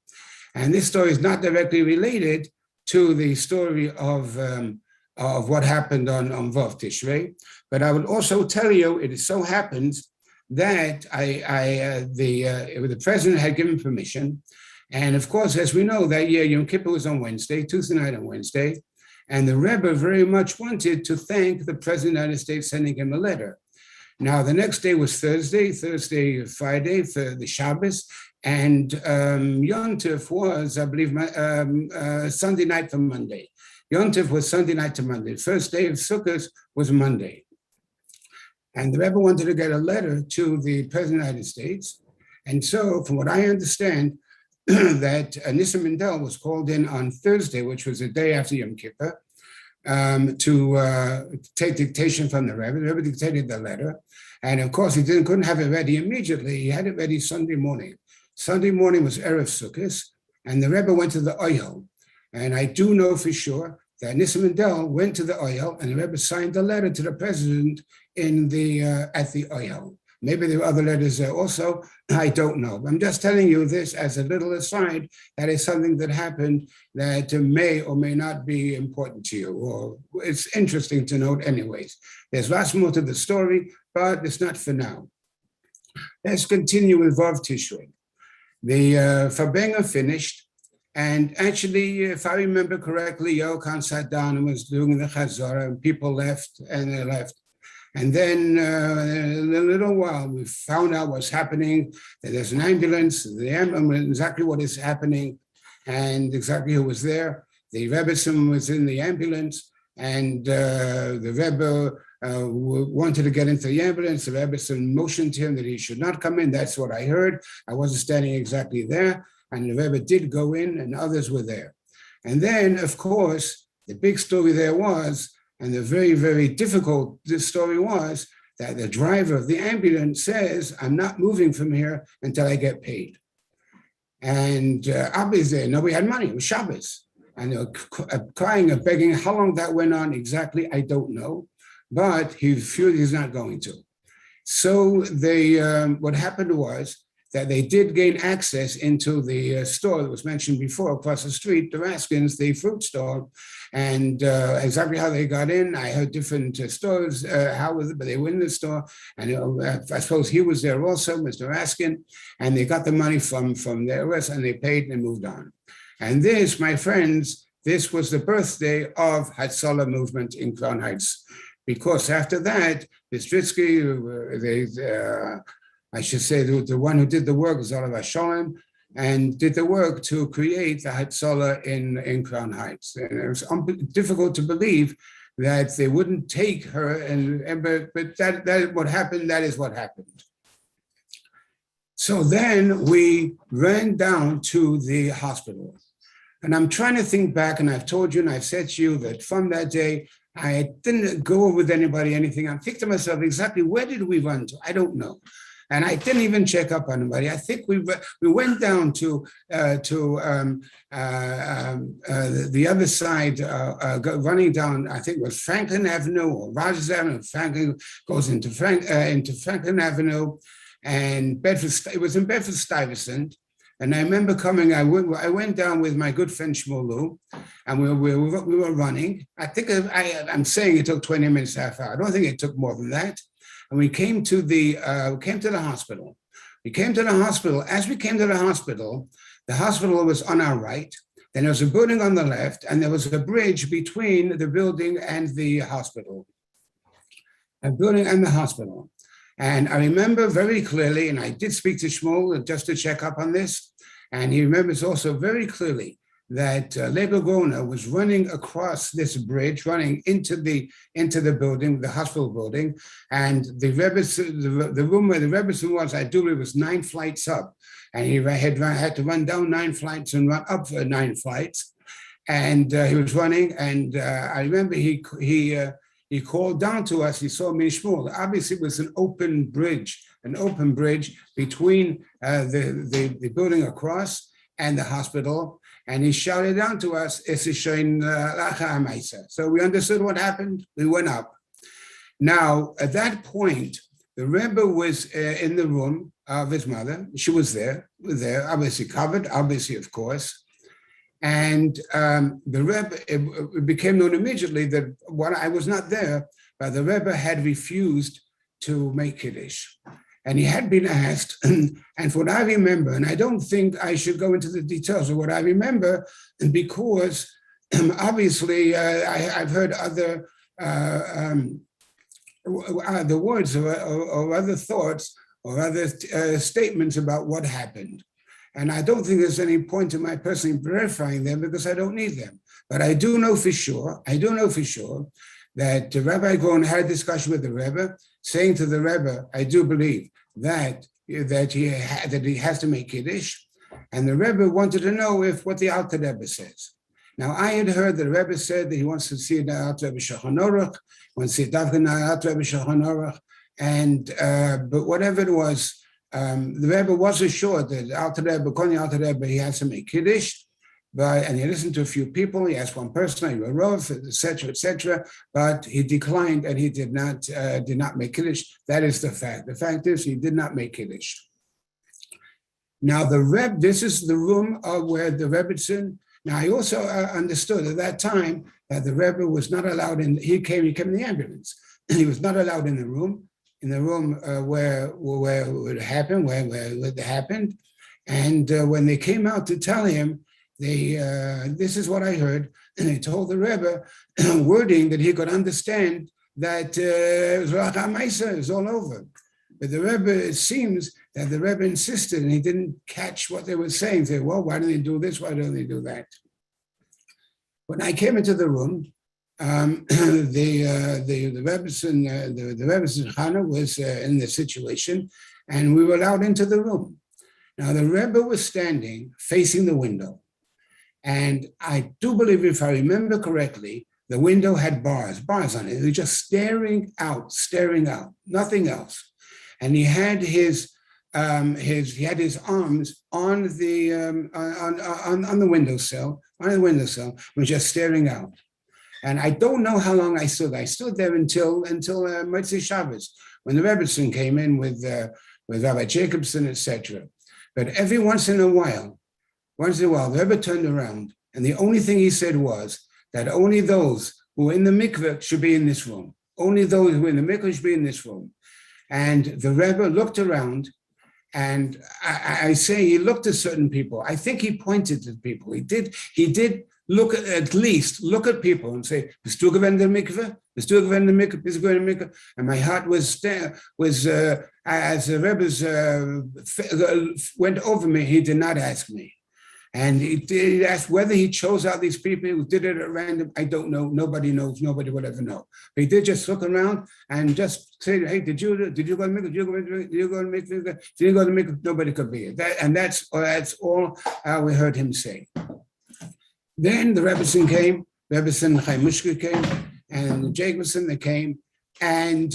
And this story is not directly related to the story of what happened on Vov Tishrei, but I will also tell you, it so happens that the president had given permission, And of course, as we know, that year Yom Kippur was on Wednesday, Tuesday night on Wednesday, and the Rebbe very much wanted to thank the President of the United States, sending him a letter. Now, the next day was Thursday, Friday for the Shabbos, and Yom Tov was, I believe, Sunday night for Monday. Yom Tov was Sunday night to Monday. The first day of Sukkot was Monday. And the Rebbe wanted to get a letter to the President of the United States. And so, from what I understand, that Nissim Mendel was called in on Thursday, which was the day after Yom Kippur, to take dictation from the Rebbe. The Rebbe dictated the letter. And of course, he couldn't have it ready immediately. He had it ready Sunday morning. Sunday morning was Erev Sukkot, and the Rebbe went to the Oyel. And I do know for sure that Nissim Mendel went to the Oyel, and the Rebbe signed the letter to the president in the at the Oyel. Maybe there were other letters there also. I don't know. I'm just telling you this as a little aside. That is something that happened that may or may not be important to you, or it's interesting to note anyways. There's lots more to the story, but it's not for now. Let's continue with Vov Tishrei. The Farbrengen finished, and actually, if I remember correctly, Yochanan sat down and was doing the Chazorah, and people left, and they left. And then in a little while, we found out what's happening, that there's an ambulance, exactly what is happening, and exactly who was there. The Rebbetsin was in the ambulance, and the Rebbe wanted to get into the ambulance. The Rebbetsin motioned to him that he should not come in. That's what I heard. I wasn't standing exactly there. And the Rebbe did go in, and others were there. And then, of course, the big story there was, and the very, very difficult this story was, that the driver of the ambulance says, I'm not moving from here until I get paid. And obviously, nobody had money. It was Shabbos. And they were crying and begging. How long that went on exactly, I don't know. But he feared he's not going to. So they, what happened was that they did gain access into the store that was mentioned before across the street, the Raskins, the fruit store. And exactly how they got in, I heard different stories, but they were in the store. And I suppose he was there also, Mr. Raskin, and they got the money from their rest, and they paid and moved on. And this, my friends, this was the birthday of Hatzalah movement in Crown Heights. Because after that, Bistritsky, I should say the one who did the work was Olav Hashem, and did the work to create the Hatzalah in Crown Heights. And it was difficult to believe that they wouldn't take her, but that what happened, that is what happened. So then we ran down to the hospital. And I'm trying to think back, and I've told you and I've said to you that from that day, I didn't go with anybody, anything. I'm thinking to myself, exactly where did we run to? I don't know. And I didn't even check up on anybody. I think we went down to the other side, running down. I think it was Franklin Avenue or Rogers Avenue. Franklin goes into Franklin Avenue, and Bedford. It was in Bedford-Stuyvesant. And I remember coming. I went down with my good friend Shmukler, and we were running. I think I'm saying it took 20 minutes, half hour. I don't think it took more than that. And we came to the hospital. We came to the hospital. As we came to the hospital was on our right. Then there was a building on the left, and there was a bridge between the building and the hospital. A building and the hospital. And I remember very clearly, and I did speak to Shmuel just to check up on this, and he remembers also very clearly that Rebbe Gona was running across this bridge, running into the building, the hospital building, and the room where the Rebbetsin was, I do believe, was 9 flights up, and he had to run down 9 flights and run up 9 flights, and he was running, and I remember he called down to us. He saw me, Shmuel. Obviously, it was an open bridge between the building across and the hospital. And he shouted down to us, so we understood what happened. We went up. Now, at that point, the Rebbe was in the room of his mother. She was there, obviously covered, obviously, of course. And the Rebbe, it became known immediately that I was not there, but the Rebbe had refused to make Kiddush. And he had been asked, and for what I remember, and I don't think I should go into the details of what I remember, because obviously I've heard other words or other thoughts or other statements about what happened. And I don't think there's any point in my personally verifying them because I don't need them. But I do know for sure that Rabbi Goren had a discussion with the Rebbe, saying to the Rebbe, I do believe that he has to make Kiddush. And the Rebbe wanted to know what the Alter Rebbe says. Now, I had heard the Rebbe said that he wants to see the Alter Rebbe Shulchan Aruch, wants to see Davka Alter Rebbe Shulchan Aruch, and but whatever it was, the Rebbe was assured that Alter Rebbe, according to Alter Rebbe, he has to make Kiddush. And he listened to a few people. He asked one person, he wrote Rov, etc., but he declined and he did not make Kiddush. That is the fact. The fact is he did not make Kiddush. Now the Rebbe, this is the room where the Rebbetsin. Now I also understood at that time that the Rebbe was not allowed in. He came in the ambulance. He was not allowed in the room where it happened, where it happened, and when they came out to tell him. This is what I heard, and they told the Rebbe wording that he could understand that it was all over. But the Rebbe, it seems that the Rebbe insisted, and he didn't catch what they were saying. Say, well, why don't they do this? Why don't they do that? When I came into the room, the Rebbetzin Chana was in the situation, and we were allowed into the room. Now the Rebbe was standing facing the window. And I do believe, if I remember correctly, the window had bars on it. It was just staring out, nothing else. And he had his arms on the windowsill, was just staring out. And I don't know how long I stood. I stood there until Motzei Shabbos, when the Rebbetsin came in with Rabbi Jacobson, etc. But every once in a while, the Rebbe turned around, and the only thing he said was that only those who were in the mikveh should be in this room. Only those who were in the mikveh should be in this room. And the Rebbe looked around, and I say he looked at certain people. I think he pointed to people. He did look at people and say, "Bist du gewesen in der mikveh? Bist du gewesen in der mikveh? Bist du gewesen in der mikveh?" And my heart was as the Rebbe's went over me. He did not ask me. And he asked whether he chose out these people who did it at random. I don't know. Nobody knows. Nobody will ever know. But he did just look around and just say, "Hey, did you go to mikveh? Did you go to mikveh? Did you go to mikveh?" Nobody could be it. That's all we heard him say. Then the Rebbetsin came. Rebbetsin Chaimushka came, and Jacobson they came, and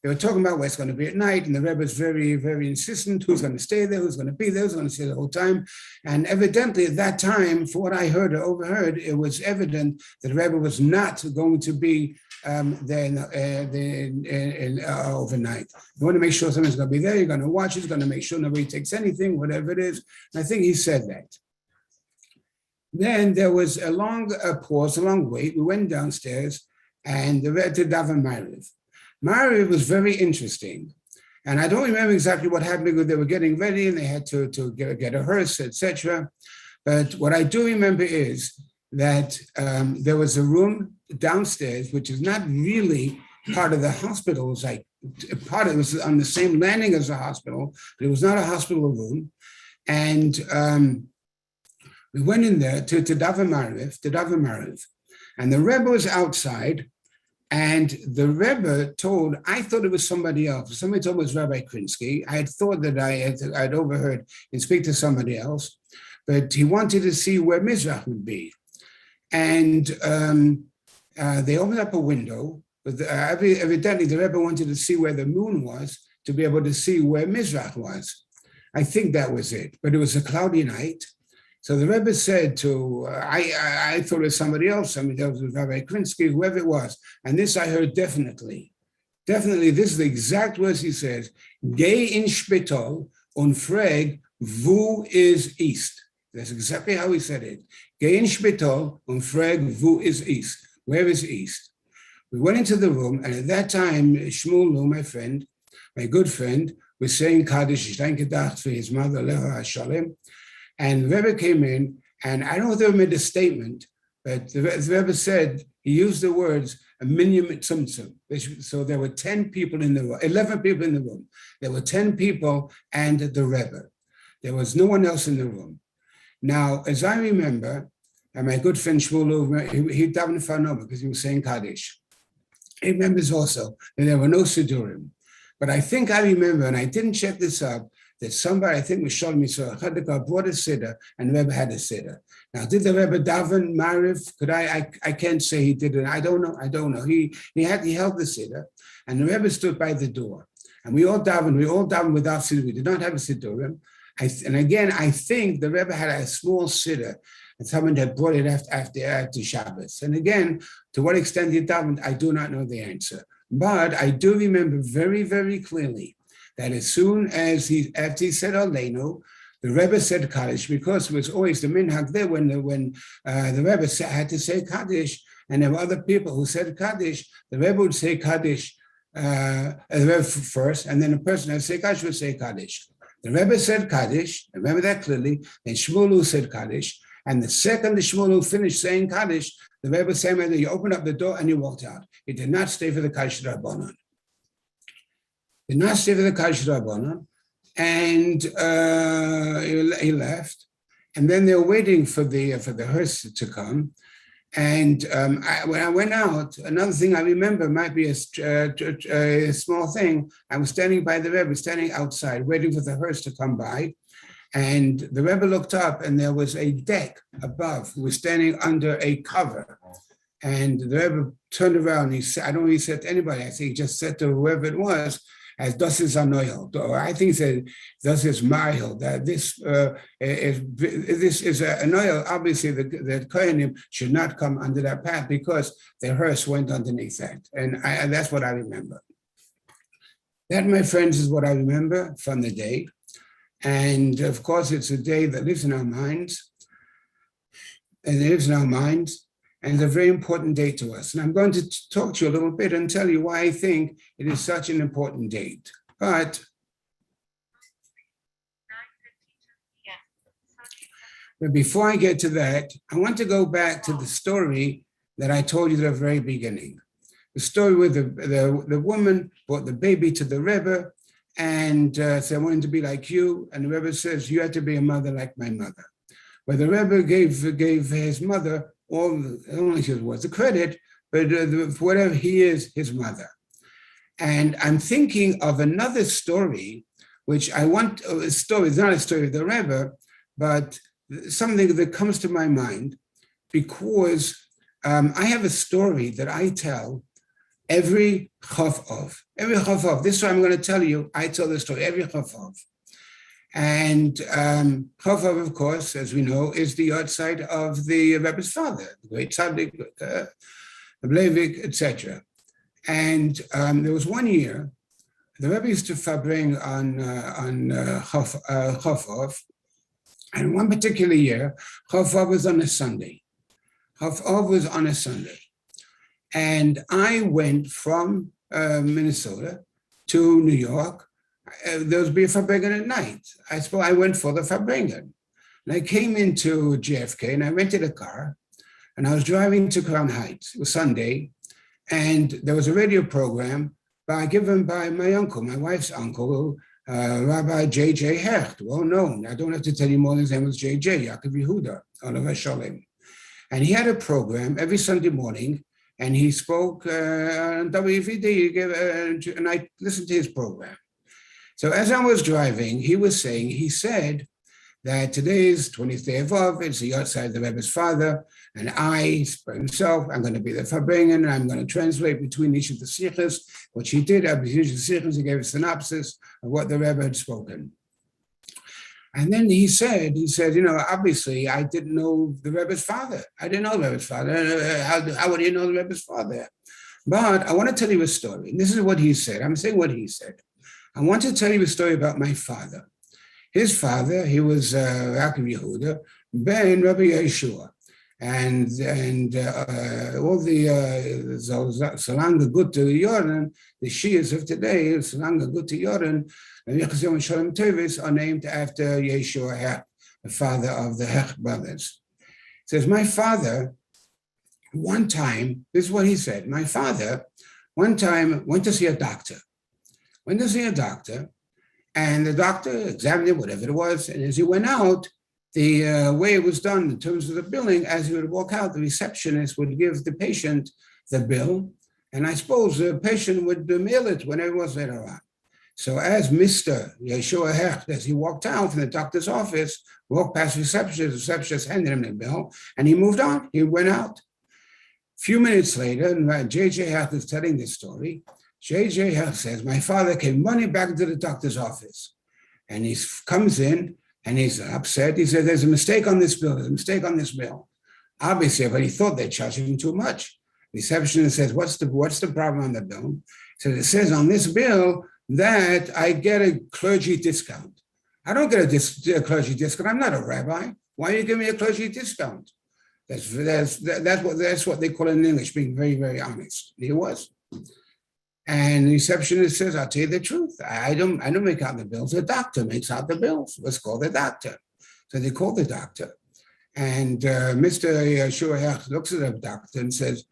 they were talking about where it's going to be at night, and the Rebbe was very, very insistent who's going to stay there, who's going to be there, who's going to stay the whole time. And evidently at that time, for what I heard or overheard, it was evident that the Rebbe was not going to be there overnight. You want to make sure someone's going to be there, you're going to watch it, you're going to make sure nobody takes anything, whatever it is. And I think he said that. Then there was a long pause, a long wait. We went downstairs, and the Rebbe did Daven Ma'ariv. Ma'ariv was very interesting. And I don't remember exactly what happened because they were getting ready and they had to get a hearse, etc. But what I do remember is that there was a room downstairs, which is not really part of the hospital. It was like part of it was on the same landing as the hospital, but it was not a hospital room. And we went in there to Daven Ma'ariv, and the Rebbe was outside. And the Rebbe I thought it was somebody else. Somebody told me it was Rabbi Krinsky. I had thought that I'd overheard him speak to somebody else, but he wanted to see where Mizrach would be. And they opened up a window. But evidently, the Rebbe wanted to see where the moon was to be able to see where Mizrach was. I think that was it. But it was a cloudy night. So the Rebbe said to, I thought it was somebody else was Rabbi Krinsky, whoever it was. And this I heard definitely. Definitely, this is the exact words he says. Geh in Spital und frag, wo is East? That's exactly how he said it. Geh in Spital und frag, wo is East? Where is East? We went into the room, and at that time, Shmukler, my friend, my good friend, was saying Kaddish, Gedacht for his mother, Leha Hashalem. And the Rebbe came in, and I don't know if they made a statement, but the Rebbe said, he used the words, a minimum tzumtzum. So there were 10 people in the room, 11 people in the room. There were 10 people and the Rebbe. There was no one else in the room. Now, as I remember, and my good friend Shmukler, he davened for no because he was saying Kaddish. He remembers also that there were no Sidurim. But I think I remember, and I didn't check this up, that somebody, I think was Shloime, brought a siddur, and the Rebbe had a siddur. Now, did the Rebbe daven Mariv? Could I can't say he did it. I don't know. He held the siddur, and the Rebbe stood by the door. And we all davened without siddur. We did not have a siddurim. And again, I think the Rebbe had a small siddur, and someone had brought it after Shabbos. And again, to what extent he davened, I do not know the answer. But I do remember very, very clearly that as soon as after he said Aleinu, the Rebbe said Kaddish, because it was always the minhag there when the Rebbe had to say Kaddish, and there were other people who said Kaddish, the Rebbe would say Kaddish, the Rebbe first, and then the person that said Kaddish would say Kaddish. The Rebbe said Kaddish, I remember that clearly, then Shmukler said Kaddish, and the second the Shmukler finished saying Kaddish, the Rebbe said, you opened up the door and you walked out. He did not stay for the Kaddish Rabbanon. Did not stay for the Kaddish Rabbanon, and he left. And then they were waiting for the hearse to come. And when I went out, another thing I remember might be a small thing. I was standing by the Rebbe, standing outside, waiting for the hearse to come by. And the Rebbe looked up, and there was a deck above. We were standing under a cover. And the Rebbe turned around, and he said, I don't know if he said to anybody, I think he just said to whoever it was, as das is anoyel, or I think he said, das is marihel, that this is a anoyel. Obviously, the Kohanim should not come under that path because the hearse went underneath that. And that's what I remember. That, my friends, is what I remember from the day. And of course, it's a day that lives in our minds, and it lives in our minds, and it's a very important day to us. And I'm going to talk to you a little bit and tell you why I think it is such an important date. But before I get to that, I want to go back to the story that I told you at the very beginning. The story where the woman brought the baby to the Rebbe, and said, I want him to be like you. And the Rebbe says, you have to be a mother like my mother. Where the Rebbe gave his mother only his words, the credit, but whatever he is, his mother. And I'm thinking of another story, which I want, a story, it's not a story of the Rebbe, but something that comes to my mind, because I have a story that I tell every Chof. This is what I'm going to tell you. I tell the story every Chof. And Chof, of course, as we know, is the Yahrtzeit of the Rebbe's father, the great tzaddik, Leivik, etc. And there was one year, the Rebbe used to Farbrengen on Chof, and one particular year, Chof was on a Sunday. Chof was on a Sunday. And I went from Minnesota to New York. There would be a Farbrengen at night. I went for the Farbrengen. And I came into JFK and I rented a car and I was driving to Crown Heights. It was Sunday. And there was a radio program given by my uncle, my wife's uncle, Rabbi J.J. Hecht, well known. I don't have to tell you more, his name was J.J., Yaakov Yehuda, Olav Shalem. And he had a program every Sunday morning, and he spoke on WVD, and I listened to his program. So as I was driving, he said that today is 20th day of Vov, it's the Yahrtzeit of the Rebbe's father, and I, by himself, I'm going to be the Farbrengen, and I'm going to translate between each of the sichos, which he did. Between each of the sichos, he gave a synopsis of what the Rebbe had spoken. And then he said, obviously, I didn't know the Rebbe's father. I didn't know the Rebbe's father. How would you know the Rebbe's father? But I want to tell you a story. And this is what he said. I'm saying what he said. I want to tell you a story about my father. His father, he was Yaakov Yehuda, ben Rabbi Yeshua. and all the Salanga Gutta Yoren, the Shias of today, Salanga Gutta Yoren, and Yechazim and Shalom Tevis are named after Yeshua Hech, the father of the Hech brothers. It says, my father, one time, this is what he said, my father, one time went to see a doctor. And the doctor examined it, whatever it was, and as he went out, the way it was done in terms of the billing, as he would walk out, the receptionist would give the patient the bill, and I suppose the patient would mail it whenever it was later on. So as Mr. Yeshua Hech, as he walked out from the doctor's office, walked past the receptionist handed him the bill, and he moved on, he went out. A few minutes later, and J.J. Hech is telling this story, J.J. Hech says, my father came running back into the doctor's office, and he comes in, and he's upset. He said, there's a mistake on this bill. Obviously, but he thought they'd charge him too much. The receptionist says, what's the problem on the bill? So it says on this bill that I get a clergy discount. I don't get a clergy discount. I'm not a rabbi. Why are you giving me a clergy discount? That's what they call it in English, being very, very honest. He was. And the receptionist says, I'll tell you the truth. I don't make out the bills. The doctor makes out the bills. Let's call the doctor. So they call the doctor. And Mr. Yeshua Hech looks at the doctor and says,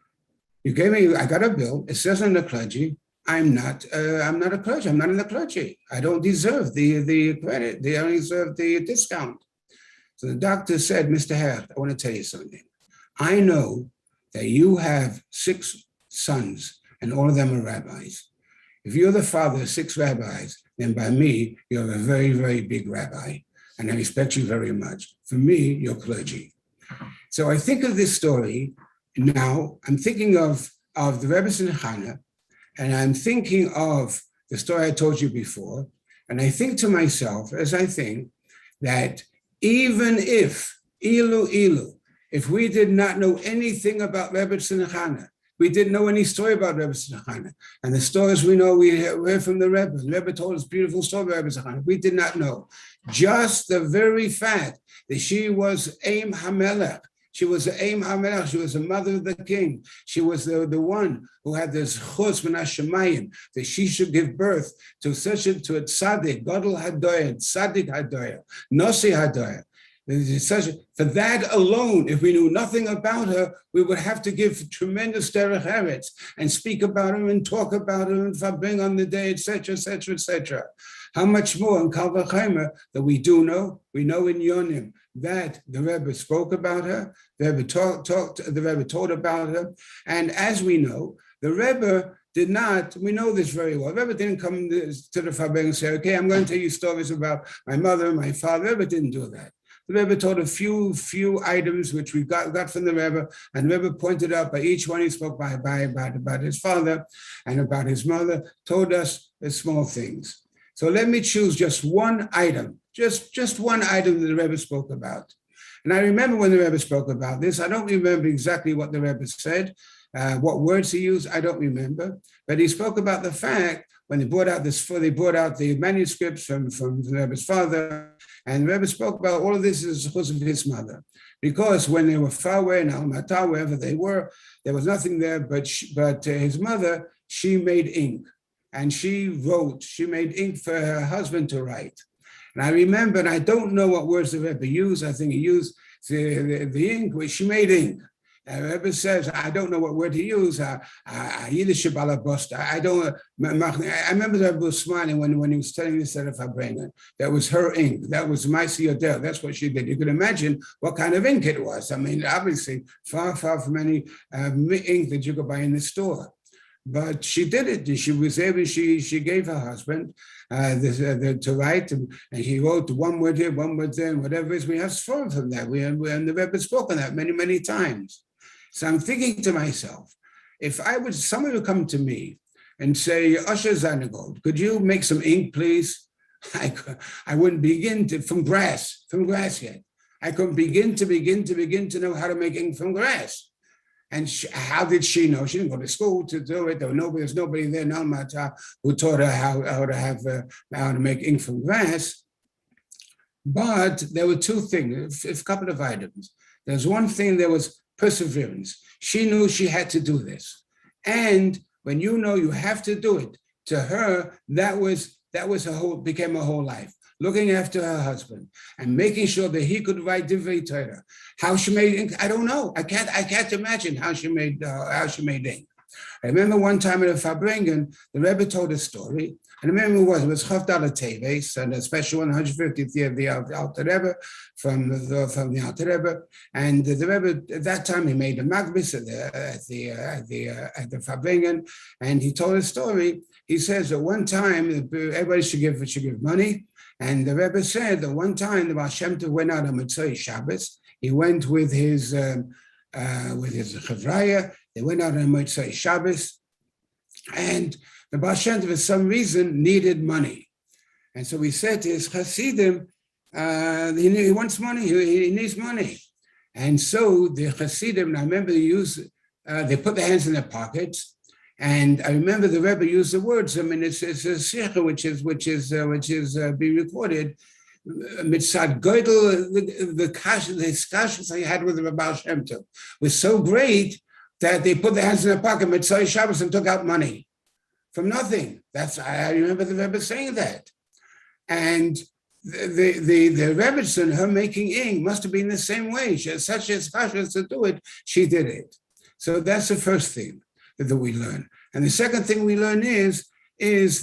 I got a bill. It says on the clergy, I'm not a clergy. I'm not in the clergy. I don't deserve the credit. I don't deserve the discount. So the doctor said, Mr. Hech, I want to tell you something. I know that you have 6 sons, and all of them are rabbis. If you're the father of 6 rabbis, then by me, you're a very, very big rabbi, and I respect you very much. For me, you're clergy. So I think of this story now. I'm thinking of the Rebbetzin Chana, and I'm thinking of the story I told you before, and I think to myself, as I think, that even if, if we did not know anything about Rebbetzin Chana, we didn't know any story about Rebbetzin Chana. And the stories we know, we heard from the Rebbe. The Rebbe told us beautiful story about Rebbetzin Chana. We did not know. Just the very fact that she was Aim HaMelech. She was the Aim HaMelech. She was the mother of the king. She was the one who had this chus min hashamayim, that she should give birth to a tzaddik, gadol hadoya, tzaddik hadoya, nosi hadoya. For that alone, if we knew nothing about her, we would have to give tremendous derech eretz and speak about her and talk about her and Farbrengen on the day, etc., etc., etc. How much more in Kal Vachomer that we do know? We know in Yonim that the Rebbe spoke about her, the Rebbe the Rebbe taught about her, and as we know, the Rebbe did not, we know this very well. Rebbe didn't come to the Farbrengen and say, okay, I'm going to tell you stories about my mother and my father. Rebbe didn't do that. The Rebbe taught a few items which we got from the Rebbe, and the Rebbe pointed out by each one he spoke about his father and about his mother, told us the small things. So let me choose just one item, just one item that the Rebbe spoke about. And I remember when the Rebbe spoke about this, I don't remember exactly what the Rebbe said, what words he used, I don't remember, but he spoke about the fact when they brought out the manuscripts from the Rebbe's father, and the Rebbe spoke about all of this is because of his mother. Because when they were far away in Almatah, wherever they were, there was nothing there but his mother, she made ink. And she made ink for her husband to write. And I remember, and I don't know what words the Rebbe used, I think he used the ink, which she made ink. The Rebbe says, I don't know what word he used, Yiddish balabosta. I remember the Rebbe was smiling when he was telling this at Farbrengen. That was her ink. That was Maisi Yodel. That's what she did. You could imagine what kind of ink it was. I mean, obviously, far, far from any ink that you could buy in the store. But she did it. She was able. She gave her husband to write, and he wrote one word here, one word there, and whatever it is. We have spoken from that. And the Rebbe spoken that many, many times. So I'm thinking to myself, if someone would come to me and say, Usher Zeilingold, could you make some ink, please? I wouldn't begin from grass yet. I couldn't begin to know how to make ink from grass. And how did she know? She didn't go to school to do it. There was nobody there in Almatah who taught her how to make ink from grass. But there were 2 things, a couple of items. There's one thing, there was perseverance. She knew she had to do this. And when you know you have to do it, to her, that was became a whole life. Looking after her husband and making sure that he could write Divrei Torah. How she made, I don't know. I can't imagine how she made ink. I remember one time at a Farbrengen, the Rebbe told a story. And I remember it was Chavdala Teves, and a special 150th year of the Alter Rebbe from the Alter Rebbe. And the Rebbe at that time he made a magbis at the Farbrengen, and he told a story. He says that one time everybody should give money. And the Rebbe said that one time the Baal Shem Tov went out on Motzei Shabbos. He went with his Chavraya. They went out on Motzei Shabbos, and the Baal Shem Tov, for some reason, needed money. And so he said to his Hasidim, he wants money. He needs money. And so the Hasidim, I remember they put their hands in their pockets. And I remember the Rebbe used the words. I mean, it's a sikha which is being recorded. Mitzad Geudel, the discussions I had with the Baal Shem Tov was so great that they put their hands in their pocket Mitzvah Shabbos and took out money from nothing. I remember the Rebbe saying that. And the Rebbetsin, her making ink, must have been the same way. She had such a specialist to do it. She did it. So that's the first thing that we learn. And the second thing we learn is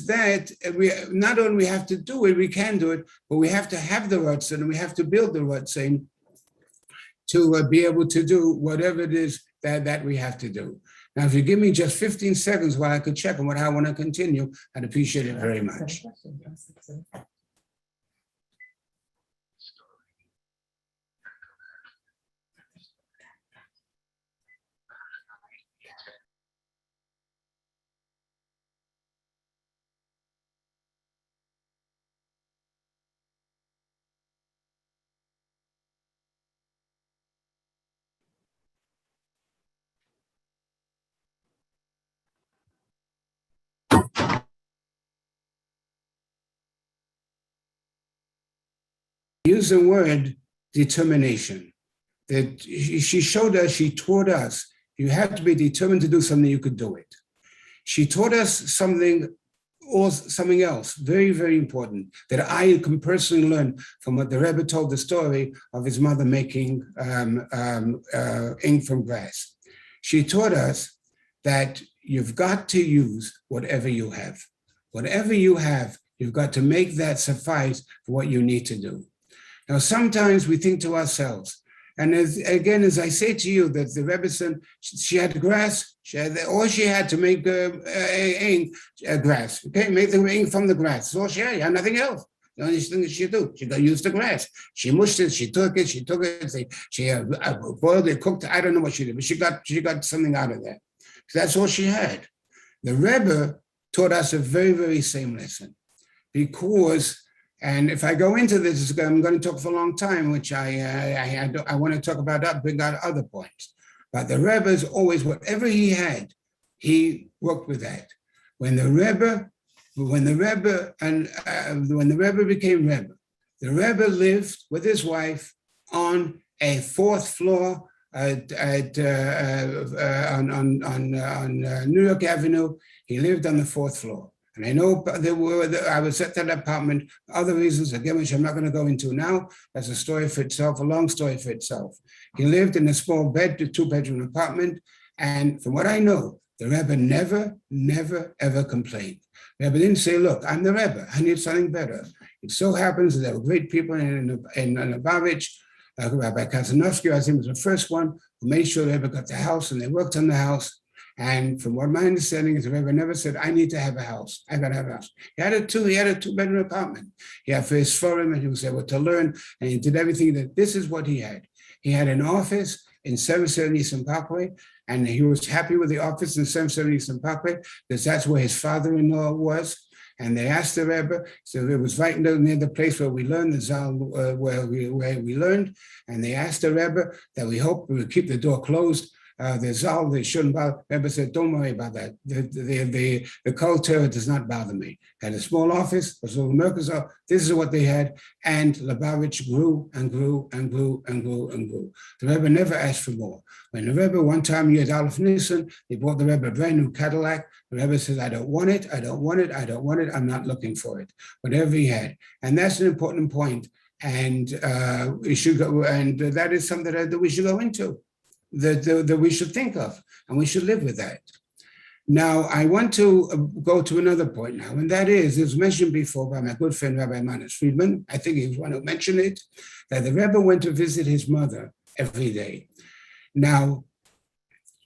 that we not only have to do it, we can do it, but we have to have the Rebbetsin, and we have to build the Rebbetsin to be able to do whatever it is that we have to do. Now, if you give me just 15 seconds while I could check on what I want to continue, I'd appreciate it very much. Use the word determination. That she showed us, she taught us, you have to be determined to do something, you could do it. She taught us something else, very, very important, that I can personally learn from what the Rebbe told the story of his mother making ink from grass. She taught us that you've got to use whatever you have. Whatever you have, you've got to make that suffice for what you need to do. Now, sometimes we think to ourselves, and as I say to you, that the Rebbetsin, she had grass, all she had to make ink, grass, okay, make the ink from the grass. That's all she had nothing else. The only thing that she do, she got used to grass. She mushed it, she took it, she boiled it, cooked it, I don't know what she did, but she got something out of that. So that's all she had. The Rebbe taught us a very, very same lesson, because, and if I go into this, I'm going to talk for a long time, which I want to talk about, bring out other points. But the Rebbe is always, whatever he had, he worked with that. When the Rebbe became Rebbe, the Rebbe lived with his wife on a fourth floor on New York Avenue. He lived on the fourth floor. And I know I was at that apartment, other reasons, again, which I'm not going to go into now. That's a story for itself, a long story for itself. He lived in a small two-bedroom apartment. And from what I know, the Rebbe never, ever complained. The Rebbe didn't say, look, I'm the Rebbe, I need something better. It so happens that there were great people in Lubavitch. Rabbi Kazanovsky, I think, was the first one who made sure the Rebbe got the house, and they worked on the house. And from what my understanding is, the Rebbe never said, I need to have a house. I got to have a house. He had a two-bedroom apartment. He had for his forum, and he was able to learn, and he did everything. That this is what he had. He had an office in 770 Eastern Parkway, and he was happy with the office in 770 Eastern Parkway, because that's where his father-in-law was. And they asked the Rebbe, so it was right near the place where we learned, the Zal, where we learned, and they asked the Rebbe that we hope we would keep the door closed the Zal, they shouldn't bother. Rebbe said, don't worry about that. The cold terror does not bother me. Had a small office, a little Merkazah. This is what they had. And Lubavitch grew and grew and grew and grew and grew. The Rebbe never asked for more. When the Rebbe, one time, he had Aleph Nissen, they bought the Rebbe a brand new Cadillac. The Rebbe says, I don't want it, I don't want it, I don't want it, I'm not looking for it. Whatever he had. And that's an important point. And we should go, and that is something that we should go into, that we should think of, and we should live with that. Now, I want to go to another point now, and that is, it was mentioned before by my good friend, Rabbi Manis Friedman, I think he was one who mentioned it, that the Rebbe went to visit his mother every day. Now,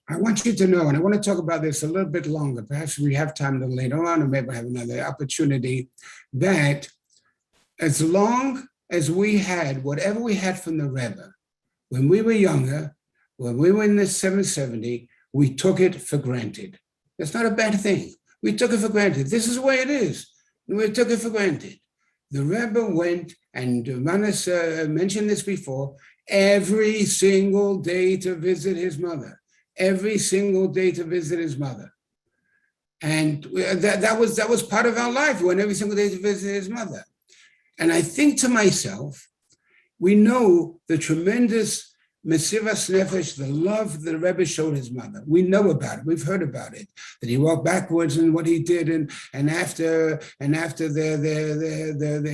I want you to know, and I want to talk about this a little bit longer, perhaps we have time a little later on, or maybe have another opportunity, that as long as we had whatever we had from the Rebbe, when we were younger, when we were in the 770, we took it for granted. That's not a bad thing. We took it for granted. This is the way it is. We took it for granted. The Rebbe went, and Manis mentioned this before, every single day to visit his mother. Every single day to visit his mother. And that was part of our life. We went every single day to visit his mother. And I think to myself, we know the tremendous Mesivas Nefesh, the love the Rebbe showed his mother. We know about it. We've heard about it. That he walked backwards and what he did, and after the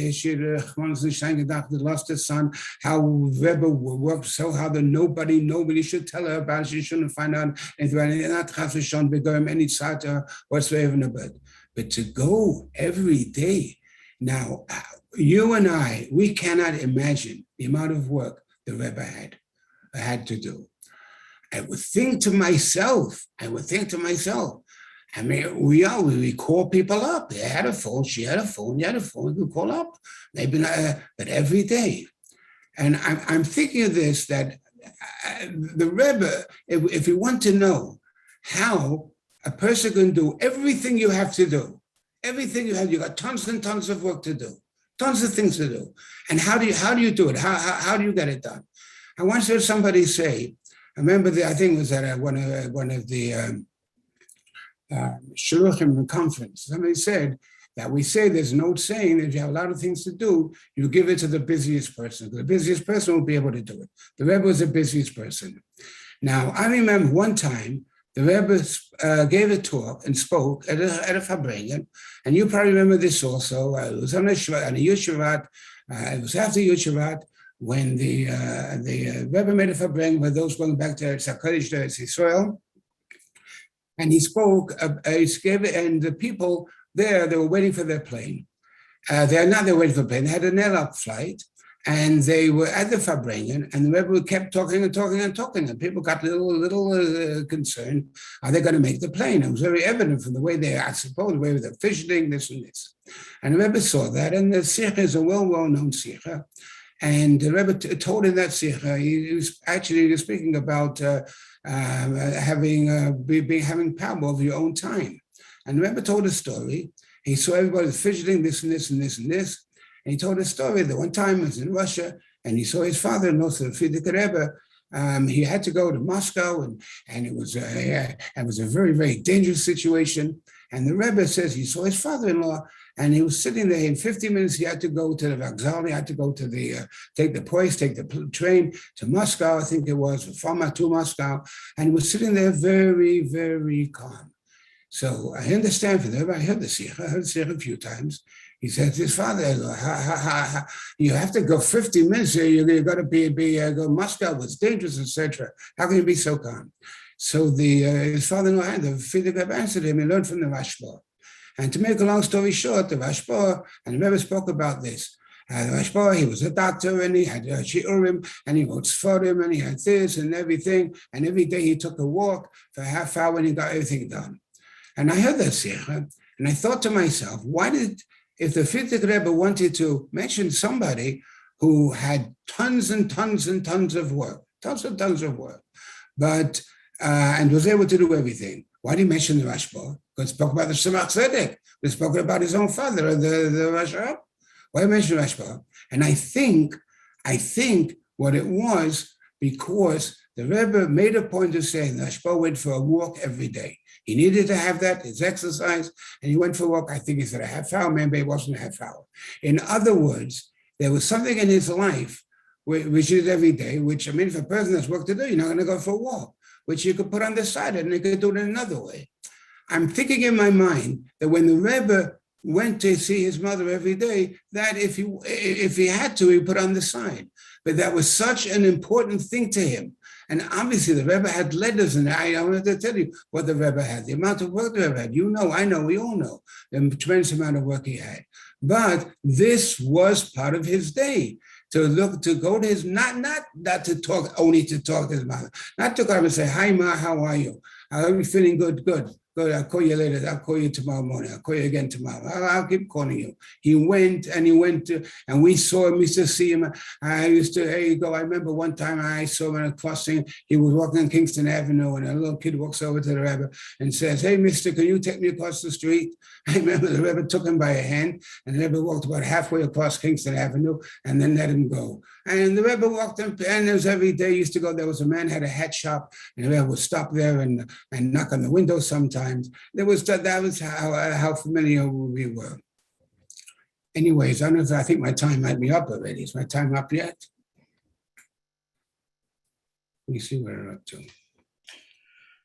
issue, lost his son, how Rebbe worked so hard that nobody should tell her about it. She shouldn't find out anything. Not chafishon begoim any tzata whatsoever. But to go every day. Now, you and I, we cannot imagine the amount of work the Rebbe had to do. I would think to myself, I mean, we call people up. They had a phone, she had a phone, you had a phone, you call up. Maybe not, but every day. And I'm thinking of this, that the Rebbe, if you want to know how a person can do everything you have to do, everything you have, you got tons and tons of work to do, tons of things to do. And how do you do it? How do you get it done? I once heard somebody say, I remember, I think it was at one of the Shluchim conference. Somebody said that we say there's an old saying that if you have a lot of things to do, you give it to the busiest person. The busiest person will be able to do it. The Rebbe was the busiest person. Now, I remember one time the Rebbe gave a talk and spoke at a Farbrengen, and you probably remember this also. It was on a Yushavat. It was after Yushavat, when the Rebbe made a Farbrengen with those going back to Eretz to Israel, and he spoke. He gave it, and the people there, they were waiting for their plane. They were waiting for the plane. They had an air-up flight, and they were at the Farbrengen, and the Rebbe kept talking and talking and talking, and people got a little concerned. Are they going to make the plane? It was very evident from the way I suppose, the way they're fidgeting, this and this. And the Rebbe saw that, and the Sikha is a well-known Sikha. And the Rebbe told in that Sikha, he was speaking about having power over your own time. And the Rebbe told a story. He saw everybody fidgeting, this and this and this and this. And he told a story that one time he was in Russia, and he saw his father-in-law, the Friedman Rebbe. He had to go to Moscow, and it was a very, very dangerous situation. And the Rebbe says he saw his father-in-law, and he was sitting there. In 15 minutes, he had to go to the Vokzal. He had to go to take the train to Moscow, I think it was, from to Moscow. And he was sitting there very, very calm. So I understand from them. I heard the Sikha a few times. He said to his father, you have to go 50 minutes. You've got to go to Moscow. It's dangerous, etc. How can you be so calm? So his father-in-law, the Friedman answered him. He learned from the Rashba. And to make a long story short, the Rashba, and I never spoke about this. The Rashba, he was a doctor, and he had shiurim, and he wrote sforim, and he had this and everything. And every day he took a walk for a half hour, and he got everything done. And I heard that Sikha, and I thought to myself, if the Friedman Rebbe wanted to mention somebody who had tons and tons and tons of work, but and was able to do everything, why did he mention the Rashba? Because he spoke about the Shemach Tzedek. He spoke about his own father, the Rashba. Why mention Rashba? And I think what it was, because the Rebbe made a point of saying that Ashba went for a walk every day. He needed to have that, his exercise, and he went for a walk. I think he said a half hour, maybe it wasn't a half hour. In other words, there was something in his life which is every day, which, I mean, if a person has work to do, you're not going to go for a walk, which you could put on the side and you could do it in another way. I'm thinking in my mind that when the Rebbe went to see his mother every day, that if he had to, he put on the side. But that was such an important thing to him. And obviously the Rebbe had letters, and I wanted to tell you what the Rebbe had, the amount of work the Rebbe had. You know, I know, we all know the tremendous amount of work he had. But this was part of his day. To go to his, not to talk, only to talk to his mother, not to go up and say, hi, Ma, how are you? Are you feeling good? Good. I'll call you later. I'll call you tomorrow morning. I'll call you again tomorrow. I'll keep calling you. He went to, and we saw him. We used to see him. There you go. I remember one time I saw him in a crossing. He was walking on Kingston Avenue, and a little kid walks over to the Rebbe and says, hey, mister, can you take me across the street? I remember the Rebbe took him by a hand, and the Rebbe walked about halfway across Kingston Avenue and then let him go. And the Rebbe walked him, and it was every day he used to go. There was a man had a hat shop, and the Rebbe would stop there and knock on the window sometimes. That was how familiar we were. Anyways, I think my time might be up already. Is my time up yet? Let me see where we're up to.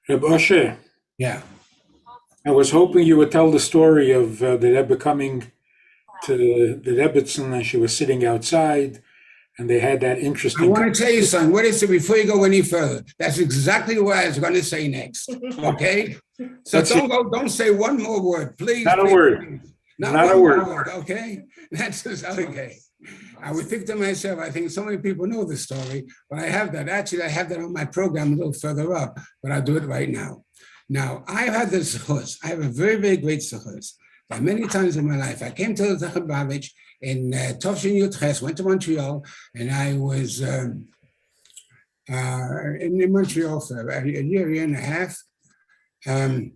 Reb Osher, Yeah. I was hoping you would tell the story of the Rebbe coming to the Rebbetsin, and she was sitting outside, and they had that interesting. I want to tell you something. What is it before you go any further? That's exactly what I was going to say next. Okay, so don't say one more word, please. Not a word. Not a word. Okay, that's just okay. I would think to myself, I think so many people know the story, but I have that. Actually, I have that on my program a little further up, but I'll do it right now. Now, I've had this suchus. I have a very, very great suchus. Many times in my life, I came to the Chabavich in Tovshin Yahrtzeit, went to Montreal, and I was in Montreal for a year and a half. And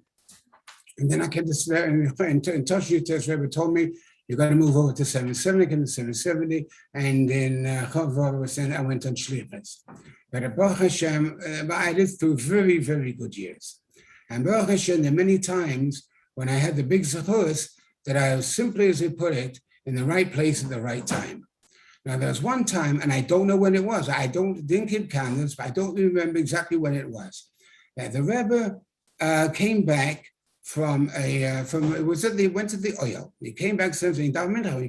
then I came to Tovshin Yahrtzeit, Rebbe told me, you got to move over to 770, I came to 770, and then I went on Shliach. But Baruch Hashem, I lived through very, very good years. And Baruch Hashem, there are many times when I had the big zechus that I was simply, as he put it, in the right place at the right time. Now, there was one time, and I don't know when it was. I didn't keep calendars, but I don't remember exactly when it was. That the Rebbe came back went to the oil. He came back he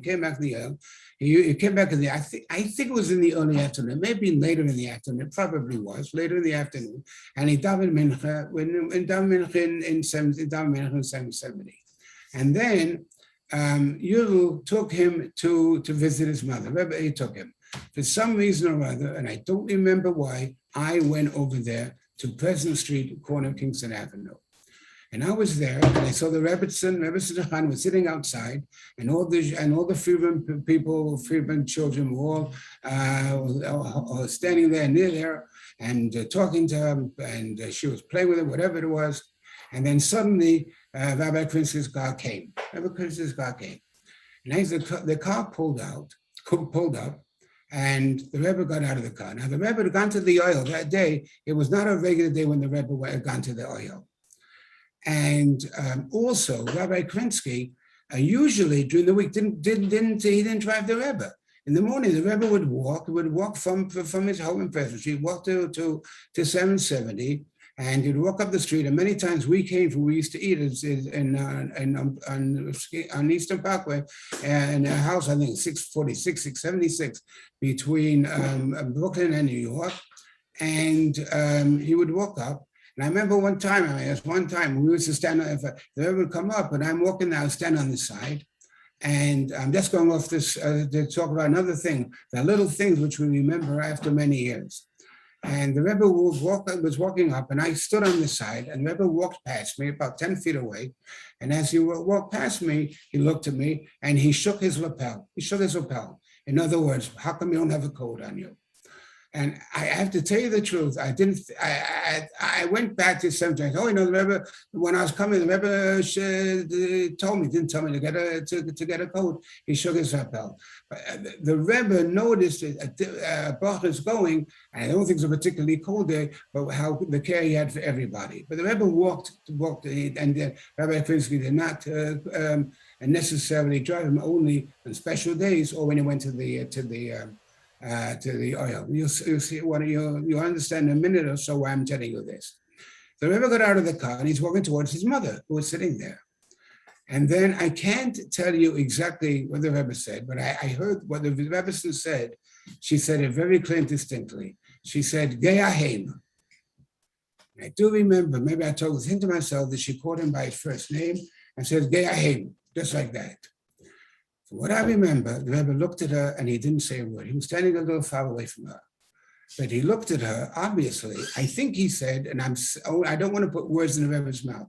came back to the oil. He came back in the, I think it was in the early afternoon, maybe later in the afternoon, it probably was later in the afternoon. And he davened mincha in 770. And then Yuru took him to visit his mother. Rebbe, he took him. For some reason or other, and I don't remember why, I went over there to Pleasant Street, corner of Kingston Avenue. And I was there, and I saw the Rebbetzin Chana was sitting outside, and all the Friedman people, Friedman children were all standing there near there and talking to her, and she was playing with it, whatever it was. And then suddenly, Rabbi Krinski's car came. And as the car pulled up, and the Rebbe got out of the car. Now, the Rebbe had gone to the oil that day. It was not a regular day when the Rebbe had gone to the oil. And also, Rabbi Krinsky usually during the week he didn't drive the Rebbe. In the morning, the Rebbe would walk from his home in Pleasant Street, walk to 770, and he'd walk up the street. And many times we used to eat on Eastern Parkway, in a house, I think 646, 676, between Brooklyn and New York. And he would walk up. And I remember one time we used to stand, if the Rebbe would come up, and I'm walking now, stand on the side. And I'm just going off this to talk about another thing, the little things which we remember after many years. And the Rebbe was walking up, and I stood on the side, and the Rebbe walked past me about 10 feet away. And as he walked past me, he looked at me, and he shook his lapel. In other words, how come you don't have a coat on you? And I have to tell you the truth. I didn't. I went back to sometimes. Oh, the Rebbe. When I was coming, the Rebbe didn't tell me to get a coat. He shook his head out. The Rebbe noticed that Bach is going, and I don't think it's a particularly cold day, but how the care he had for everybody. But the Rebbe walked, and Rabbi Krinsky did not necessarily drive him only on special days or when he went to the oil. You'll see what you'll understand in a minute or so why I'm telling you this. The Rebbe got out of the car and he's walking towards his mother who was sitting there. And then I can't tell you exactly what the Rebbe said, but I heard what the Rebbetsin said. She said it very clear and distinctly. She said, Gei aheim. I do remember, maybe I told him to myself that she called him by his first name and said, Gei aheim, just like that. So what I remember, the Rebbe looked at her and he didn't say a word. He was standing a little far away from her. But he looked at her, obviously. I think he said, and I don't want to put words in the Rebbe's mouth.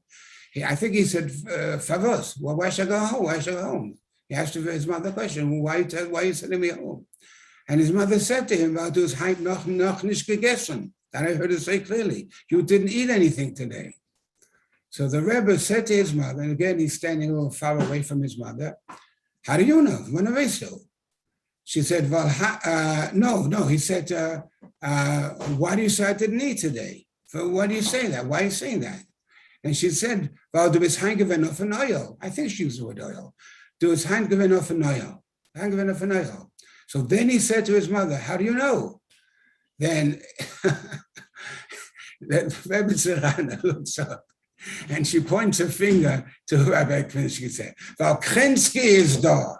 I think he said, Favos, well, why should I go home? Why should I go home? He asked his mother the question, why are you sending me home? And his mother said to him, weil du es heim noch nicht gegessen. That I heard her say clearly, you didn't eat anything today. So the Rebbe said to his mother, and again, he's standing a little far away from his mother, how do you know? When are they so? She said, well, no. He said, why do you say I didn't eat today? Why do you say that? Why are you saying that? And she said, well, du bist heimgewen auf an oil. I think she used the word oil. Du bist heimgewen auf an oil. Heimgewen auf an oil. So then he said to his mother, how do you know? Then Rebbetzin Chana looks up and she points her finger to Rabbi Krinsky and said, well, Krinsky is da.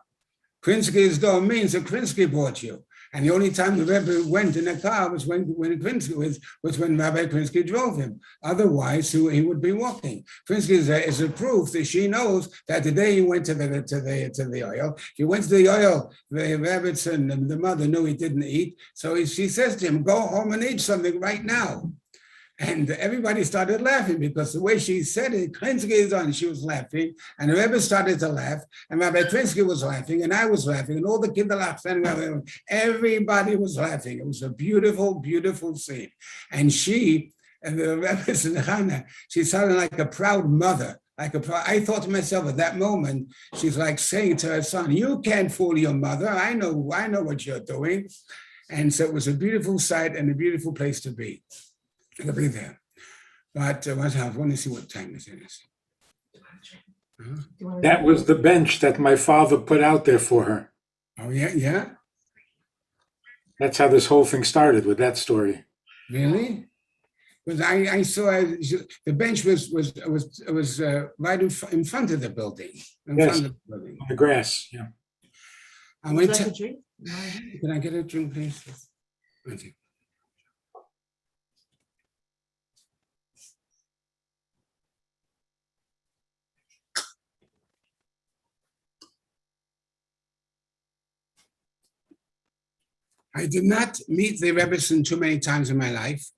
Krinsky is da means that Krinsky brought you. And the only time the Rebbe went in a car was when Krinsky was when Rabbi Krinsky drove him. Otherwise, he would be walking. Krinsky is a proof that she knows that the day he went to the oil, he went to the oil. The Rebbetsin and the mother knew he didn't eat, so she says to him, "Go home and eat something right now." And everybody started laughing because the way she said it, Krinsky is on, she was laughing, and the Rebbe started to laugh, and Rabbi Krinsky was laughing, and I was laughing, and all the kids laughed, everybody was laughing. It was a beautiful, beautiful scene. And she, and the Rebbetzin Chana, she sounded like a proud mother. I thought to myself at that moment, she's like saying to her son, you can't fool your mother. I know what you're doing. And so it was a beautiful sight and a beautiful place to be. To be there. But I want to see what time it is. That was the bench that my father put out there for her. Oh, yeah? That's how this whole thing started, with that story. Really? Because I saw the bench was right in front of the building. On the grass, yeah. Would you like a drink? Can I get a drink, please? Thank you. I did not meet the Rebbetsin too many times in my life,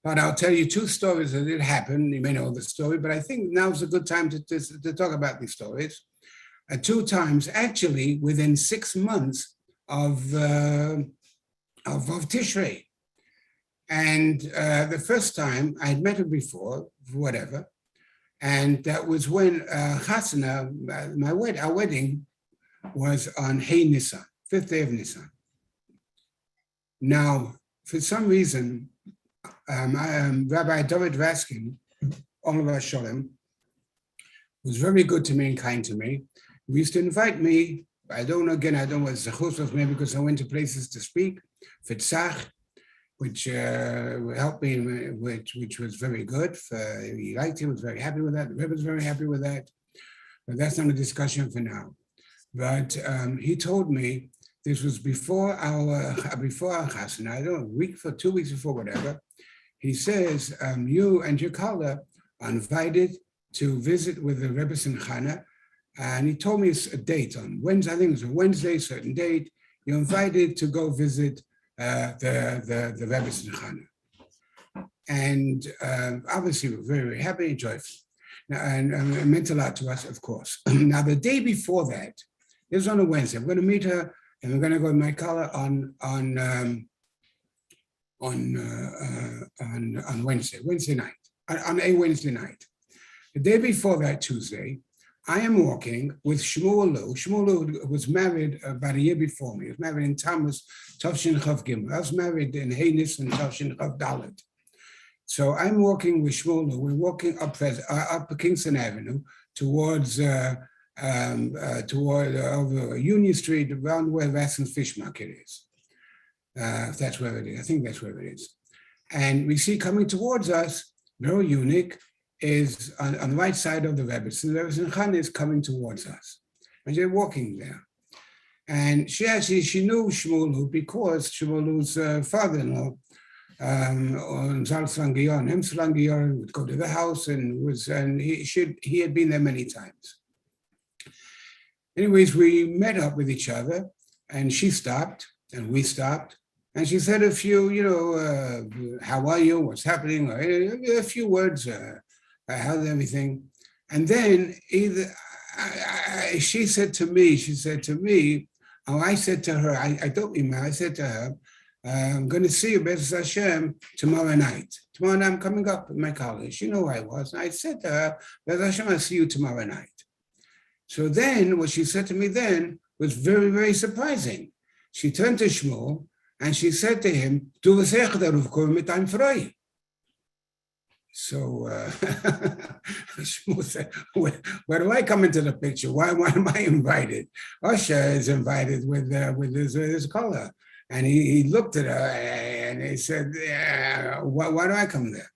but I'll tell you two stories that did happen. You may know the story, but I think now's a good time to talk about these stories. 2 times, actually, within 6 months of Vov Tishrei. And the first time, I had met her before, whatever, and that was when Chanah, our wedding, was on Hey Nisan, 5th day of Nisan. Now, for some reason, Rabbi Yitzchok Raskin, Oliver Sholem, was very good to me and kind to me. He used to invite me. I don't know what Zechus was, maybe because I went to places to speak, Fitzach, which helped me, which was very good. He liked it, was very happy with that. The Rebbe was very happy with that. But that's not a discussion for now. But he told me, this was before our Chanah, I don't know, 2 weeks before, whatever. He says, you and your colleague are invited to visit with the Rebbetzin Chana. And he told me a date on Wednesday, I think it was a Wednesday, certain date. You're invited to go visit the Rebbetzin Chana. And obviously we're very, very happy and joyful. Now, and it meant a lot to us, of course. Now, the day before that, it was on a Wednesday. I'm going to meet her, and we're going to go with my colleague on on Wednesday night, on a Wednesday night. The day before that Tuesday, I am walking with Shmuel. Shmuel was married about a year before me. He was married in Tammuz, Tavshin Chav Gimel. I was married in Heinis and Tavshin Chav Dalet. So I'm walking with Shmuel. We're walking up Kingston Avenue towards over Union Street, around where Vassen's Fish Market is. If that's where it is, I think that's where it is. And we see coming towards us, very unique, is on the right side of the Rebbetsin. The Rebbetzin Chana is coming towards us. And they're walking there. And she knew Shmuel because Shmuel's father-in-law, Zalman would go to the house and he had been there many times. Anyways, we met up with each other and she stopped and we stopped. And she said a few, how are you, what's happening, a few words, how's everything? And then she said to me, I said to her, I don't remember, I said to her, I'm going to see you, B'ezras Hashem, tomorrow night. Tomorrow night I'm coming up with my college. She knew who I was. And I said to her, B'ezras Hashem, I'll see you tomorrow night. So then what she said to me then was very, very surprising. She turned to Shmuel and she said to him, Du wirst echt darauf kommen mit deinem Freu. So Shmuel said, where do I come into the picture? Why am I invited? Usher is invited with his color. And he looked at her and he said, why do I come there?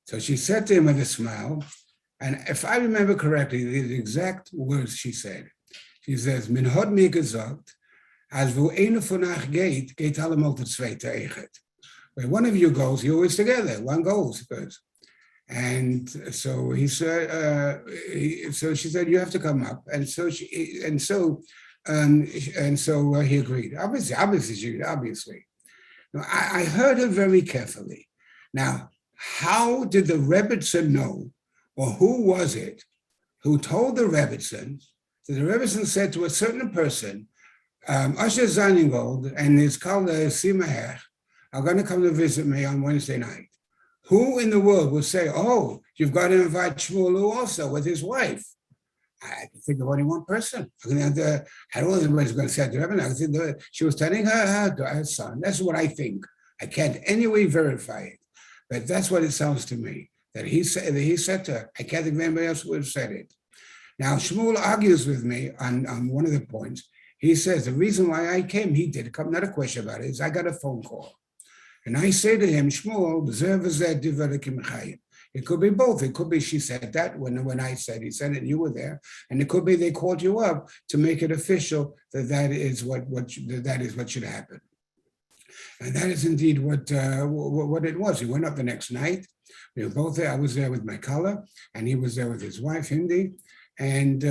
So she said to him with a smile, and if I remember correctly, the exact words she said, she says, Min hat mir gesagt, als wo einer von euch geht allemal zu zweit eiget. When one of you goes, you're always together, one goes. And so he said, so she said, you have to come up. And so he agreed. Obviously. Now, I heard her very carefully. Now, how did the Rebbetsin know, or who was it who told the Rebbetsin that the Rebbetsin said to a certain person, Usher Zeilingold and his colleague Simahech are going to come to visit me on Wednesday night? Who in the world would say, oh, you've got to invite Shmuel also with his wife? I can think of only one person. I don't know if anybody's going to say to Rebbe. She was telling her son. That's what I think. I can't anyway verify it, but that's what it sounds to me. That he said to her. I can't think of anybody else who would have said it. Now, Shmuel argues with me on one of the points. He says, the reason why I came, he did come, not a question about it, is I got a phone call. And I say to him, Shmuel, it could be both. It could be she said that when I said, he said it, and you were there. And it could be they called you up to make it official that is what should happen. And that is indeed what it was. He went up the next night. We were both there. I was there with my color, and he was there with his wife, Hindi. And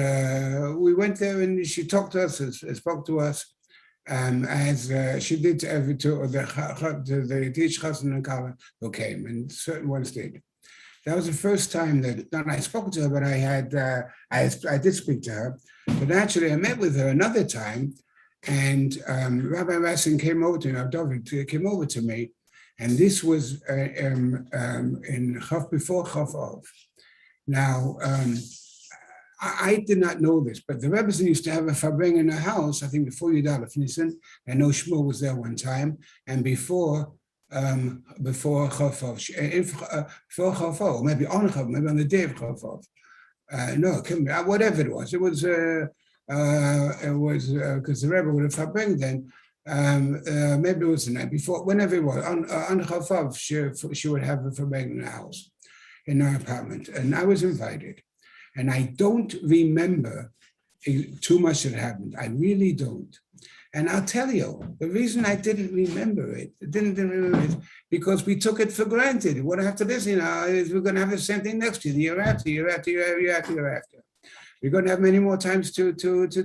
we went there, and she talked to us, spoke to us, as she did to the teach Chassan and Kala who came, and certain ones did. That was the first time that not I spoke to her, but I did speak to her. But actually, I met with her another time, and Rabbi Raskin came over to me, and this was in Chaf before Chaf of. Now, I did not know this, but the Rebbetsin used to have a Farbrengen in the house, I think before Yudal Fnissen. I know Shmuel was there one time, and before Chafov, maybe on Chafov, maybe on the day of Chafov. No, whatever it was because the Rebbe would have Farbrengen then. Maybe it was the night before, whenever it was on Chafov, she would have a Farbrengen in the house, in her apartment, and I was invited. And I don't remember too much that happened. I really don't. And I'll tell you, the reason I didn't remember it, because we took it for granted. What after this, we're going to have the same thing next year, the year after. We're going to have many more times to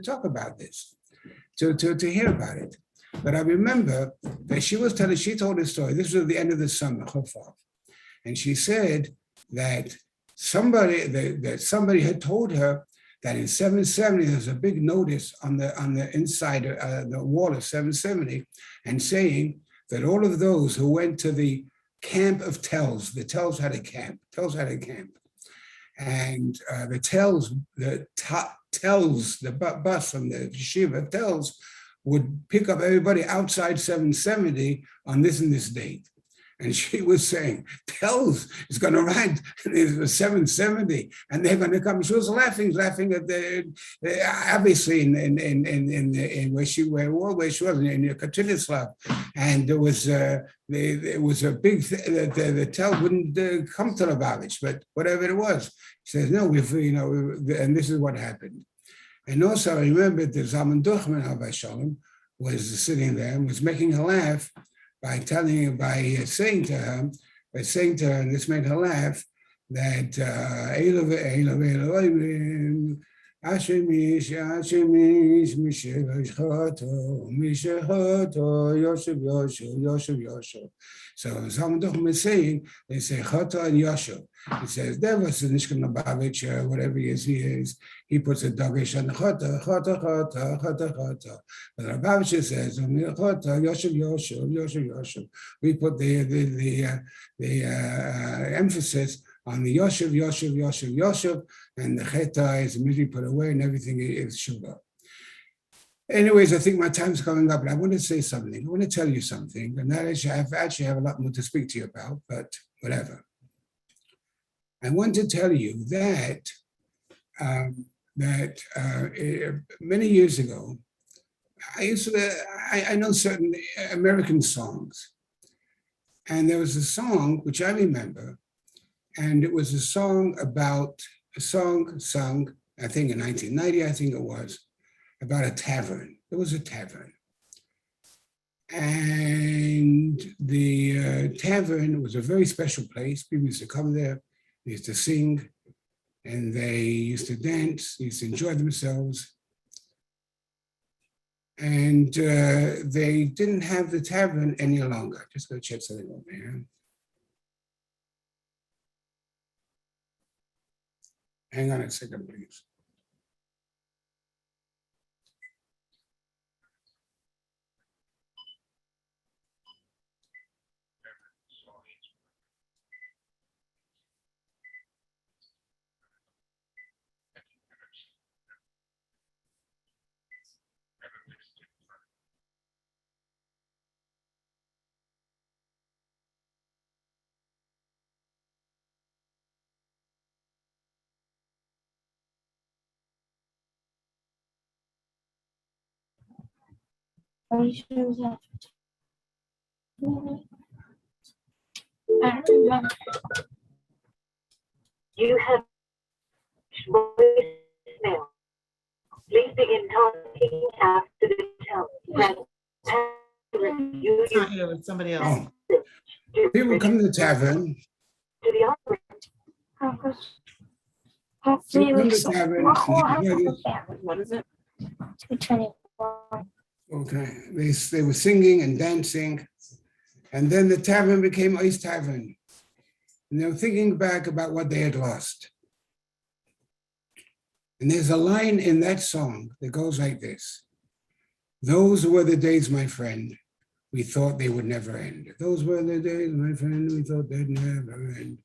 talk about this, to hear about it. But I remember that she told a story. This was at the end of the summer, and she said that somebody had told her that in 770 there's a big notice on the inside the wall of 770, and saying that all of those who went to the camp of Tells, the Tells had a camp, and the Tells, the bus from the yeshiva Tells would pick up everybody outside 770 on this and this date. And she was saying, Tells is going to ride the 770, and they're going to come. She was laughing at the obviously in where she was in Katilislav, and there was a big the Tell wouldn't come to Lubavitch, but whatever it was, she says no, and this is what happened. And also I remember the Zalman Duchman was sitting there and was making her laugh by saying to her, and this made her laugh, that Ashemish, Yoshev. So Zalman Duchman is saying, they say Choto and Yoshev. He says, there was a Nishkan Lubavitch, whatever he is, he puts a dogish on Choto. But Lubavitch says, Choto, Yoshev. We put the emphasis on the Yoshev, and the Cheta is immediately put away, and everything is Shuvah. Anyways, I think my time's coming up, but I want to say something. I want to tell you something, and that is, I actually have a lot more to speak to you about, but whatever. I want to tell you that many years ago, I know certain American songs, and there was a song which I remember, and it was a song sung, I think in 1990, I think it was, about a tavern. There was a tavern. And the tavern was a very special place. People used to come there, they used to sing, and they used to dance, they used to enjoy themselves. And they didn't have the tavern any longer. Just go check something over here. Hang on a second, please. You have voicemail. Please begin talking after the tone. It's not you, it's somebody else. People come to the tavern. To the operator. What is it? Okay, they were singing and dancing, and then the tavern became Ice Tavern. And they were thinking back about what they had lost. And there's a line in that song that goes like this. Those were the days, my friend, we thought they would never end. Those were the days, my friend, we thought they'd never end.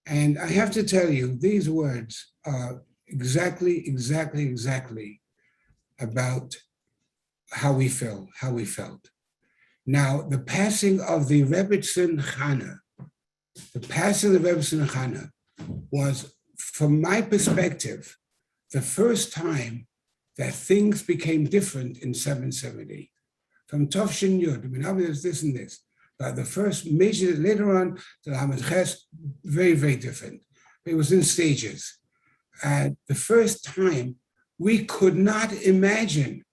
And I have to tell you, these words are exactly about how we felt. Now, the passing of the Rebbetzin Chana, was, from my perspective, the first time that things became different in 770. From Tovshin Yud, I mean, there's this and this, but the first major, later on, the Lamed Ches, very different. It was in stages. The first time, we could not imagine,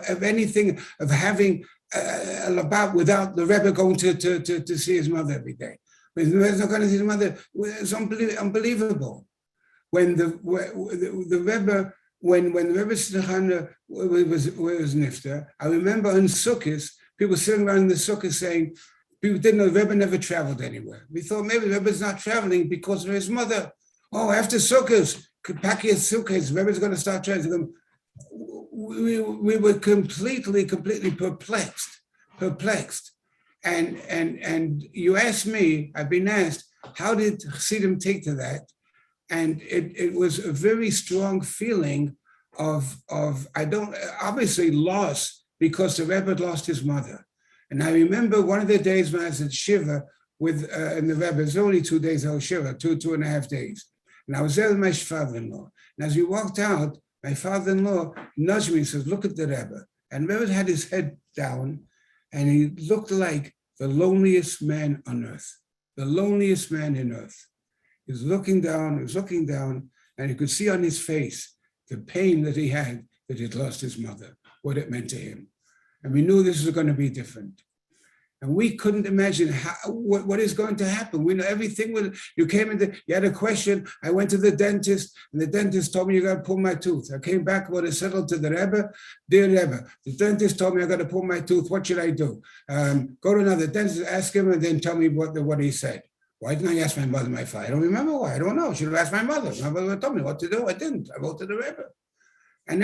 of anything, of having a Labat without the Rebbe going to see his mother every day. When the Rebbe's not going to see his mother, it's unbelievable. When the Rebbe, when the Rebbetsin Chana was nifter, I remember on Sukkot, people sitting around in the Sukkot saying, people didn't know the Rebbe never traveled anywhere. We thought maybe the Rebbe's not traveling because of his mother. Oh, after Sukkot, pack your suitcase, the Rebbe's going to start traveling. We were completely perplexed perplexed. And you asked me, I've been asked, how did Chassidim take to that? And it was a very strong feeling of obviously loss, because the Rebbe had lost his mother. And I remember one of the days when I was at Shiva with and the Rebbe, it was only 2 days I was Shiva, 2.5 days. And I was there with my father-in-law. And as we walked out, my father-in-law nudged me and says, look at the Rebbe. And Rebbe had his head down, and he looked like the loneliest man on earth, the loneliest man in earth. He was looking down, and you could see on his face the pain that he had that he'd lost his mother, what it meant to him. And we knew this was going to be different. And we couldn't imagine what is going to happen. We know everything. You had a question. I went to the dentist, and the dentist told me, you got to pull my tooth. I came back, I settled to the Rebbe. Dear Rebbe, the dentist told me I got to pull my tooth. What should I do? Go to another dentist, ask him, and then tell me what he said. Why didn't I ask my mother, my father? I don't remember why. I don't know. I should have asked my mother. My mother told me what to do. I didn't. I wrote to the Rebbe. And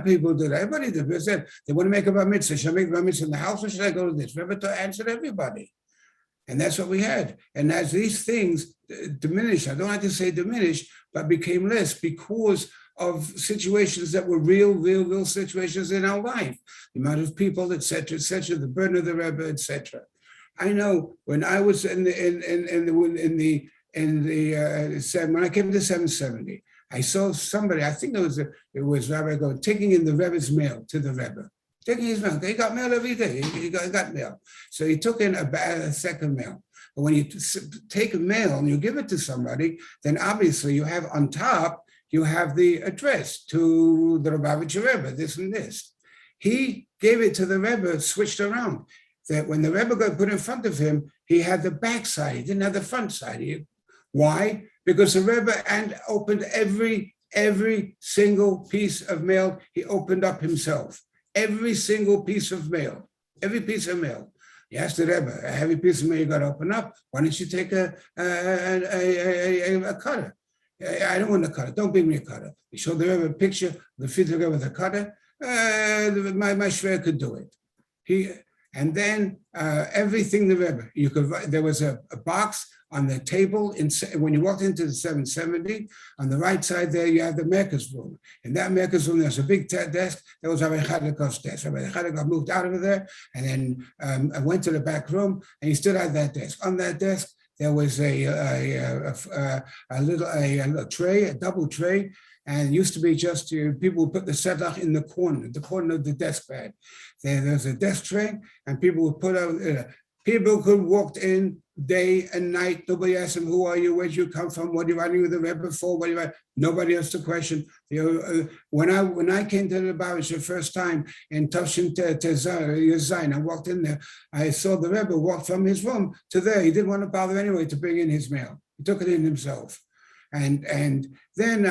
people did. Everybody did. They said, they want to make a bar mitzvah. Should I make a bar mitzvah in the house, or should I go to this? Rebbe answered everybody. And that's what we had. And as these things diminished, I don't like to say diminished, but became less because of situations that were real situations in our life. The amount of people, et cetera, the burden of the Rebbe, et cetera. I know when I was when I came to 770, I saw somebody, I think it was Rabbi Go, taking in the Rebbe's mail to the Rebbe. Taking his mail. He got mail every day. He got mail. So he took in a second mail. But when you take a mail and you give it to somebody, then obviously you have on top, you have the address to the Rebbetzin Rebbe, this and this. He gave it to the Rebbe, switched around. That when the Rebbe got put in front of him, he had the back side. He didn't have the front side. Why? Because the Rebbe opened every single piece of mail he opened up himself. Every single piece of mail. Every piece of mail. He asked the Rebbe, a heavy piece of mail you got to open up. Why don't you take a cutter? I don't want a cutter. Don't bring me a cutter. He showed the Rebbe a picture of the Fiddler with a cutter. My shver could do it. And then everything the Rebbe, there was a box on the table when you walked into the 770. On the right side there, you have the Merkaz room. In that Merkaz room, there's a big desk. That was Rabbi Chadakov's desk. Rabbi Chadakov moved out of there, and then I went to the back room, and he stood at that desk. On that desk, there was a tray, a double tray. And it used to be just people would put the sedlach in the corner of the desk pad. There's a desk tray, and people would put out. People could walk in day and night. Nobody asked them, "Who are you? Where did you come from? What are you writing with the Rebbe for? What are you writing?" Nobody asked the question. When I came to the Babish the first time in Tavshin Tezayin, I walked in there. I saw the Rebbe walk from his room to there. He didn't want to bother anyway to bring in his mail. He took it in himself. And then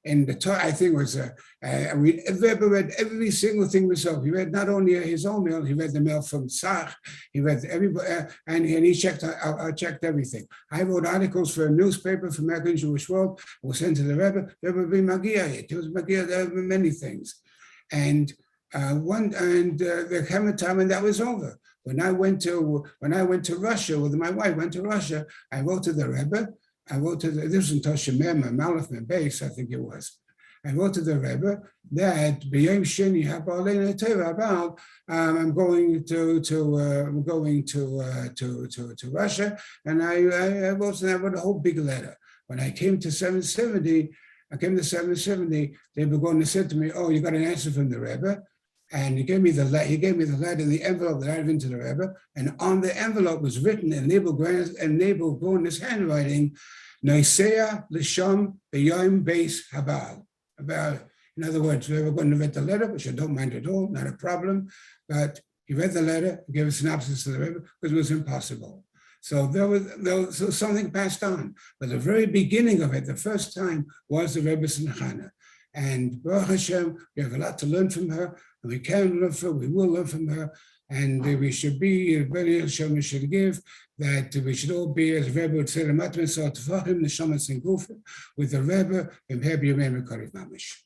in the Torah, I think it was Rebbe read every single thing himself. He read not only his own mail, he read the mail from Tzach, he read everybody, and he checked. I checked everything. I wrote articles for a newspaper for American Jewish World. I was sent to the Rebbe. Rebbe be Magia. It was Magia. There were many things, and there came a time when that was over. When I went to Russia with my wife, went to Russia. I wrote to the Rebbe. I wrote to this was in Toshemem, Malach Base, I think it was. I wrote to the Rebbe that B'yom Sheni Habalei Teva about I'm going to Russia, and I wrote a whole big letter. When I came to 770, they were going to say to me, "Oh, you got an answer from the Rebbe." And he gave me the letter in the envelope that I had into the Rebbe, and on the envelope was written in Nebel Gorn's handwriting, Noisea Lisham B'yom Beis Habal. About, in other words, we were going to read the letter, which I don't mind at all, not a problem. But he read the letter, gave a synopsis to the Rebbe, because it was impossible. So so something passed on. But the very beginning of it, the first time, was the Rebbetzin Chana. And Baruch Hashem, we have a lot to learn from her, and we can learn from her, we will learn from her, and we should be, very Hashem, we should give, that we should all be, as Rebbe would say, with the Rebbe, in Mamish.